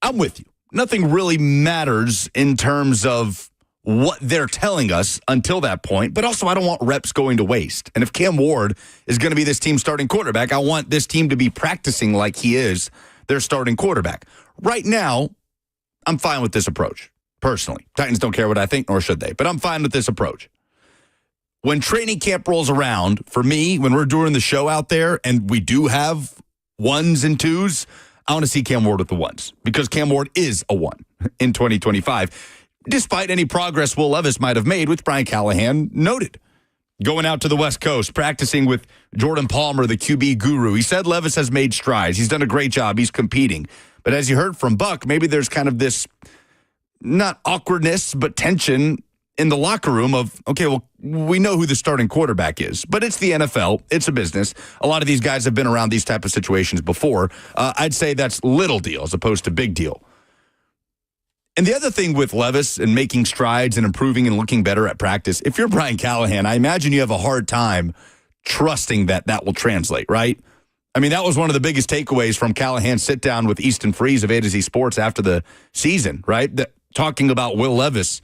I'm with you. Nothing really matters in terms of what they're telling us until that point, but also I don't want reps going to waste. And if Cam Ward is going to be this team's starting quarterback, I want this team to be practicing like he is their starting quarterback. Right now, I'm fine with this approach, personally. Titans don't care what I think, nor should they, but I'm fine with this approach. When training camp rolls around, for me, when we're doing the show out there and we do have ones and twos, I want to see Cam Ward with the ones because Cam Ward is a one in 2025. Despite any progress Will Levis might have made, which Brian Callahan noted. Going out to the West Coast, practicing with Jordan Palmer, the QB guru. He said Levis has made strides. He's done a great job. He's competing. But as you heard from Buck, maybe there's kind of this, not awkwardness, but tension in the locker room of, okay, well, we know who the starting quarterback is, but it's the NFL. It's a business. A lot of these guys have been around these type of situations before. I'd say that's little deal as opposed to big deal. And the other thing with Levis and making strides and improving and looking better at practice, if you're Brian Callahan, I imagine you have a hard time trusting that will translate, right? I mean, that was one of the biggest takeaways from Callahan's sit-down with Easton Freeze of A to Z Sports after the season, right? Talking about Will Levis,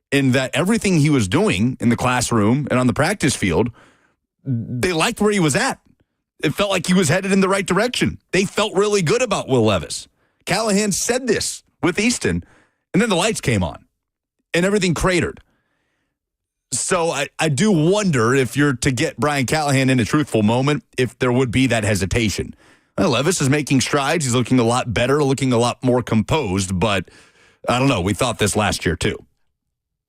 in that everything he was doing in the classroom and on the practice field, they liked where he was at. It felt like he was headed in the right direction. They felt really good about Will Levis. Callahan said this with Easton, and then the lights came on, and everything cratered. So I do wonder if you're to get Brian Callahan in a truthful moment, if there would be that hesitation. Well, Levis is making strides. He's looking a lot better, looking a lot more composed, but I don't know. We thought this last year, too.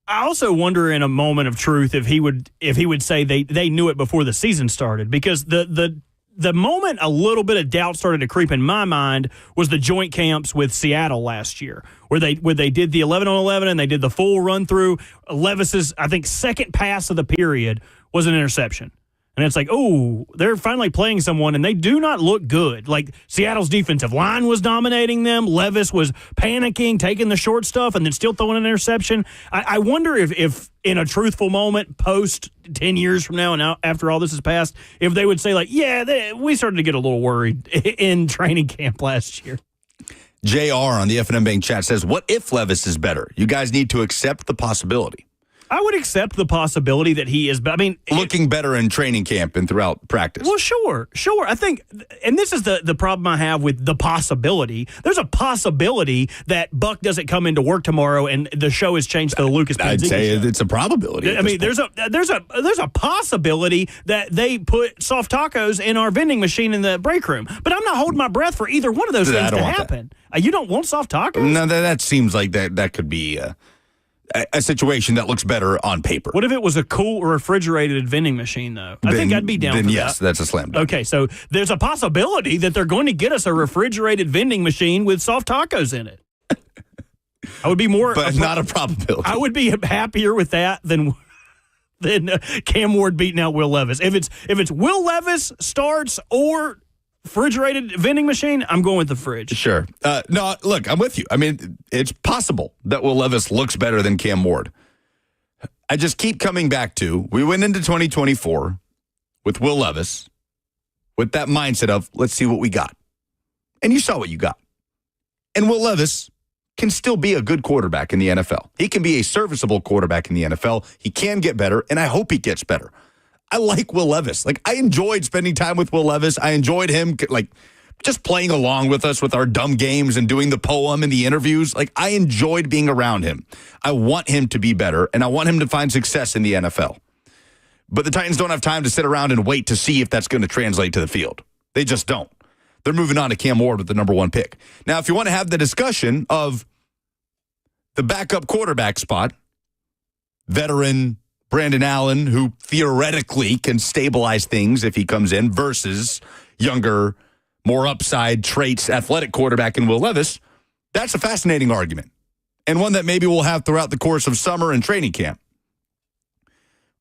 I also wonder in a moment of truth if he would say they knew it before the season started, because the moment a little bit of doubt started to creep in my mind was the joint camps with Seattle last year, where they did the 11-on-11 and they did the full run through. Levis's, I think, second pass of the period was an interception. And it's like, oh, they're finally playing someone, and they do not look good. Like, Seattle's defensive line was dominating them. Levis was panicking, taking the short stuff, and then still throwing an interception. I wonder if in a truthful moment, post 10 years from now and now, after all this has passed, if they would say, like, yeah, we started to get a little worried in training camp last year. JR on the F&M Bank chat says, what if Levis is better? You guys need to accept the possibility. I would accept the possibility that he is, I mean, looking better in training camp and throughout practice. Well, sure. I think, and this is the problem I have with the possibility. There's a possibility that Buck doesn't come into work tomorrow and the show has changed to the Lucas Benzini I'd say show. It's a probability. I mean, there's a possibility that they put soft tacos in our vending machine in the break room, but I'm not holding my breath for either one of those things to happen. You don't want soft tacos? No, that seems like that could be a situation that looks better on paper. What if it was a cool refrigerated vending machine, though? I think I'd be down for that. Yes, that's a slam dunk. Okay, so there's a possibility that they're going to get us a refrigerated vending machine with soft tacos in it. I would be more... But not a probability. I would be happier with that than Cam Ward beating out Will Levis. If it's Will Levis starts or refrigerated vending machine, I'm going with the fridge. Sure. No, look, I'm with you. I mean, it's possible that Will Levis looks better than Cam Ward. I just keep coming back to, we went into 2024 with Will Levis with that mindset of, let's see what we got. And you saw what you got. And Will Levis can still be a good quarterback in the NFL. He can be a serviceable quarterback in the NFL. He can get better, and I hope he gets better. I like Will Levis. Like, I enjoyed spending time with Will Levis. I enjoyed him, like, just playing along with us with our dumb games and doing the poem and the interviews. Like, I enjoyed being around him. I want him to be better, and I want him to find success in the NFL. But the Titans don't have time to sit around and wait to see if that's going to translate to the field. They just don't. They're moving on to Cam Ward with the number 1 pick. Now, if you want to have the discussion of the backup quarterback spot, veteran Brandon Allen, who theoretically can stabilize things if he comes in, versus younger, more upside traits, athletic quarterback in Will Levis, that's a fascinating argument, and one that maybe we'll have throughout the course of summer and training camp.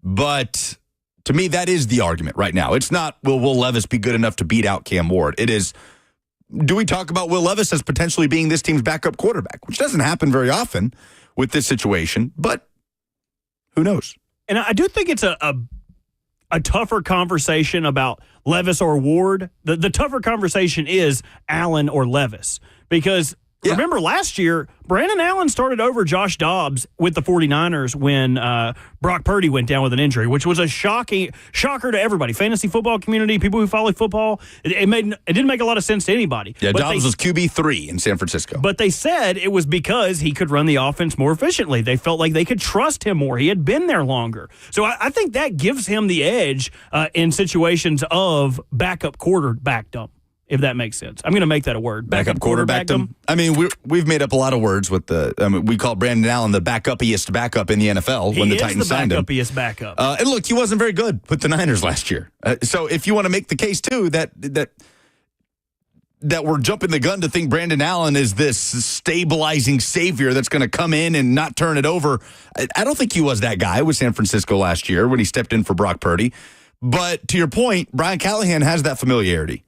But to me, that is the argument right now. It's not, will Will Levis be good enough to beat out Cam Ward? It is, do we talk about Will Levis as potentially being this team's backup quarterback, which doesn't happen very often with this situation, but who knows? And I do think it's a tougher conversation about Levis or Ward. The tougher conversation is Allen or Levis, because remember last year, Brandon Allen started over Josh Dobbs with the 49ers when Brock Purdy went down with an injury, which was a shocker to everybody. Fantasy football community, people who follow football. It didn't make a lot of sense to anybody. Yeah, Dobbs was QB3 in San Francisco. But they said it was because he could run the offense more efficiently. They felt like they could trust him more. He had been there longer. So I think that gives him the edge in situations of backup quarterbackdom, if that makes sense. I'm going to make that a word. Backup quarterbackdom. I mean, we've made up a lot of words with we call Brandon Allen the backupiest backup in the NFL when the Titans signed him. He is the backupiest backup. And look, he wasn't very good with the Niners last year. So if you want to make the case, too, that that we're jumping the gun to think Brandon Allen is this stabilizing savior that's going to come in and not turn it over. I don't think he was that guy with San Francisco last year when he stepped in for Brock Purdy. But to your point, Brian Callahan has that familiarity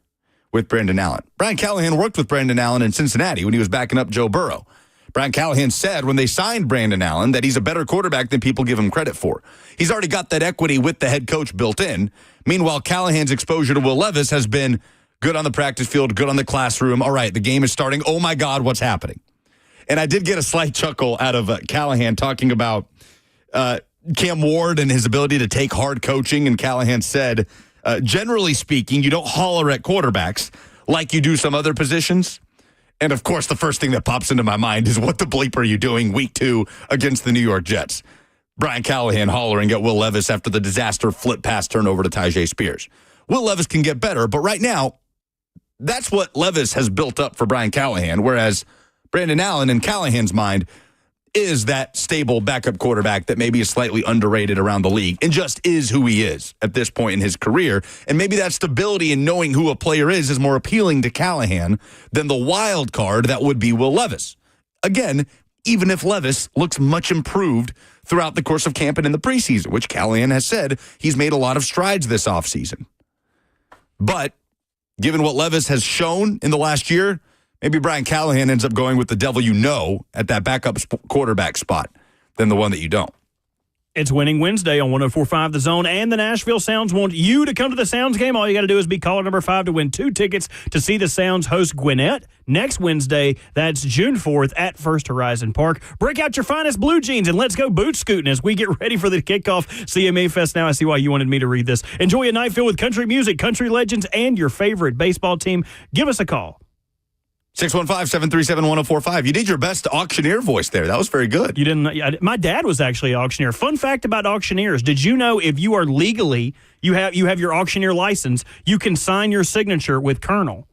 with Brandon Allen. Brian Callahan worked with Brandon Allen in Cincinnati when he was backing up Joe Burrow. Brian Callahan said when they signed Brandon Allen that he's a better quarterback than people give him credit for. He's already got that equity with the head coach built in. Meanwhile, Callahan's exposure to Will Levis has been good on the practice field, good on the classroom. All right, the game is starting. Oh, my God, what's happening? And I did get a slight chuckle out of Callahan talking about Cam Ward and his ability to take hard coaching. And Callahan said, generally speaking, you don't holler at quarterbacks like you do some other positions. And, of course, the first thing that pops into my mind is what the bleep are you doing week 2 against the New York Jets? Brian Callahan hollering at Will Levis after the disaster flip pass turnover to Tyjae Spears. Will Levis can get better, but right now, that's what Levis has built up for Brian Callahan, whereas Brandon Allen, in Callahan's mind, is that stable backup quarterback that maybe is slightly underrated around the league and just is who he is at this point in his career. And maybe that stability in knowing who a player is more appealing to Callahan than the wild card that would be Will Levis. Again, even if Levis looks much improved throughout the course of camp and in the preseason, which Callahan has said he's made a lot of strides this offseason. But given what Levis has shown in the last year, maybe Brian Callahan ends up going with the devil you know at that backup quarterback spot than the one that you don't. It's Winning Wednesday on 104.5 The Zone, and the Nashville Sounds want you to come to the Sounds game. All you got to do is be caller number 5 to win 2 tickets to see the Sounds host Gwinnett next Wednesday. That's June 4th at First Horizon Park. Break out your finest blue jeans and let's go boot scooting as we get ready for the kickoff CMA Fest. Now I see why you wanted me to read this. Enjoy a night filled with country music, country legends, and your favorite baseball team. Give us a call. 615-737-1045. You did your best auctioneer voice there. That was very good. You didn't. My dad was actually an auctioneer. Fun fact about auctioneers: did you know if you are legally you have your auctioneer license, you can sign your signature with Colonel.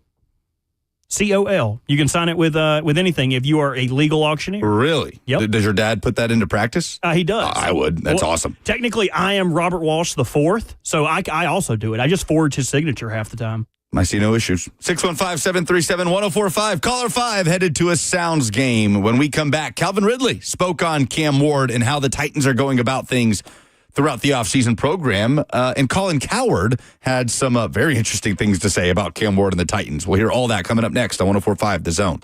COL. You can sign it with anything if you are a legal auctioneer. Really? Yep. Does your dad put that into practice? He does. I would. That's awesome. Technically, I am Robert Walsh the 4th, so I also do it. I just forge his signature half the time. I see no issues. 615-737-1045. Caller 5 headed to a Sounds game. When we come back, Calvin Ridley spoke on Cam Ward and how the Titans are going about things throughout the offseason program. And Colin Cowherd had some very interesting things to say about Cam Ward and the Titans. We'll hear all that coming up next on 104.5 The Zone.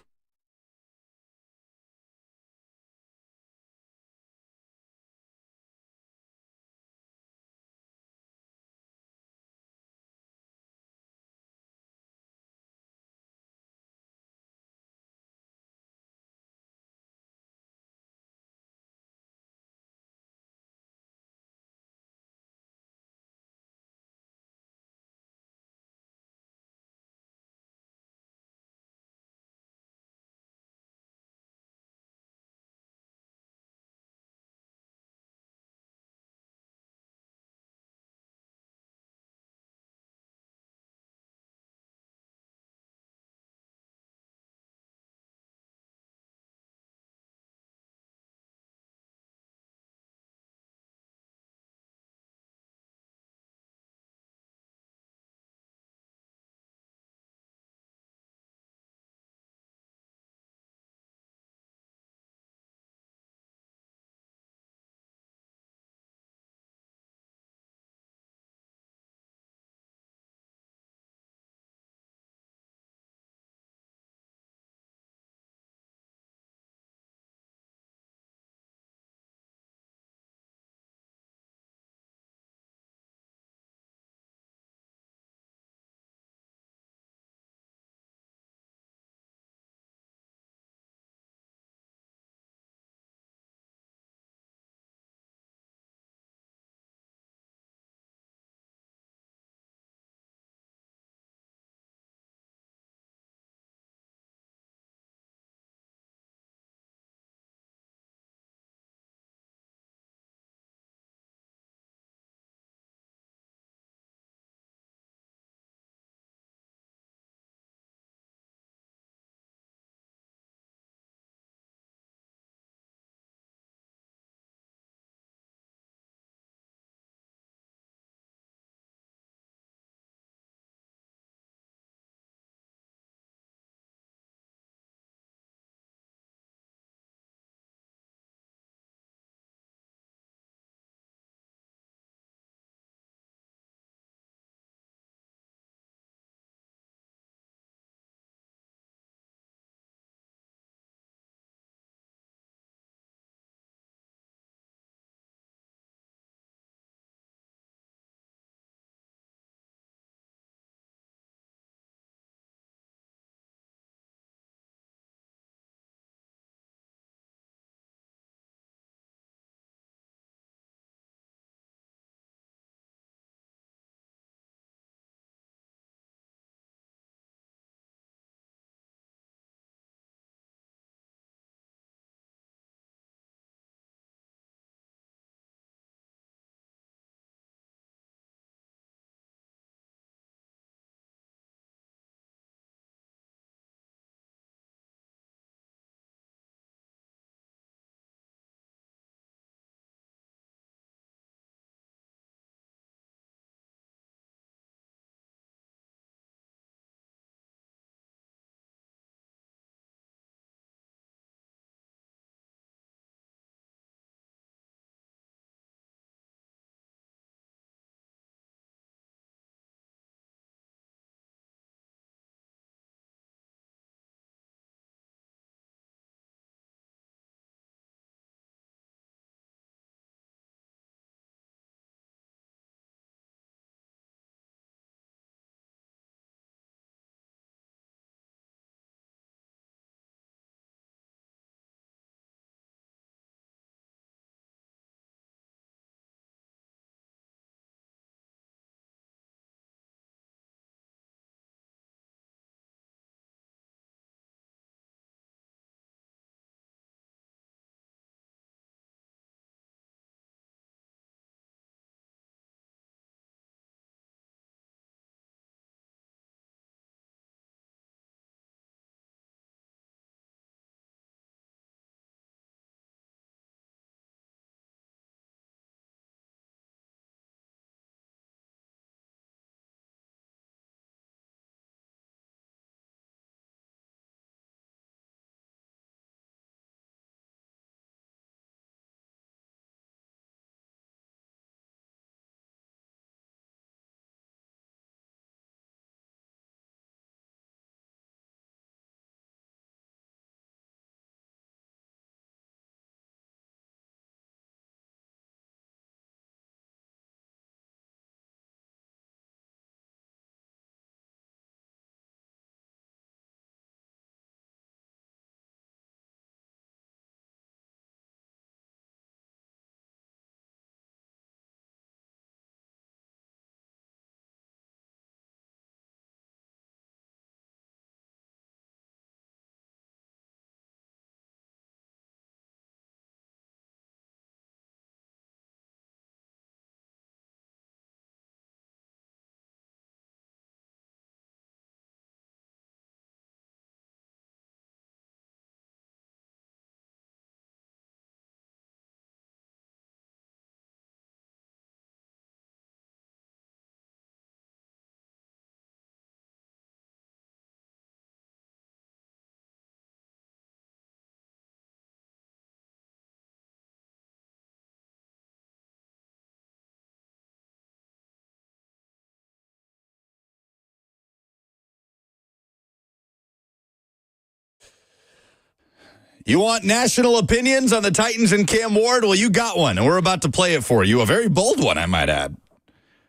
You want national opinions on the Titans and Cam Ward? Well, you got one, and we're about to play it for you. A very bold one, I might add.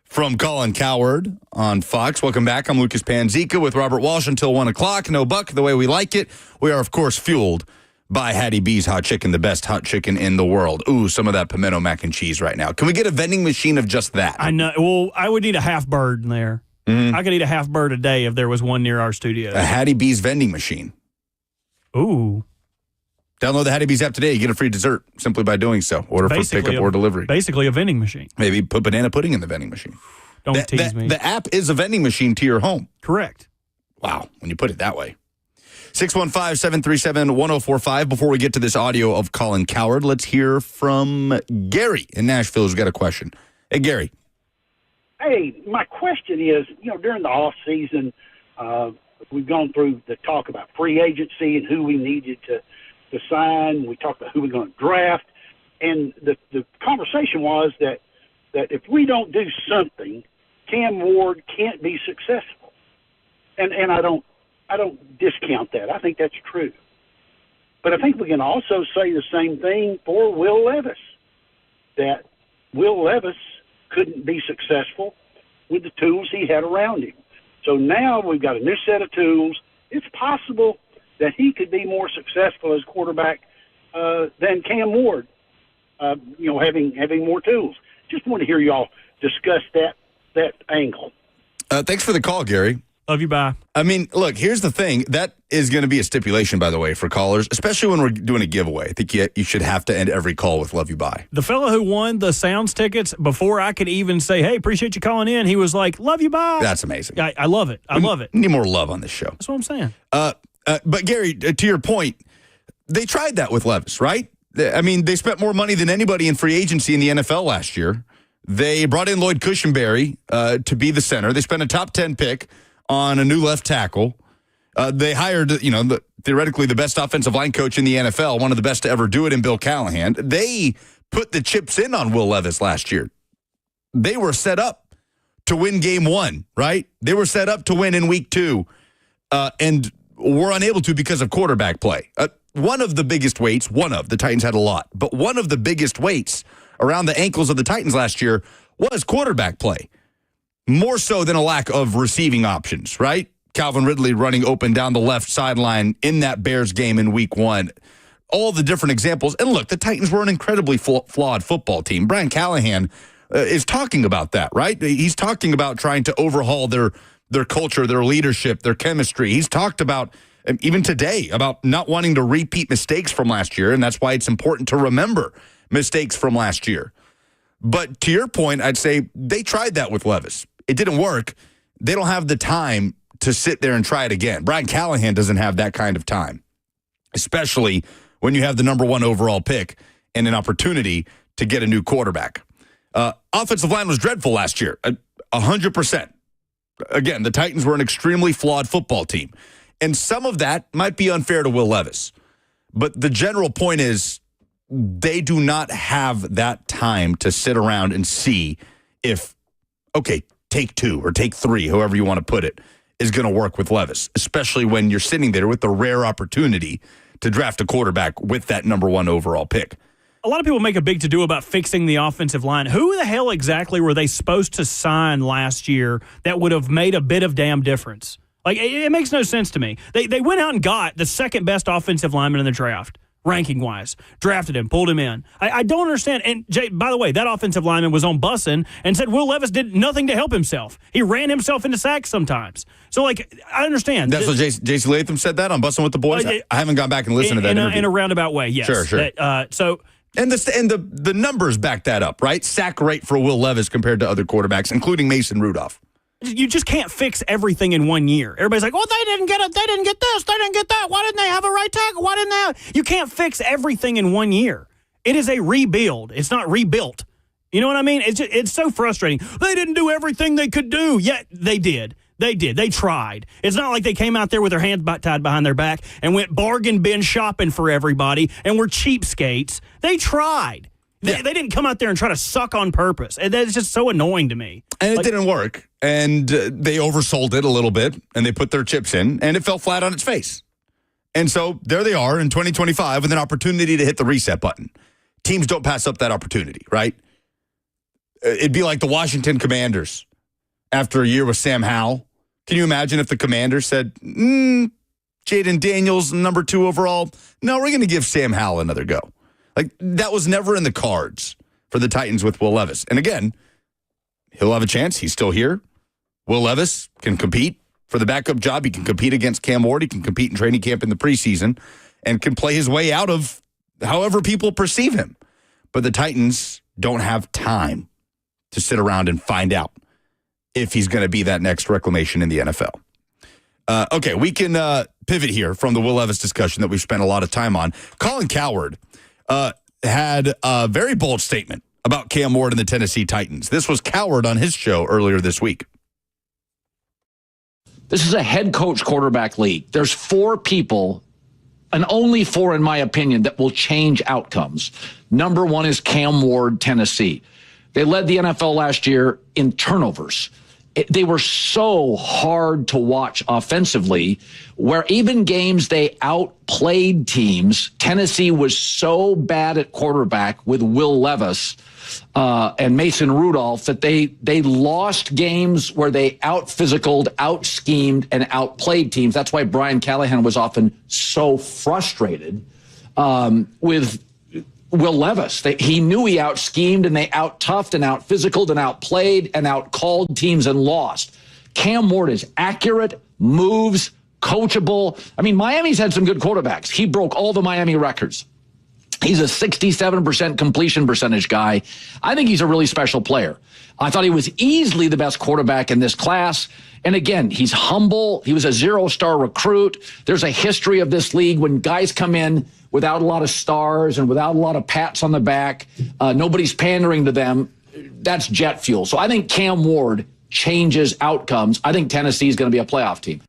From Colin Cowherd on Fox. Welcome back. I'm Lucas Panzica with Robert Walsh until 1 o'clock. No Buck, the way we like it. We are, of course, fueled by Hattie B's Hot Chicken, the best hot chicken in the world. Ooh, some of that pimento mac and cheese right now. Can we get a vending machine of just that? I know. Well, I would need a half bird in there. I could eat a half bird a day if there was one near our studio. A Hattie B's vending machine. Ooh. Download the Hattie B's app today. You get a free dessert simply by doing so. Order for pickup or delivery. Basically a vending machine. Maybe put banana pudding in the vending machine. Don't tease me. The app is a vending machine to your home. Correct. Wow, when you put it that way. 615-737-1045. Before we get to this audio of Colin Cowherd, let's hear from Gary in Nashville who's got a question. Hey, Gary. Hey, my question is, during the off season, we've gone through the talk about free agency and who we needed to sign. We talked about who we're going to draft. And the conversation was that if we don't do something, Cam Ward can't be successful. And I don't discount that. I think that's true. But I think we can also say the same thing for Will Levis, that Will Levis couldn't be successful with the tools he had around him. So now we've got a new set of tools. It's possible that he could be more successful as quarterback than Cam Ward, having more tools. Just want to hear y'all discuss that angle. Thanks for the call, Gary. Love you, bye. I mean, look, here's the thing. That is going to be a stipulation, by the way, for callers, especially when we're doing a giveaway. I think you should have to end every call with love you, bye. The fellow who won the Sounds tickets, before I could even say, hey, appreciate you calling in, he was like, love you, bye. That's amazing. I love it. I love it. Need more love on this show. That's what I'm saying. But, Gary, to your point, they tried that with Levis, right? I mean, they spent more money than anybody in free agency in the NFL last year. They brought in Lloyd Cushenberry to be the center. They spent a top 10 pick on a new left tackle. They hired, theoretically the best offensive line coach in the NFL, one of the best to ever do it in Bill Callahan. They put the chips in on Will Levis last year. They were set up to win game one, right? They were set up to win in week 2 and were unable to because of quarterback play. One of the biggest weights, the Titans had a lot, but one of the biggest weights around the ankles of the Titans last year was quarterback play. More so than a lack of receiving options, right? Calvin Ridley running open down the left sideline in that Bears game in week 1. All the different examples. And look, the Titans were an incredibly flawed football team. Brian Callahan is talking about that, right? He's talking about trying to overhaul their culture, their leadership, their chemistry. He's talked about, even today, about not wanting to repeat mistakes from last year, and that's why it's important to remember mistakes from last year. But to your point, I'd say they tried that with Levis. It didn't work. They don't have the time to sit there and try it again. Brian Callahan doesn't have that kind of time, especially when you have the number 1 overall pick and an opportunity to get a new quarterback. Offensive line was dreadful last year, 100%. Again, the Titans were an extremely flawed football team. And some of that might be unfair to Will Levis. But the general point is they do not have that time to sit around and see if, take 2 or take 3, however you want to put it, is going to work with Levis, especially when you're sitting there with the rare opportunity to draft a quarterback with that number 1 overall pick. A lot of people make a big to-do about fixing the offensive line. Who the hell exactly were they supposed to sign last year that would have made a bit of damn difference? Like, it makes no sense to me. They went out and got the second best offensive lineman in the draft, ranking-wise. Drafted him, pulled him in. I don't understand. And, Jay, by the way, that offensive lineman was on bussin' and said Will Levis did nothing to help himself. He ran himself into sacks sometimes. So, I understand. That's what J.C. Latham said that on Bussin' with the Boys? I haven't gone back and listened to that interview. In a roundabout way, yes. Sure. And the numbers back that up, right? Sack rate for Will Levis compared to other quarterbacks, including Mason Rudolph. You just can't fix everything in 1 year. Everybody's like, well, they didn't get it. They didn't get this. They didn't get that. Why didn't they have a right tackle? Why didn't they have... You can't fix everything in 1 year. It is a rebuild. It's not rebuilt. You know what I mean? It's so frustrating. They didn't do everything they could do. Yeah, they did. They did. They tried. It's not like they came out there with their hands tied behind their back and went bargain bin shopping for everybody and were cheapskates. They tried. They didn't come out there and try to suck on purpose. And that's just so annoying to me. And it didn't work. And they oversold it a little bit, and they put their chips in, and it fell flat on its face. And so there they are in 2025 with an opportunity to hit the reset button. Teams don't pass up that opportunity, right? It'd be like the Washington Commanders after a year with Sam Howell. Can you imagine if the Commanders said, Jaden Daniels, number 2 overall? No, we're going to give Sam Howell another go. Like, that was never in the cards for the Titans with Will Levis. And again, he'll have a chance. He's still here. Will Levis can compete for the backup job. He can compete against Cam Ward. He can compete in training camp in the preseason and can play his way out of however people perceive him. But the Titans don't have time to sit around and find out if he's going to be that next reclamation in the NFL. Okay, we can pivot here from the Will Levis discussion that we've spent a lot of time on. Colin Cowherd had a very bold statement about Cam Ward and the Tennessee Titans. This was Cowherd on his show earlier this week. This is a head coach quarterback league. There's 4 people, and only 4 in my opinion, that will change outcomes. Number 1 is Cam Ward, Tennessee. They led the NFL last year in turnovers. They were so hard to watch offensively, where even games they outplayed teams. Tennessee was so bad at quarterback with Will Levis and Mason Rudolph that they lost games where they out-physicaled, out-schemed, and outplayed teams. That's why Brian Callahan was often so frustrated with Will Levis. He knew he out-schemed and they out-toughed and out-physicaled and outplayed and out-called teams and lost. Cam Ward is accurate, moves, coachable. I mean, Miami's had some good quarterbacks. He broke all the Miami records. He's a 67% completion percentage guy. I think he's a really special player. I thought he was easily the best quarterback in this class. And again, he's humble. He was a 0-star recruit. There's a history of this league when guys come in without a lot of stars and without a lot of pats on the back. Nobody's pandering to them. That's jet fuel. So I think Cam Ward changes outcomes. I think Tennessee's going to be a playoff team.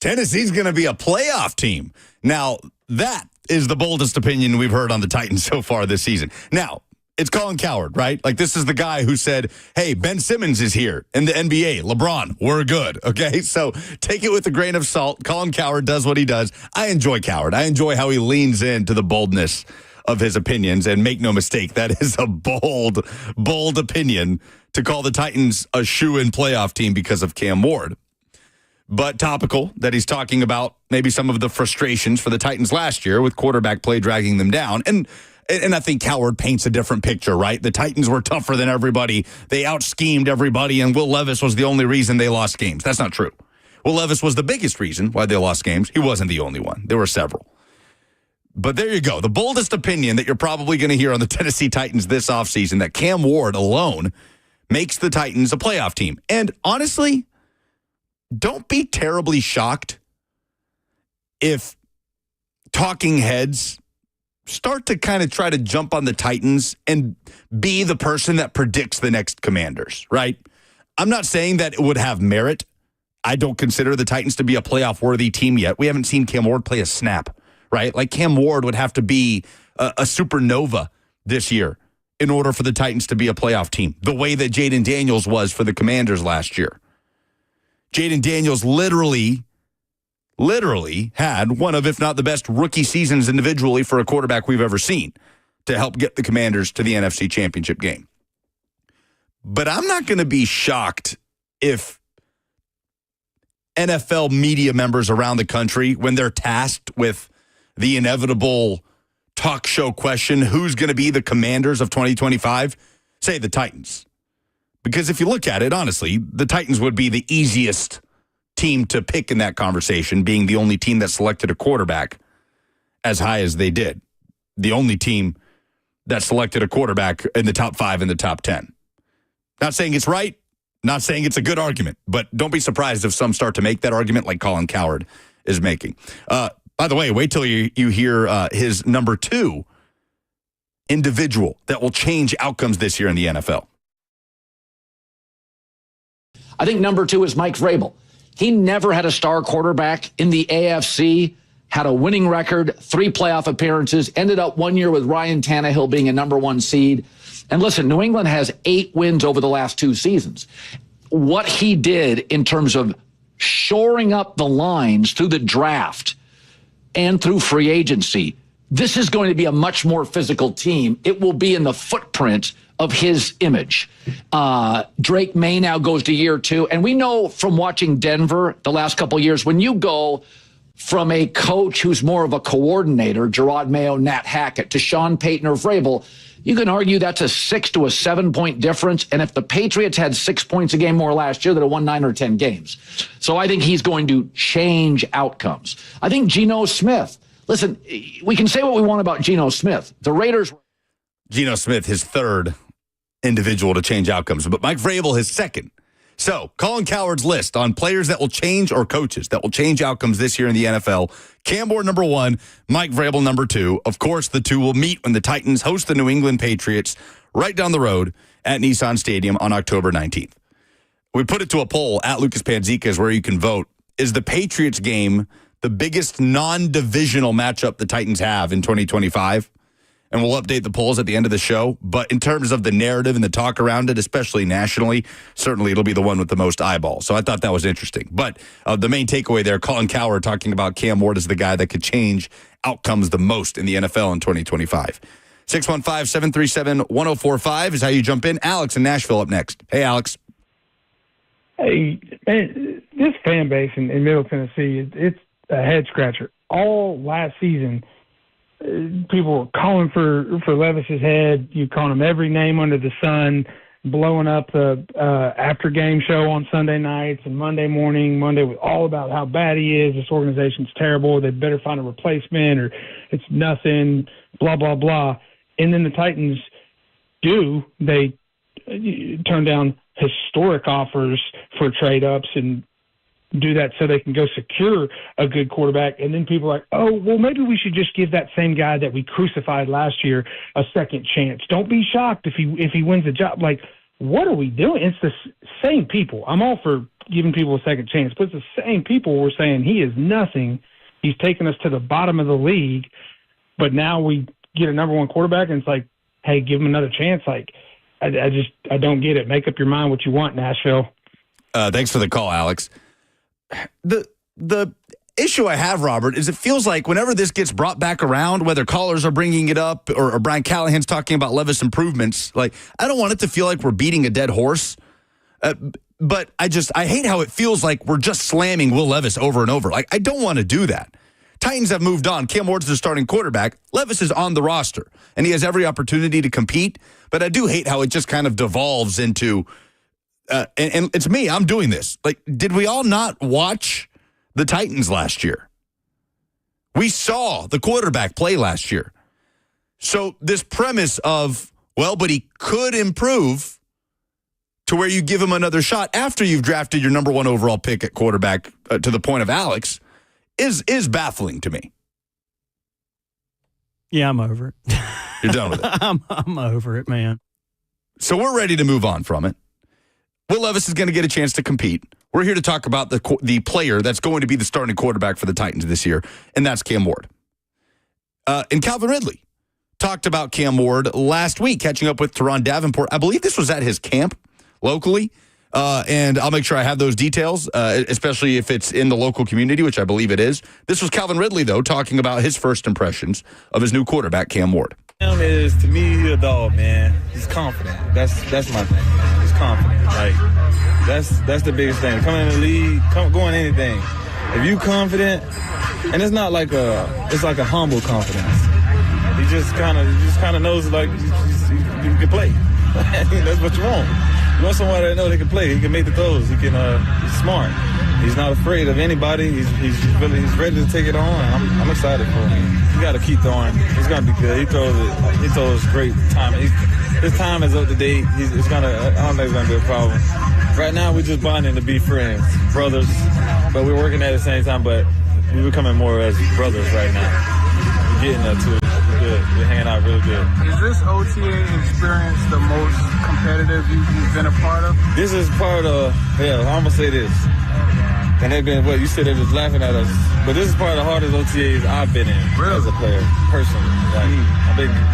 Tennessee's going to be a playoff team. Now, that is the boldest opinion we've heard on the Titans so far this season. Now, it's Colin Cowherd, right? Like, this is the guy who said, hey, Ben Simmons is here in the NBA. LeBron, we're good, okay? So take it with a grain of salt. Colin Cowherd does what he does. I enjoy Cowherd. I enjoy how he leans into the boldness of his opinions. And make no mistake, that is a bold opinion to call the Titans a shoe-in playoff team because of Cam Ward. But topical that he's talking about maybe some of the frustrations for the Titans last year with quarterback play dragging them down. And I think Cowherd paints a different picture, right? The Titans were tougher than everybody. They out-schemed everybody, and Will Levis was the only reason they lost games. That's not true. Will Levis was the biggest reason why they lost games. He wasn't the only one. There were several. But there you go. The boldest opinion that you're probably going to hear on the Tennessee Titans this offseason, that Cam Ward alone makes the Titans a playoff team. And honestly, don't be terribly shocked if talking heads start to kind of try to jump on the Titans and be the person that predicts the next Commanders, right? I'm not saying that it would have merit. I don't consider the Titans to be a playoff-worthy team yet. We haven't seen Cam Ward play a snap, right? Like, Cam Ward would have to be a supernova this year in order for the Titans to be a playoff team, the way that Jaden Daniels was for the Commanders last year. Jaden Daniels literally had one of, if not the best, rookie seasons individually for a quarterback we've ever seen to help get the Commanders to the NFC Championship game. But I'm not going to be shocked if NFL media members around the country, when they're tasked with the inevitable talk show question, who's going to be the Commanders of 2025, say the Titans. Because if you look at it, honestly, the Titans would be the easiest team to pick in that conversation, being the only team that selected a quarterback as high as they did. The only team that selected a quarterback in the top 5 in the top 10. Not saying it's right, not saying it's a good argument, but don't be surprised if some start to make that argument like Colin Cowherd is making. By the way, wait till you hear his number 2 individual that will change outcomes this year in the NFL. I think number 2 is Mike Vrabel. He never had a star quarterback in the AFC, had a winning record, 3 playoff appearances, ended up 1 year with Ryan Tannehill being a number 1 seed. And listen, New England has 8 wins over the last 2 seasons. What he did in terms of shoring up the lines through the draft and through free agency. This is going to be a much more physical team. It will be in the footprint of his image. Drake May now goes to year 2. And we know from watching Denver the last couple of years, when you go from a coach who's more of a coordinator, Gerard Mayo, Nat Hackett, to Sean Payton or Vrabel, you can argue that's a 6 to a 7 point difference. And if the Patriots had 6 points a game more last year, they'd have won 9 or 10 games. So I think he's going to change outcomes. I think Geno Smith, listen, we can say what we want about Geno Smith. The Raiders. Geno Smith, his third individual to change outcomes, but Mike Vrabel, his second. So, Colin Cowherd's list on players that will change, or coaches that will change outcomes this year in the NFL. Cam Ward, number 1. Mike Vrabel, number 2. Of course, the two will meet when the Titans host the New England Patriots right down the road at Nissan Stadium on October 19th. We put it to a poll at Lucas Panzica, where you can vote. Is the Patriots game the biggest non-divisional matchup the Titans have in 2025? And we'll update the polls at the end of the show. But in terms of the narrative and the talk around it, especially nationally, certainly it'll be the one with the most eyeballs. So I thought that was interesting. But the main takeaway there, Colin Cowherd talking about Cam Ward as the guy that could change outcomes the most in the NFL in 2025. 615-737-1045 is how you jump in. Alex in Nashville up next. Hey, Alex. Hey, man, this fan base in Middle Tennessee, it's a head-scratcher. All last season, people were calling for Levis's head. You called him every name under the sun, blowing up the after game show on Sunday nights and Monday morning. Monday was all about how bad he is. This organization's terrible. They better find a replacement, or it's nothing, blah, blah, blah. And then the Titans they turn down historic offers for trade-ups and do that so they can go secure a good quarterback. And then people are like, oh, well, maybe we should just give that same guy that we crucified last year a second chance. Don't be shocked if he wins the job. Like, what are we doing? It's the same people. I'm all for giving people a second chance, but it's the same people were saying he is nothing. He's taken us to the bottom of the league, but now we get a number 1 quarterback, and it's like, hey, give him another chance. Like, I don't get it. Make up your mind what you want, Nashville. Thanks for the call, Alex. The issue I have, Robert, is it feels like whenever this gets brought back around, whether callers are bringing it up or Brian Callahan's talking about Levis improvements, like, I don't want it to feel like we're beating a dead horse. But I hate how it feels like we're just slamming Will Levis over and over. Like, I don't want to do that. Titans have moved on. Cam Ward's the starting quarterback. Levis is on the roster, and he has every opportunity to compete. But I do hate how it just kind of devolves into and it's me, I'm doing this. Like, did we all not watch the Titans last year? We saw the quarterback play last year. So this premise of, well, but he could improve to where you give him another shot after you've drafted your number 1 overall pick at quarterback to the point of Alex is baffling to me. Yeah, I'm over it. You're done with it. I'm over it, man. So we're ready to move on from it. Will Levis is going to get a chance to compete. We're here to talk about the player that's going to be the starting quarterback for the Titans this year, and that's Cam Ward. And Calvin Ridley talked about Cam Ward last week, catching up with Teron Davenport. I believe this was at his camp locally, and I'll make sure I have those details, especially if it's in the local community, which I believe it is. This was Calvin Ridley, though, talking about his first impressions of his new quarterback, Cam Ward. Cam is, to me, he's a dog, man. He's confident. That's my thing, man. He's confident. Like, that's the biggest thing. Coming in the league, going anything. If you confident, and it's not like it's like a humble confidence. He just kind of knows, like, you can play. That's what you want. You want somebody that knows they can play. He can make the throws. He's smart. He's not afraid of anybody. He's ready to take it on. I'm excited for him. You got to keep throwing. He's gonna be good. He throws great time. His time is up to date. I don't think it's gonna be a problem. Right now, we're just bonding to be friends, brothers. But we're working at the same time. But we're becoming more as brothers right now. We're getting there too. We're good. We're hanging out really good. Is this OTA experience the most competitive you've been a part of? This is part of. Yeah, I'm gonna say this. And they've been, you said they was laughing at us. But this is part of the hardest OTAs I've been in as a player, personally. Like,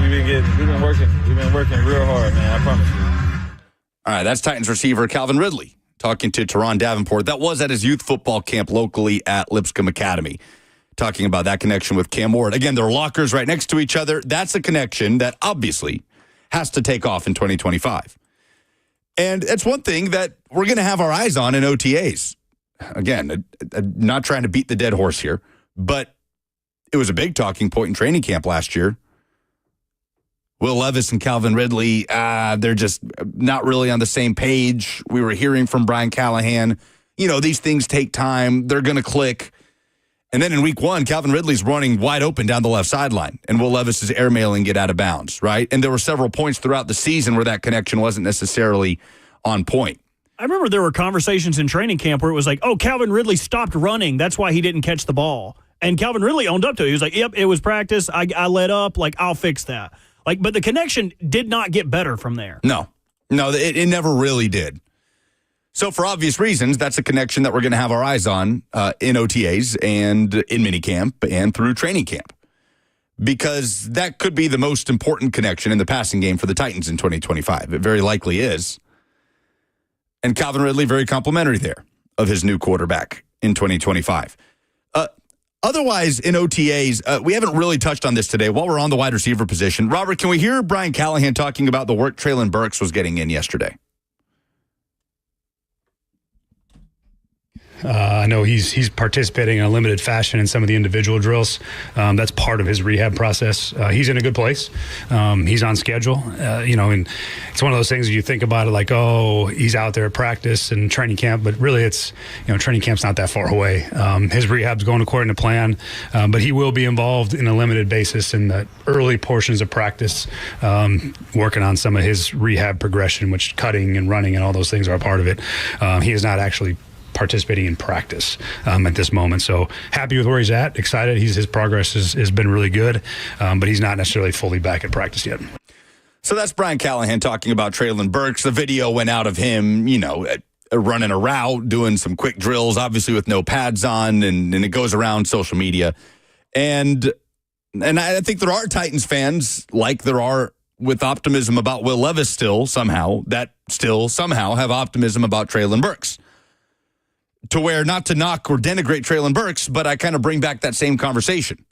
we've been working real hard, man, I promise you. All right, that's Titans receiver Calvin Ridley talking to Teron Davenport. That was at his youth football camp locally at Lipscomb Academy. talking about that connection with Cam Ward. Again, their lockers right next to each other. That's a connection that obviously has to take off in 2025. And it's one thing that we're going to have our eyes on in OTAs. Again, not trying to beat the dead horse here, but it was a big talking point in training camp last year. Will Levis and Calvin Ridley, they're just not really on the same page. We were hearing from Brian Callahan, these things take time. They're going to click. And then in week 1, Calvin Ridley's running wide open down the left sideline, and Will Levis is airmailing it out of bounds, right? And there were several points throughout the season where that connection wasn't necessarily on point. I remember there were conversations in training camp where it was like, oh, Calvin Ridley stopped running. That's why he didn't catch the ball. And Calvin Ridley owned up to it. He was like, yep, it was practice. I let up. I'll fix that. But the connection did not get better from there. No, it never really did. So for obvious reasons, that's a connection that we're going to have our eyes on in OTAs and in minicamp and through training camp, because that could be the most important connection in the passing game for the Titans in 2025. It very likely is. And Calvin Ridley, very complimentary there of his new quarterback in 2025. Otherwise, in OTAs, we haven't really touched on this today. While we're on the wide receiver position, Robert, can we hear Brian Callahan talking about the work Treylon Burks was getting in yesterday? I know he's participating in a limited fashion in some of the individual drills. That's part of his rehab process. He's in a good place. He's on schedule. And it's one of those things you think about it like, oh, he's out there at practice and training camp, but really it's, training camp's not that far away. His rehab's going according to plan, but he will be involved in a limited basis in the early portions of practice, working on some of his rehab progression, which cutting and running and all those things are a part of it. He is not actually participating in practice at this moment. So happy with where he's at, excited. His progress has been really good, but he's not necessarily fully back at practice yet. So that's Brian Callahan talking about Treylon Burks. The video went out of him, running a route, doing some quick drills, obviously with no pads on, and it goes around social media. And I think there are Titans fans, like there are with optimism about Will Levis still somehow have optimism about Treylon Burks. To where, not to knock or denigrate Treylon Burks, but I kind of bring back that same conversation.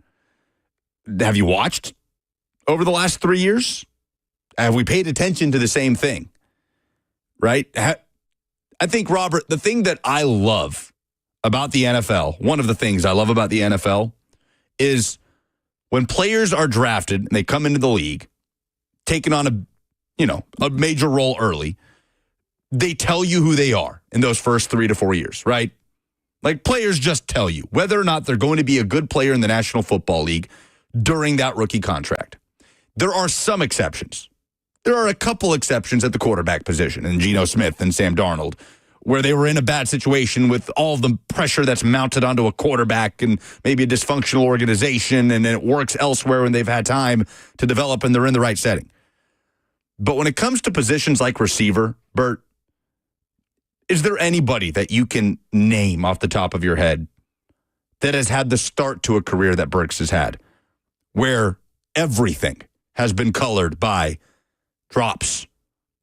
Have you watched over the last 3 years? Have we paid attention to the same thing? Right? I think, Robert, the thing that I love about the NFL, one of the things I love about the NFL is when players are drafted and they come into the league, taking on a major role early, they tell you who they are in those first 3 to 4 years, right? Like, players just tell you whether or not they're going to be a good player in the National Football League during that rookie contract. There are some exceptions. There are a couple exceptions at the quarterback position, and Geno Smith and Sam Darnold, where they were in a bad situation with all the pressure that's mounted onto a quarterback and maybe a dysfunctional organization, and then it works elsewhere when they've had time to develop and they're in the right setting. But when it comes to positions like receiver, Bert, is there anybody that you can name off the top of your head that has had the start to a career that Burks has had, where everything has been colored by drops,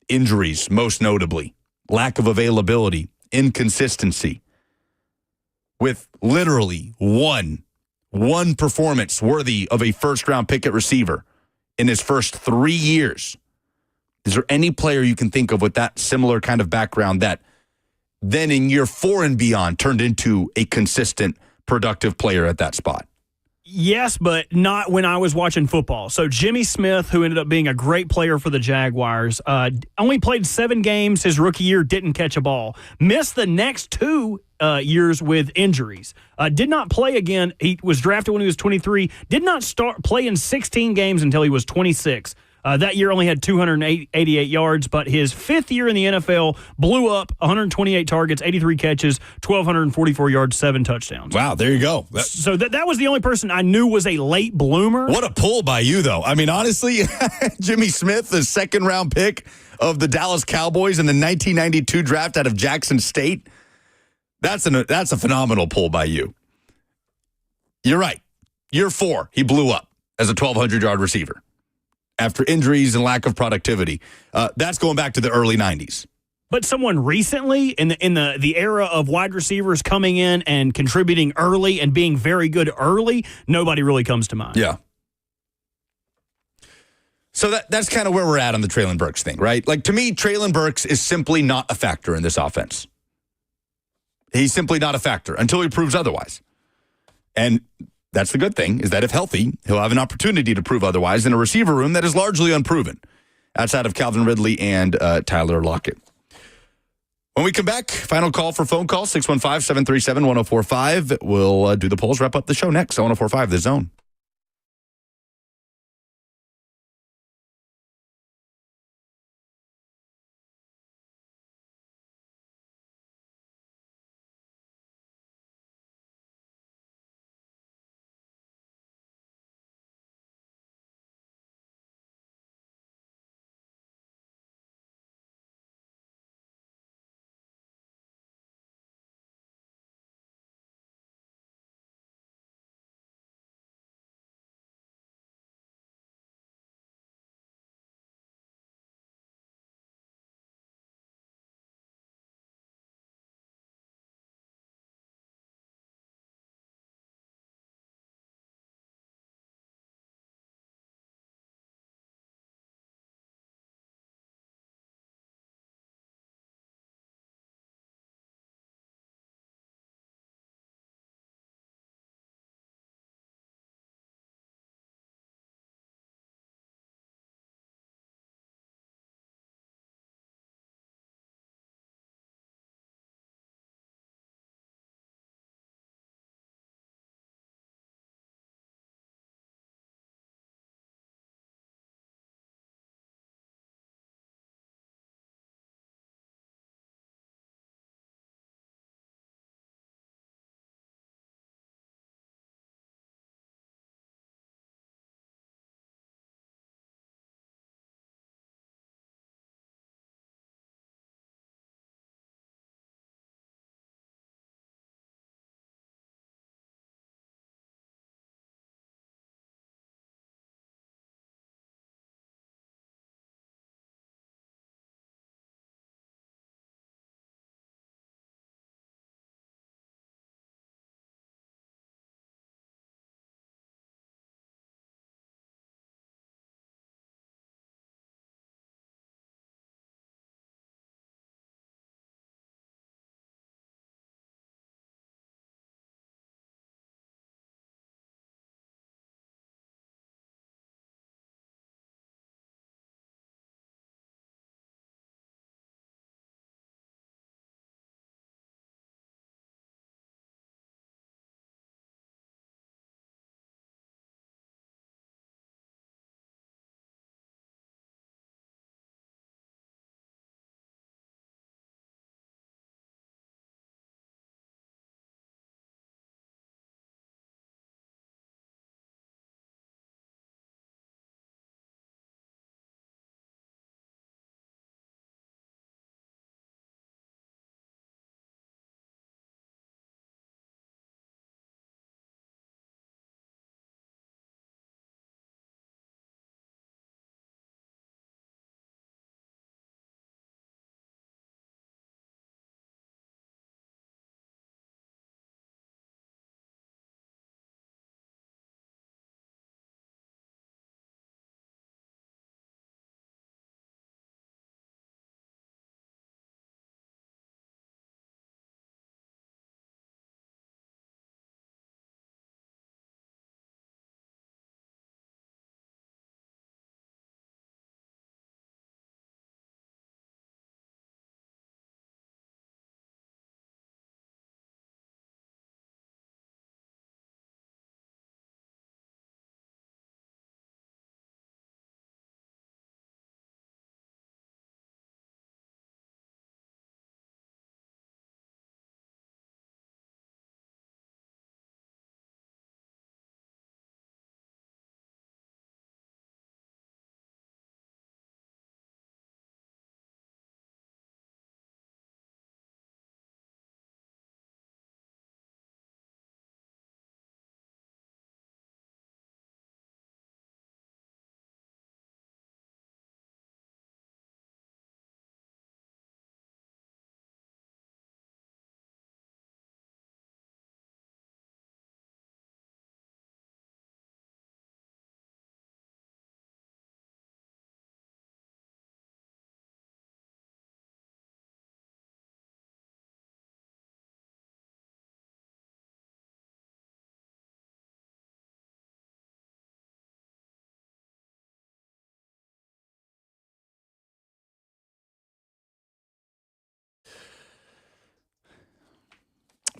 injuries, most notably, lack of availability, inconsistency, with literally one performance worthy of a first-round pick at receiver in his first 3 years? Is there any player you can think of with that similar kind of background that then in year 4 and beyond turned into a consistent, productive player at that spot? Yes, but not when I was watching football. So Jimmy Smith, who ended up being a great player for the Jaguars, only played 7 games his rookie year, didn't catch a ball. Missed the next 2 years with injuries. Did not play again. He was drafted when he was 23. Did not play in 16 games until he was 26. That year only had 288 yards, but his 5th year in the NFL blew up 128 targets, 83 catches, 1,244 yards, 7 touchdowns. Wow, there you go. So that was the only person I knew was a late bloomer. What a pull by you, though. I mean, honestly, Jimmy Smith, the 2nd-round pick of the Dallas Cowboys in the 1992 draft out of Jackson State, that's a phenomenal pull by you. You're right. Year 4, he blew up as a 1,200-yard receiver after injuries and lack of productivity. That's going back to the early 90s. But someone recently in the era of wide receivers coming in and contributing early and being very good early, nobody really comes to mind. Yeah. So that's kind of where we're at on the Treylon Burks thing, right? Like, to me, Treylon Burks is simply not a factor in this offense. He's simply not a factor until he proves otherwise. And that's the good thing, is that if healthy, he'll have an opportunity to prove otherwise in a receiver room that is largely unproven outside of Calvin Ridley and Tyler Lockett. When we come back, final call for phone call, 615-737-1045. We'll do the polls, wrap up the show next on 1045 The Zone.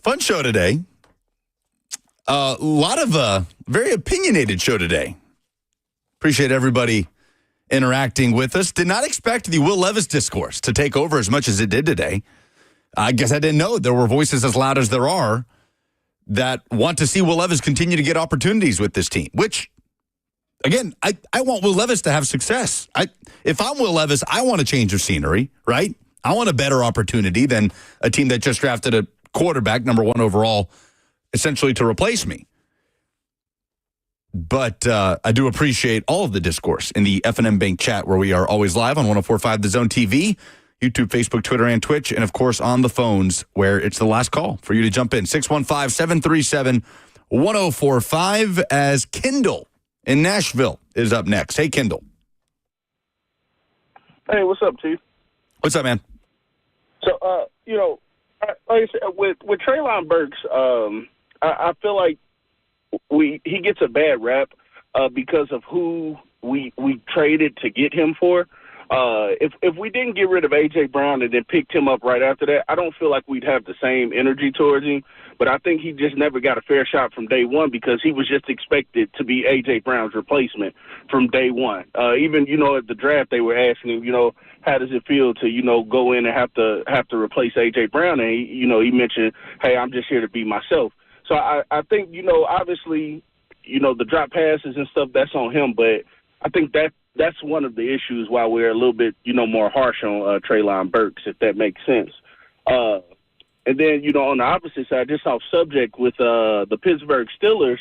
Fun show today. A lot of very opinionated show today. Appreciate everybody interacting with us. Did not expect the Will Levis discourse to take over as much as it did today. I guess I didn't know there were voices as loud as there are that want to see Will Levis continue to get opportunities with this team, which, again, I want Will Levis to have success. If I'm Will Levis, I want a change of scenery, right? I want a better opportunity than a team that just drafted a quarterback, number 1 overall, essentially to replace me. But I do appreciate all of the discourse in the F&M Bank chat, where we are always live on 104.5 The Zone TV, YouTube, Facebook, Twitter, and Twitch, and, of course, on the phones, where it's the last call for you to jump in. 615-737-1045, as Kendall in Nashville is up next. Hey, Kendall. Hey, what's up, Chief? What's up, man? So, like I said, with Treylon Burks, I feel like he gets a bad rap because of who we traded to get him for. If we didn't get rid of A.J. Brown and then picked him up right after that, I don't feel like we'd have the same energy towards him. But I think he just never got a fair shot from day one because he was just expected to be A.J. Brown's replacement from day one. Even, at the draft, they were asking him, how does it feel to, go in and have to replace A.J. Brown? And, he mentioned, hey, I'm just here to be myself. So I think, obviously, the drop passes and stuff, that's on him. But I think that's one of the issues why we're a little bit, more harsh on Treylon Burks, if that makes sense. And then, on the opposite side, just off subject with the Pittsburgh Steelers,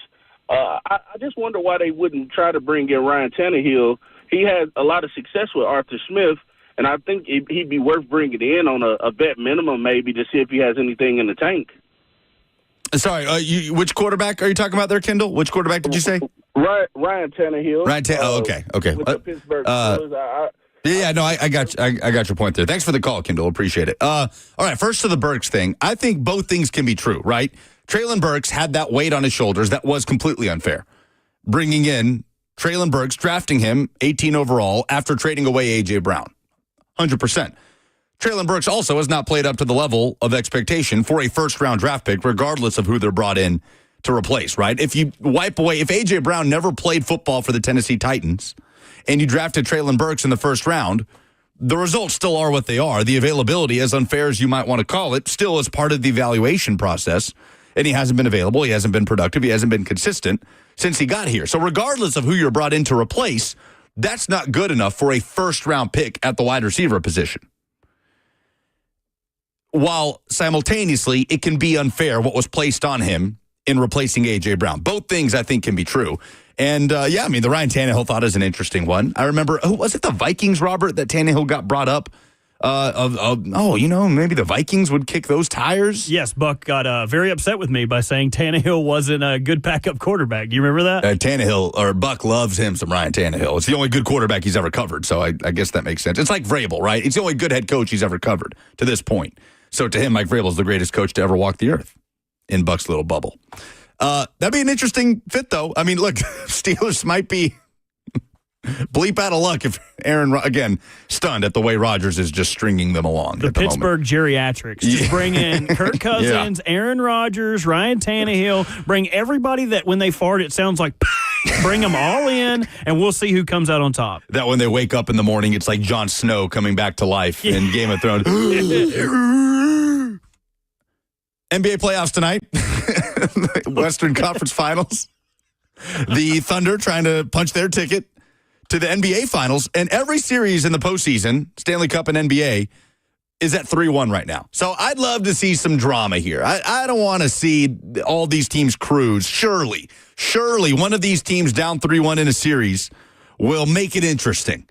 I just wonder why they wouldn't try to bring in Ryan Tannehill. He had a lot of success with Arthur Smith, and I think he'd be worth bringing in on a vet minimum maybe to see if he has anything in the tank. Sorry, which quarterback are you talking about there, Kendall? Which quarterback did you say? Ryan Tannehill. Okay. With the Pittsburgh Steelers, I got your point there. Thanks for the call, Kendall. Appreciate it. All right, first to the Burks thing. I think both things can be true, right? Treylon Burks had that weight on his shoulders that was completely unfair. Bringing in Treylon Burks, drafting him 18 overall after trading away A.J. Brown. 100%. Treylon Burks also has not played up to the level of expectation for a first-round draft pick, regardless of who they're brought in to replace, right? If you wipe away, if A.J. Brown never played football for the Tennessee Titans and you drafted Treylon Burks in the first round, the results still are what they are. The availability, as unfair as you might want to call it, still is part of the evaluation process. And he hasn't been available. He hasn't been productive. He hasn't been consistent since he got here. So regardless of who you're brought in to replace, that's not good enough for a first-round pick at the wide receiver position. While simultaneously, it can be unfair what was placed on him in replacing A.J. Brown. Both things, I think, can be true. And, the Ryan Tannehill thought is an interesting one. I remember, was it the Vikings, Robert, that Tannehill got brought up? Maybe the Vikings would kick those tires? Yes, Buck got very upset with me by saying Tannehill wasn't a good backup quarterback. Do you remember that? Buck loves him some Ryan Tannehill. It's the only good quarterback he's ever covered, so I guess that makes sense. It's like Vrabel, right? It's the only good head coach he's ever covered to this point. So to him, Mike Vrabel is the greatest coach to ever walk the earth in Buck's little bubble. That'd be an interesting fit, though. I mean, look, Steelers might be bleep out of luck if Aaron, again, stunned at the way Rodgers is just stringing them along. The Pittsburgh geriatrics. Just bring in Kirk Cousins, Aaron Rodgers, Ryan Tannehill. Bring everybody that when they fart, it sounds like bring them all in, and we'll see who comes out on top. That when they wake up in the morning, it's like Jon Snow coming back to life in Game of Thrones. NBA playoffs tonight. Western Conference Finals. The Thunder trying to punch their ticket to the NBA Finals. And every series in the postseason, Stanley Cup and NBA, is at 3-1 right now. So I'd love to see some drama here. I don't want to see all these teams cruise. Surely one of these teams down 3-1 in a series will make it interesting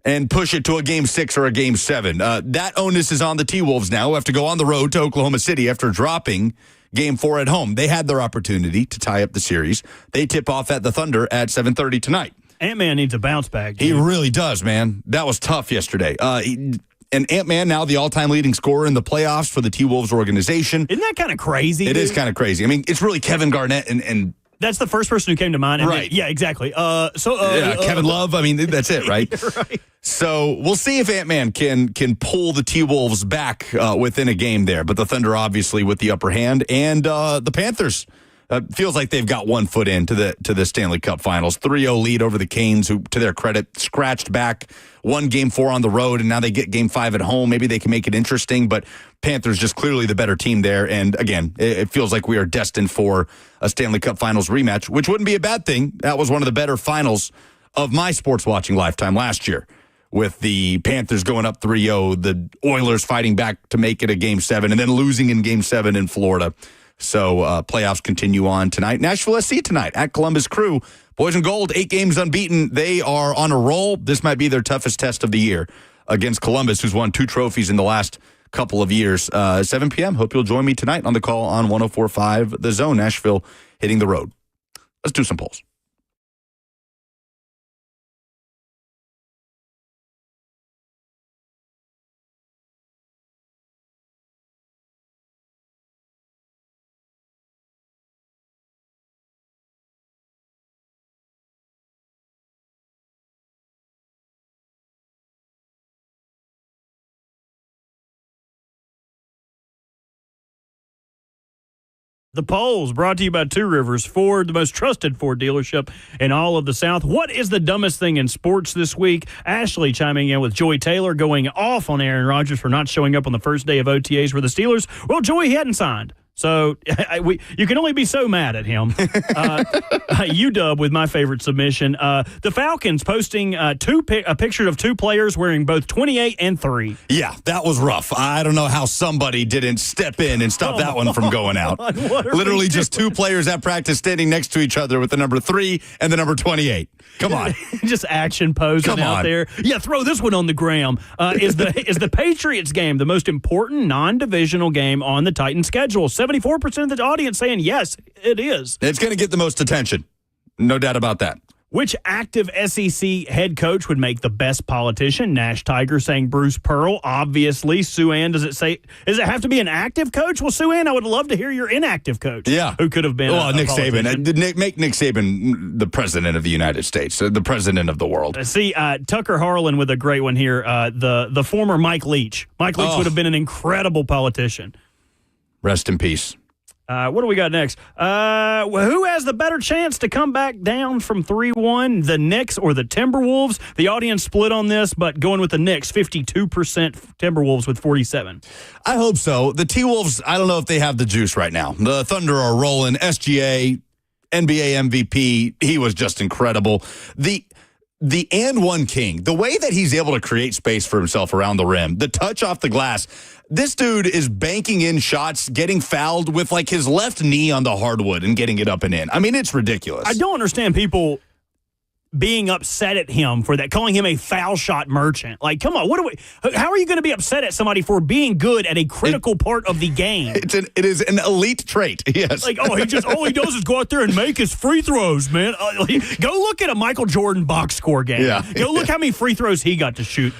and push it to a Game 6 or a Game 7. That onus is on the T-Wolves now, who have to go on the road to Oklahoma City after dropping Game 4 at home. They had their opportunity to tie up the series. They tip off at the Thunder at 7:30 tonight. Ant-Man needs a bounce back. Dude. He really does, man. That was tough yesterday. And Ant-Man now the all-time leading scorer in the playoffs for the T-Wolves organization. Isn't that kind of crazy? It is kind of crazy. I mean, it's really Kevin Garnett and That's the first person who came to mind. And Right. yeah, exactly. Kevin Love. I mean, that's it, right? Right. So we'll see if Ant-Man can pull the T-Wolves back within a game there. But the Thunder obviously with the upper hand, and the Panthers feels like they've got one foot into the Stanley Cup Finals. 3-0 lead over the Canes, who, to their credit, scratched back, won Game 4 on the road, and now they get Game 5 at home. Maybe they can make it interesting, but Panthers just clearly the better team there. And again, it feels like we are destined for a Stanley Cup Finals rematch, which wouldn't be a bad thing. That was one of the better finals of my sports watching lifetime last year, with the Panthers going up 3-0, the Oilers fighting back to make it a Game 7, and then losing in Game 7 in Florida. So playoffs continue on tonight. Nashville SC tonight at Columbus Crew. Boys in gold, 8 games unbeaten. They are on a roll. This might be their toughest test of the year against Columbus, who's won 2 trophies in the last couple of years. 7 p.m. Hope you'll join me tonight on the call on 104.5 The Zone. Nashville hitting the road. Let's do some polls. The polls brought to you by Two Rivers Ford, the most trusted Ford dealership in all of the South. What is the dumbest thing in sports this week? Ashley chiming in with Joy Taylor going off on Aaron Rodgers for not showing up on the first day of OTAs for the Steelers. Well, Joy, he hadn't signed. So you can only be so mad at him. UW with my favorite submission. The Falcons posting pictures of 2 players wearing both 28 and 3. Yeah, that was rough. I don't know how somebody didn't step in and stop that one from going out. Literally just 2 players at practice standing next to each other with the number 3 and the number 28. Come on. Just action posing out there. Yeah, throw this one on the gram. Is the Patriots game the most important non-divisional game on the Titans schedule? 74% of the audience saying yes, it is. It's going to get the most attention. No doubt about that. Which active SEC head coach would make the best politician? Nash Tiger saying Bruce Pearl. Obviously, Sue Ann, does it have to be an active coach? Well, Sue Ann, I would love to hear your inactive coach. Yeah. Who could have been Nick Saban. Make Nick Saban the president of the United States, the president of the world. See, Tucker Harlan with a great one here. The former Mike Leach. Mike Leach would have been an incredible politician. Rest in peace. What do we got next? Who has the better chance to come back down from 3-1, the Knicks or the Timberwolves? The audience split on this, but going with the Knicks, 52%, Timberwolves with 47%. I hope so. The T-Wolves, I don't know if they have the juice right now. The Thunder are rolling. SGA, NBA MVP, he was just incredible. The and one king, the way that he's able to create space for himself around the rim, the touch off the glass, this dude is banking in shots, getting fouled with like his left knee on the hardwood and getting it up and in. I mean, it's ridiculous. I don't understand people being upset at him for that, calling him a foul shot merchant. Like, come on, how are you going to be upset at somebody for being good at a critical part of the game? It is an elite trait, yes. Like, all he does is go out there and make his free throws, man. Go look at a Michael Jordan box score game. Yeah. Go look how many free throws he got to shoot.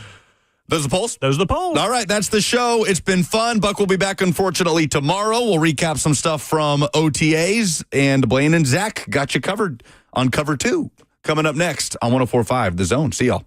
Those are the polls? Those are the polls. All right, that's the show. It's been fun. Buck will be back, unfortunately, tomorrow. We'll recap some stuff from OTAs, and Blaine and Zach got you covered on Cover 2. Coming up next on 104.5 The Zone. See y'all.